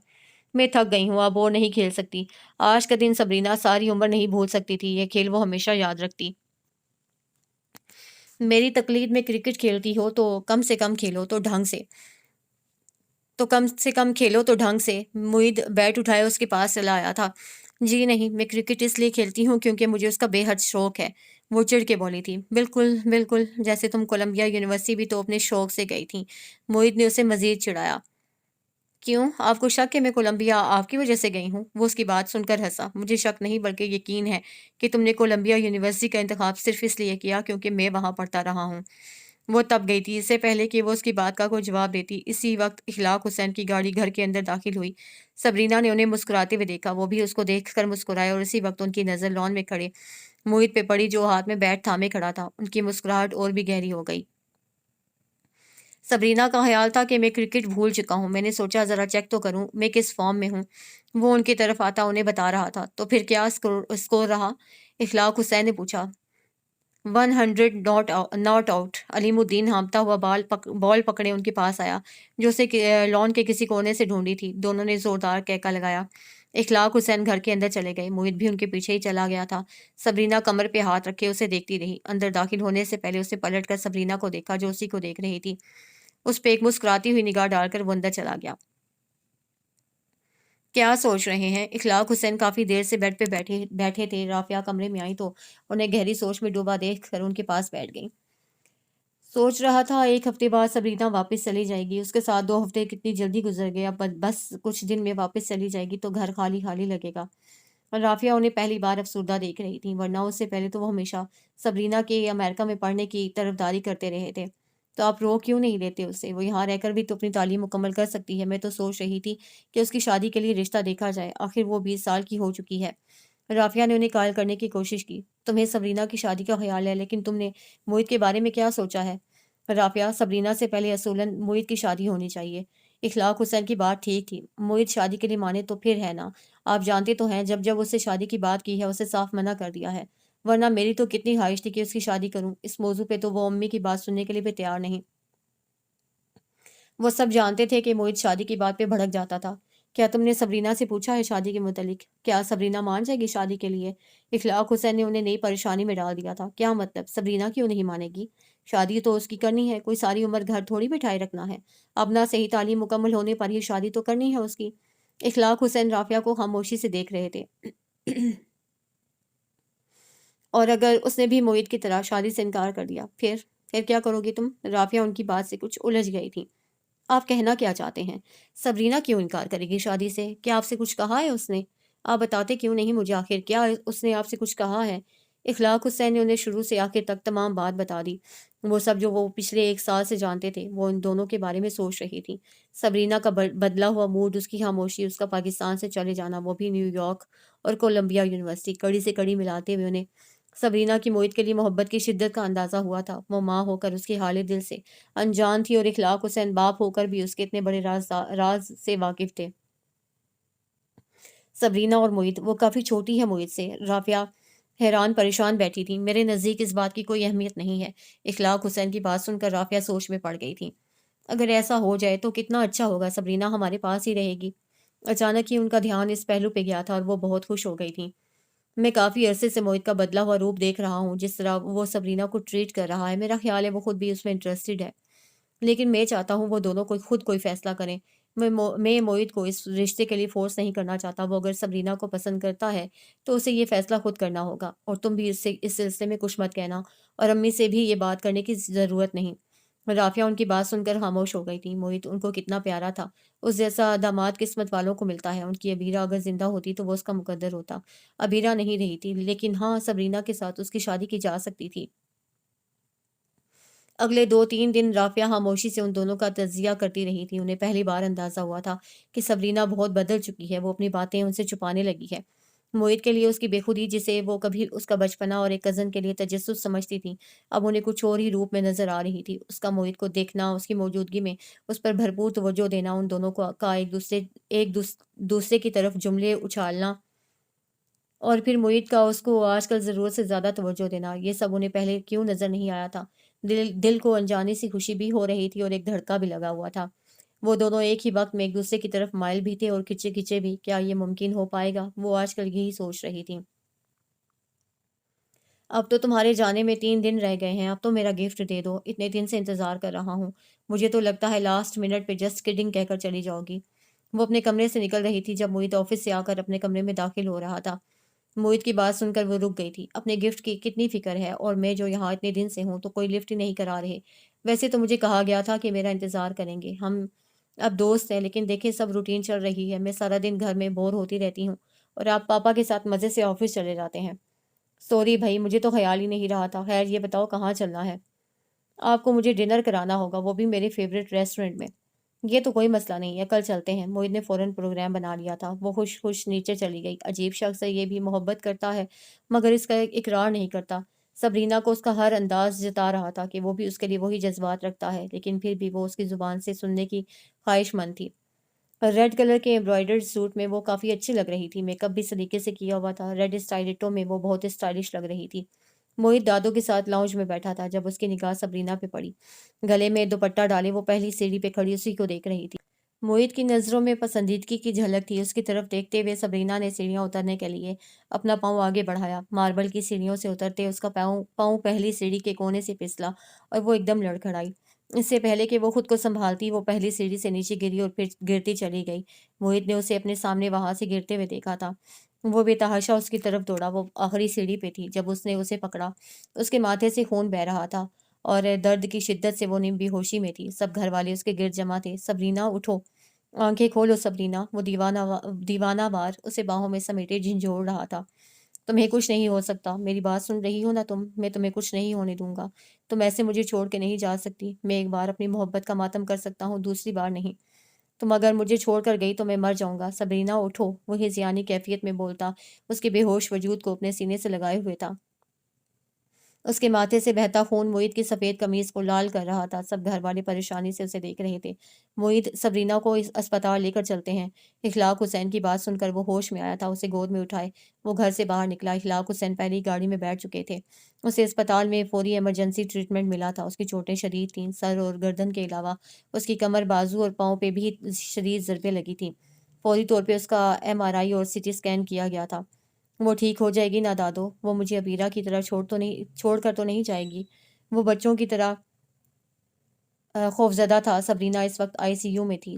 میں تھک گئی ہوں، اب اور نہیں کھیل سکتی۔ آج کا دن سبرینا ساری عمر نہیں بھول سکتی تھی، یہ کھیل وہ ہمیشہ یاد رکھتی۔ میری تقلید میں کرکٹ کھیلتی ہو تو کم سے کم کھیلو تو ڈھنگ سے، کھیلو تو ڈھنگ سے۔ معید بیٹ اٹھائے اس کے پاس چلا آیا تھا۔ جی نہیں، میں کرکٹ اس لیے کھیلتی ہوں کیونکہ مجھے اس کا بے حد شوق ہے، وہ چڑھ کے بولی تھی۔ بالکل بالکل، جیسے تم کولمبیا یونیورسٹی بھی تو اپنے شوق سے گئی تھی۔ معید نے اسے مزید چڑھایا۔ کیوں، آپ کو شک ہے میں کولمبیا آپ کی وجہ سے گئی ہوں؟ وہ اس کی بات سن کر ہنسا۔ مجھے شک نہیں بلکہ یقین ہے کہ تم نے کولمبیا یونیورسٹی کا انتخاب صرف اس لیے کیا کیونکہ میں وہاں پڑھتا رہا ہوں۔ وہ تب گئی تھی، اس سے پہلے کہ وہ اس کی بات کا کوئی جواب دیتی، اسی وقت اخلاق حسین کی گاڑی گھر کے اندر داخل ہوئی۔ سبرینا نے انہیں مسکراتے ہوئے دیکھا، وہ بھی اس کو دیکھ کر مسکرائے، اور اسی وقت ان کی نظر لان میں کھڑے معید پہ پڑی جو ہاتھ میں بیٹ تھامے کھڑا تھا۔ ان کی مسکراہٹ اور بھی گہری ہو گئی۔ سبرینا کا خیال تھا کہ میں کرکٹ بھول چکا ہوں، میں نے سوچا ذرا چیک تو کروں میں کس فارم میں ہوں۔ وہ ان کی طرف آتا انہیں بتا رہا تھا۔ تو پھر کیا اسکور رہا؟ اخلاق حسین نے پوچھا۔ 100 ناٹ آؤٹ۔ علیم الدین ہانپتا ہوا بال پکڑے ان کے پاس آیا، جو اسے لان کے کسی کونے سے ڈھونڈی تھی۔ دونوں نے زوردار کہکا لگایا۔ اخلاق حسین گھر کے اندر چلے گئے، معید بھی ان کے پیچھے ہی چلا گیا تھا۔ سبرینا کمر پہ ہاتھ رکھے اسے دیکھتی رہی۔ اندر داخل ہونے سے پہلے اسے پلٹ کر سبرینا کو دیکھا جو اسی کو دیکھ رہی تھی۔ اس پہ ایک مسکراتی ہوئی نگاہ ڈال کر وہ اندر چلا گیا۔ کیا سوچ رہے ہیں؟ اخلاق حسین کافی دیر سے بیڈ پہ بیٹھے تھے۔ رافعہ کمرے میں آئی تو انہیں گہری سوچ میں ڈوبا دیکھ کر ان کے پاس بیٹھ گئی۔ سوچ رہا تھا 1 ہفتے بعد سبرینا واپس چلی جائے گی، اس کے ساتھ 2 ہفتے کتنی جلدی گزر گئے، اب بس کچھ دن میں واپس چلی جائے گی تو گھر خالی خالی لگے گا۔ رافعہ انہیں پہلی بار افسردہ دیکھ رہی تھی، ورنہ اس سے پہلے تو وہ ہمیشہ سبرینا کے امریکہ میں پڑھنے کی طرفداری کرتے رہے تھے۔ تو آپ روک کیوں نہیں لیتے اسے؟ وہ یہاں رہ کر بھی تو اپنی تعلیم مکمل کر سکتی ہے۔ میں تو سوچ رہی تھی کہ اس کی شادی کے لیے رشتہ دیکھا جائے، آخر وہ 20 سال کی ہو چکی ہے۔ رافعہ نے انہیں قائل کرنے کی کوشش کی۔ تمہیں سبرینا کی شادی کا خیال ہے، لیکن تم نے معید کے بارے میں کیا سوچا ہے؟ رافعہ، سبرینا سے پہلے اصولاً معید کی شادی ہونی چاہیے۔ اخلاق حسین کی بات ٹھیک تھی، معید شادی کے لیے مانے تو پھر ہے نا۔ آپ جانتے تو ہیں جب اس سے شادی کی بات کی ہے اسے صاف منع کر دیا ہے، ورنہ میری تو کتنی خواہش تھی کہ اس کی شادی کروں۔ اس موضوع پہ تو وہ امی کی بات سننے کے لیے بھی تیار نہیں۔ وہ سب جانتے تھے کہ معید شادی کی بات پہ بھڑک جاتا تھا۔ کیا تم نے سبرینا سے پوچھا ہے شادی کے متعلق؟ کیا سبرینا مان جائے گی شادی کے لیے؟ اخلاق حسین نے انہیں نئی پریشانی میں ڈال دیا تھا۔ کیا مطلب؟ سبرینا کیوں نہیں مانے گی؟ شادی تو اس کی کرنی ہے، کوئی ساری عمر گھر تھوڑی بٹھائے رکھنا ہے۔ اب نہ صحیح تعلیم مکمل ہونے پر ہی شادی تو کرنی ہے اس کی۔ اخلاق حسین رافعہ کو خاموشی سے دیکھ رہے تھے۔ اور اگر اس نے بھی معید کی طرح شادی سے انکار کر دیا، پھر کیا کرو گی تم؟ رافعہ ان کی بات سے کچھ الجھ گئی تھی۔ آپ کہنا کیا چاہتے ہیں؟ سبرینا کیوں انکار کرے گی شادی سے؟ کیا آپ سے کچھ کہا ہے اس نے؟ آپ بتاتے کیوں نہیں مجھے آخر، کیا اس نے آپ سے کچھ کہا ہے؟ اخلاق حسین نے انہیں شروع سے آخر تک تمام بات بتا دی، وہ سب جو وہ پچھلے 1 سال سے جانتے تھے۔ وہ ان دونوں کے بارے میں سوچ رہی تھی، سبرینا کا بدلا ہوا موڈ، اس کی خاموشی، اس کا پاکستان سے چلے جانا، وہ بھی نیو یارک، اور کولمبیا یونیورسٹی، کڑی سے کڑی ملاتے ہوئے انہیں سبرینا کی معید کے لیے محبت کی شدت کا اندازہ ہوا تھا۔ وہ ماں ہو کر اس کے حال دل سے انجان تھی، اور اخلاق حسین باپ ہو کر بھی اس کے اتنے بڑے راز سے واقف تھے۔ سبرینا اور معید، وہ کافی چھوٹی ہے معید سے۔ رافعہ حیران پریشان بیٹھی تھی۔ میرے نزدیک اس بات کی کوئی اہمیت نہیں ہے۔ اخلاق حسین کی بات سن کر رافعہ سوچ میں پڑ گئی تھی۔ اگر ایسا ہو جائے تو کتنا اچھا ہوگا، سبرینا ہمارے پاس ہی رہے گی۔ اچانک ہی ان کا دھیان اس پہلو پہ گیا تھا اور وہ بہت خوش ہو گئی تھیں۔ میں کافی عرصے سے معید کا بدلا ہوا روپ دیکھ رہا ہوں، جس طرح وہ سبرینا کو ٹریٹ کر رہا ہے۔ میرا خیال ہے وہ خود بھی اس میں انٹرسٹڈ ہے، لیکن میں چاہتا ہوں وہ دونوں خود کوئی فیصلہ کریں۔ میں معید کو اس رشتے کے لیے فورس نہیں کرنا چاہتا۔ وہ اگر سبرینا کو پسند کرتا ہے تو اسے یہ فیصلہ خود کرنا ہوگا، اور تم بھی اس سلسلے میں کچھ مت کہنا، اور امی سے بھی یہ بات کرنے کی ضرورت نہیں۔ رافعہ ان کی بات سن کر خاموش ہو گئی تھی۔ معید ان کو کتنا پیارا تھا، اس جیسا داماد قسمت والوں کو ملتا ہے۔ ان کی ابیرہ اگر زندہ ہوتی تو وہ اس کا مقدر ہوتا۔ ابیرہ نہیں رہی تھی، لیکن ہاں، سبرینا کے ساتھ اس کی شادی کی جا سکتی تھی۔ اگلے 2-3 دن رافعہ خاموشی سے ان دونوں کا تجزیہ کرتی رہی تھی۔ انہیں پہلی بار اندازہ ہوا تھا کہ سبرینا بہت بدل چکی ہے، وہ اپنی باتیں ان سے چھپانے لگی ہے۔ معید کے لیے اس کی بے خودی، جسے وہ کبھی اس کا بچپنا اور ایک کزن کے لیے تجسس سمجھتی تھی، اب انہیں کچھ اور ہی روپ میں نظر آ رہی تھی۔ اس کا معید کو دیکھنا، اس کی موجودگی میں اس پر بھرپور توجہ دینا، ان دونوں کا ایک دوسرے کی طرف جملے اچھالنا اور پھر محیط کا اس کو آج کل ضرورت سے زیادہ توجہ دینا، یہ سب انہیں پہلے کیوں نظر نہیں آیا تھا؟ دل کو انجانی سی خوشی بھی ہو رہی تھی اور ایک دھڑکا بھی لگا ہوا تھا۔ وہ دونوں ایک ہی وقت میں ایک دوسرے کی طرف مائل بھی تھے اور کھچے کھچے بھی۔ کیا یہ ممکن ہو پائے گا؟ وہ آج کل یہی سوچ رہی تھی۔ اب تو تمہارے جانے میں 3 دن رہ گئے ہیں، اب تو میرا گفٹ دے دو، اتنے دن سے انتظار کر رہا ہوں۔ مجھے تو لگتا ہے لاسٹ منٹ پہ جسٹ کڈنگ کہہ کر چلی جاؤ گی۔ وہ اپنے کمرے سے نکل رہی تھی جب محیط آفس سے آ کر اپنے کمرے میں داخل ہو رہا تھا۔ محیط کی بات سن کر وہ رک گئی تھی۔ اپنے گفٹ کی کتنی فکر ہے، اور میں جو یہاں اتنے دن سے ہوں تو کوئی لفٹ ہی نہیں کرا رہے۔ ویسے تو مجھے کہا گیا تھا کہ میرا انتظار کریں گے، ہم اب دوست ہیں، لیکن دیکھیں سب روٹین چل رہی ہے، میں سارا دن گھر میں بور ہوتی رہتی ہوں اور آپ پاپا کے ساتھ مزے سے آفس چلے جاتے ہیں۔ سوری بھائی، مجھے تو خیال ہی نہیں رہا تھا۔ خیر یہ بتاؤ کہاں چلنا ہے؟ آپ کو مجھے ڈنر کرانا ہوگا، وہ بھی میرے فیوریٹ ریسٹورنٹ میں۔ یہ تو کوئی مسئلہ نہیں ہے، کل چلتے ہیں۔ موہت نے فوراً پروگرام بنا لیا تھا۔ وہ خوش خوش نیچے چلی گئی۔ عجیب شخص ہے یہ بھی، محبت کرتا ہے مگر اس کا اقرار نہیں کرتا۔ سبرینا کو اس کا ہر انداز جتا رہا تھا کہ وہ بھی اس کے لیے وہی جذبات رکھتا ہے، لیکن پھر بھی وہ اس کی زبان سے سننے کی خواہش مند تھی۔ ریڈ کلر کے ایمبرائڈرڈ سوٹ میں وہ کافی اچھی لگ رہی تھی، میک اپ بھی سلیقے سے کیا ہوا تھا۔ ریڈ اسٹائلٹو میں وہ بہت اسٹائلش لگ رہی تھی۔ موہت دادو کے ساتھ لاؤنج میں بیٹھا تھا جب اس کی نگاہ سبرینا پہ پڑی۔ گلے میں دوپٹہ ڈالے وہ پہلی سیڑھی پہ کھڑی اسی کو دیکھ رہی تھی۔ موہت کی نظروں میں پسندیدگی کی جھلک تھی۔ اس کی طرف دیکھتے ہوئے سبرینا نے سیڑھیاں اترنے کے لیے اپنا پاؤں آگے بڑھایا۔ ماربل کی سیڑھیوں سے اترتے اس کا پاؤں پہلی سیڑھی کے کونے سے پھسلا اور وہ ایک دم لڑکھڑائی۔ اس سے پہلے کہ وہ خود کو سنبھالتی، وہ پہلی سیڑھی سے نیچے گری اور پھر گرتی چلی گئی۔ موہت نے اسے اپنے سامنے وہاں سے گرتے ہوئے دیکھا تھا۔ وہ بے تحاشا اس کی طرف دوڑا۔ وہ آخری سیڑھی پہ تھی جب اس نے اسے پکڑا۔ اس کے ماتھے سے خون بہہ رہا تھا اور درد کی شدت سے وہ نیم بے ہوشی میں تھی۔ سب گھر والے اس کے گرد جمع تھے۔ سبرینا اٹھو، آنکھیں کھولو سبرینا، وہ دیوانہ وار اسے باہوں میں سمیٹے جھنجھوڑ رہا تھا۔ تمہیں کچھ نہیں ہو سکتا، میری بات سن رہی ہو نا تم؟ میں تمہیں کچھ نہیں ہونے دوں گا۔ تم ایسے مجھے چھوڑ کے نہیں جا سکتی۔ میں ایک بار اپنی محبت کا ماتم کر سکتا ہوں، دوسری بار نہیں۔ تم اگر مجھے چھوڑ کر گئی تو میں مر جاؤں گا۔ سبرینا اٹھو، وہ ہذیانی کیفیت میں بولتا اس کے بے ہوش وجود کو اپنے سینے سے لگائے ہوئے تھا۔ اس کے ماتھے سے بہتا خون محیط کی سفید قمیض کو لال کر رہا تھا۔ سب گھر والے پریشانی سے اسے دیکھ رہے تھے۔ محیط، سبرینا کو اس اسپتال لے کر چلتے ہیں۔ اخلاق حسین کی بات سن کر وہ ہوش میں آیا تھا، اسے گود میں اٹھائے وہ گھر سے باہر نکلا۔ اخلاق حسین پہلے ہی گاڑی میں بیٹھ چکے تھے۔ اسے اسپتال میں فوری ایمرجنسی ٹریٹمنٹ ملا تھا۔ اس کی چوٹیں شدید تھیں، سر اور گردن کے علاوہ اس کی کمر، بازو اور پاؤں پہ بھی شدید ضربیں لگی تھیں۔ فوری طور پہ اس کا MRI اور CT اسکین کیا گیا تھا۔ وہ ٹھیک ہو جائے گی نا دادو؟ وہ مجھے ابیرہ کی طرح چھوڑ کر تو نہیں جائے گی؟ وہ بچوں کی طرح خوفزدہ تھا۔ سبرینا اس وقت ICU میں تھی۔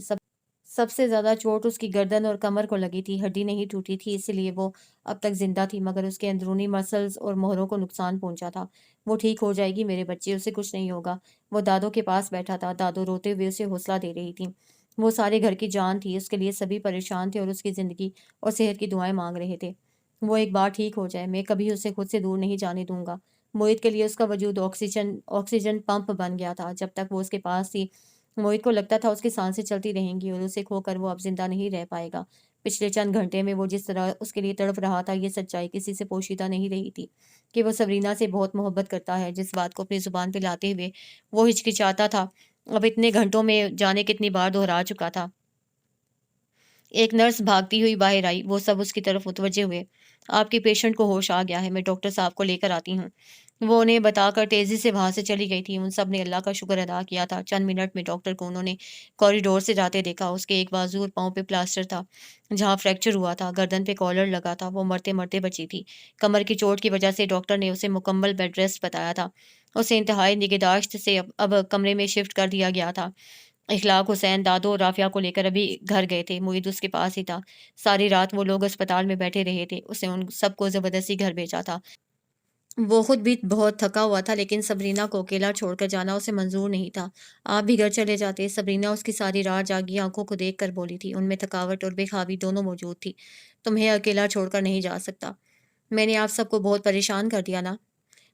سب سے زیادہ چوٹ اس کی گردن اور کمر کو لگی تھی۔ ہڈی نہیں ٹوٹی تھی، اسی لیے وہ اب تک زندہ تھی، مگر اس کے اندرونی مسلز اور موہروں کو نقصان پہنچا تھا۔ وہ ٹھیک ہو جائے گی میرے بچے، اسے کچھ نہیں ہوگا۔ وہ دادو کے پاس بیٹھا تھا۔ دادو روتے ہوئے اسے حوصلہ دے رہی تھی۔ وہ سارے گھر کی جان تھی، اس کے لیے سبھی پریشان تھے اور اس کی زندگی اور صحت کی دعائیں مانگ رہے تھے۔ وہ ایک بار ٹھیک ہو جائے، میں کبھی اسے خود سے دور نہیں جانے دوں گا۔ موہت کے لیے اس کا وجود آکسیجن پمپ بن گیا تھا۔ جب تک وہ اس کے پاس تھی، موہت کو لگتا تھا اس کی سانسیں چلتی رہیں گی اور اسے کھو کر وہ اب زندہ نہیں رہ پائے گا۔ پچھلے چند گھنٹے میں وہ جس طرح اس کے لیے تڑپ رہا تھا، یہ سچائی کسی سے پوشیدہ نہیں رہی تھی کہ وہ سبرینا سے بہت محبت کرتا ہے۔ جس بات کو اپنی زبان پہ لاتے ہوئے وہ ہچکچاتا تھا، اب اتنے گھنٹوں میں جانے کتنی بار دہرا چکا تھا۔ ایک نرس بھاگتی ہوئی باہر آئی، وہ سب اس کی طرف متوجہ ہوئے۔ آپ کے پیشنٹ کو ہوش آ گیا ہے، میں ڈاکٹر صاحب کو لے کر آتی ہوں۔ وہ انہیں بتا کر تیزی سے وہاں سے چلی گئی تھی۔ ان سب نے اللہ کا شکر ادا کیا تھا۔ چند منٹ میں ڈاکٹر کو انہوں نے کوریڈور سے جاتے دیکھا۔ اس کے ایک بازو اور پاؤں پہ پلاسٹر تھا جہاں فریکچر ہوا تھا، گردن پہ کالر لگا تھا، وہ مرتے مرتے بچی تھی۔ کمر کی چوٹ کی وجہ سے ڈاکٹر نے اسے مکمل بیڈ ریسٹ بتایا تھا۔ اسے انتہائی نگہداشت سے اب کمرے میں شفٹ کر دیا گیا تھا۔ اخلاق حسین دادو اور رافعہ کو لے کر ابھی گھر گئے تھے۔ محیط اس کے پاس ہی تھا۔ ساری رات وہ لوگ اسپتال میں بیٹھے رہے تھے۔ اس نے ان سب کو زبردستی گھر بھیجا تھا۔ وہ خود بھی بہت تھکا ہوا تھا، لیکن سبرینا کو اکیلا چھوڑ کر جانا اسے منظور نہیں تھا۔ آپ بھی گھر چلے جاتے۔ سبرینا اس کی ساری رات جاگی آنکھوں کو دیکھ کر بولی تھی۔ ان میں تھکاوٹ اور بے خوابی دونوں موجود تھی۔ تمہیں اکیلا چھوڑ کر نہیں جا سکتا۔ میں نے آپ سب کو بہت پریشان کر دیا نا؟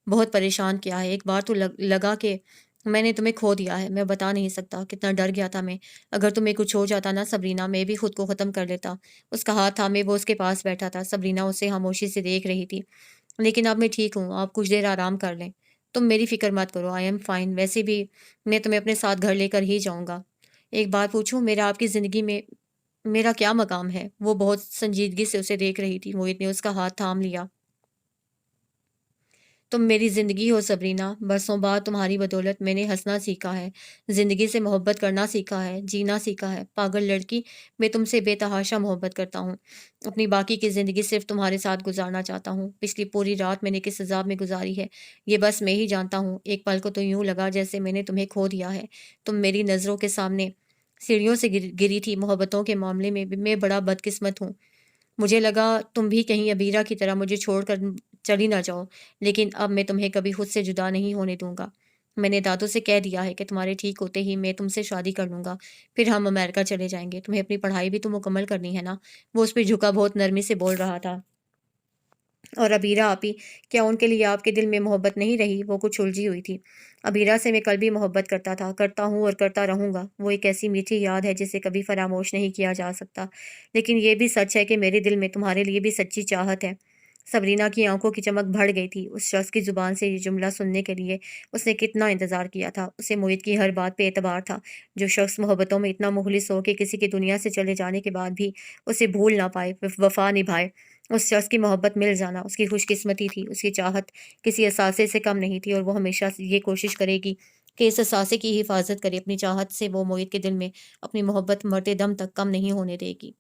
بہت پریشان کیا ہے۔ ایک بار تو لگا کہ میں نے تمہیں کھو دیا ہے۔ میں بتا نہیں سکتا کتنا ڈر گیا تھا میں۔ اگر تمہیں کچھ ہو جاتا نا سبرینا، میں بھی خود کو ختم کر لیتا۔ اس کا ہاتھ تھامے وہ اس کے پاس بیٹھا تھا۔ سبرینا اسے خاموشی سے دیکھ رہی تھی۔ لیکن اب میں ٹھیک ہوں، آپ کچھ دیر آرام کر لیں۔ تم میری فکر مت کرو، آئی ایم فائن۔ ویسے بھی میں تمہیں اپنے ساتھ گھر لے کر ہی جاؤں گا۔ ایک بات پوچھوں، میرا آپ کی زندگی میں میرا کیا مقام ہے؟ وہ بہت سنجیدگی سے اسے دیکھ رہی تھی۔ موہت نے اس کا ہاتھ تھام لیا۔ تم میری زندگی ہو سبرینا، برسوں بعد تمہاری بدولت میں نے ہنسنا سیکھا ہے، زندگی سے محبت کرنا سیکھا ہے، جینا سیکھا ہے۔ پاگل لڑکی، میں تم سے بے تحاشا محبت کرتا ہوں، اپنی باقی کی زندگی صرف تمہارے ساتھ گزارنا چاہتا ہوں۔ پچھلی پوری رات میں نے کس عذاب میں گزاری ہے یہ بس میں ہی جانتا ہوں۔ ایک پل کو تو یوں لگا جیسے میں نے تمہیں کھو دیا ہے، تم میری نظروں کے سامنے سیڑھیوں سے گری تھی۔ محبتوں کے معاملے میں بھی میں بڑا بدقسمت ہوں، مجھے لگا تم بھی کہیں ابیرہ کی طرح مجھے چھوڑ کر چلی نہ جاؤ، لیکن اب میں تمہیں کبھی خود سے جدا نہیں ہونے دوں گا۔ میں نے دادو سے کہہ دیا ہے کہ تمہارے ٹھیک ہوتے ہی میں تم سے شادی کر لوں گا، پھر ہم امریکہ چلے جائیں گے۔ تمہیں اپنی پڑھائی بھی تو مکمل کرنی ہے نا؟ وہ اس پہ جھکا بہت نرمی سے بول رہا تھا۔ اور ابیرہ آپی، کیا ان کے لیے آپ کے دل میں محبت نہیں رہی؟ وہ کچھ الجھی ہوئی تھی۔ ابیرہ سے میں کل بھی محبت کرتا تھا، کرتا ہوں اور کرتا رہوں گا۔ وہ ایک ایسی میٹھی یاد ہے جسے کبھی فراموش نہیں کیا جا سکتا۔ لیکن یہ بھی سچ ہے کہ میرے دل میں تمہارے لیے بھی سچی چاہت ہے۔ سبرینا کی آنکھوں کی چمک بڑھ گئی تھی۔ اس شخص کی زبان سے یہ جملہ سننے کے لیے اس نے کتنا انتظار کیا تھا۔ اسے موہت کی ہر بات پہ اعتبار تھا۔ جو شخص محبتوں میں اتنا مخلص ہو کہ کسی کی دنیا سے چلے جانے کے بعد بھی اسے بھول نہ پائے، وفا نبھائے، اس شخص کی محبت مل جانا اس کی خوش قسمتی تھی۔ اس کی چاہت کسی اثاثے سے کم نہیں تھی، اور وہ ہمیشہ یہ کوشش کرے گی کہ اس اثاثے کی حفاظت کرے۔ اپنی چاہت سے وہ موہت کے دل میں اپنی محبت مرتے دم تک کم نہیں ہونے دے گی۔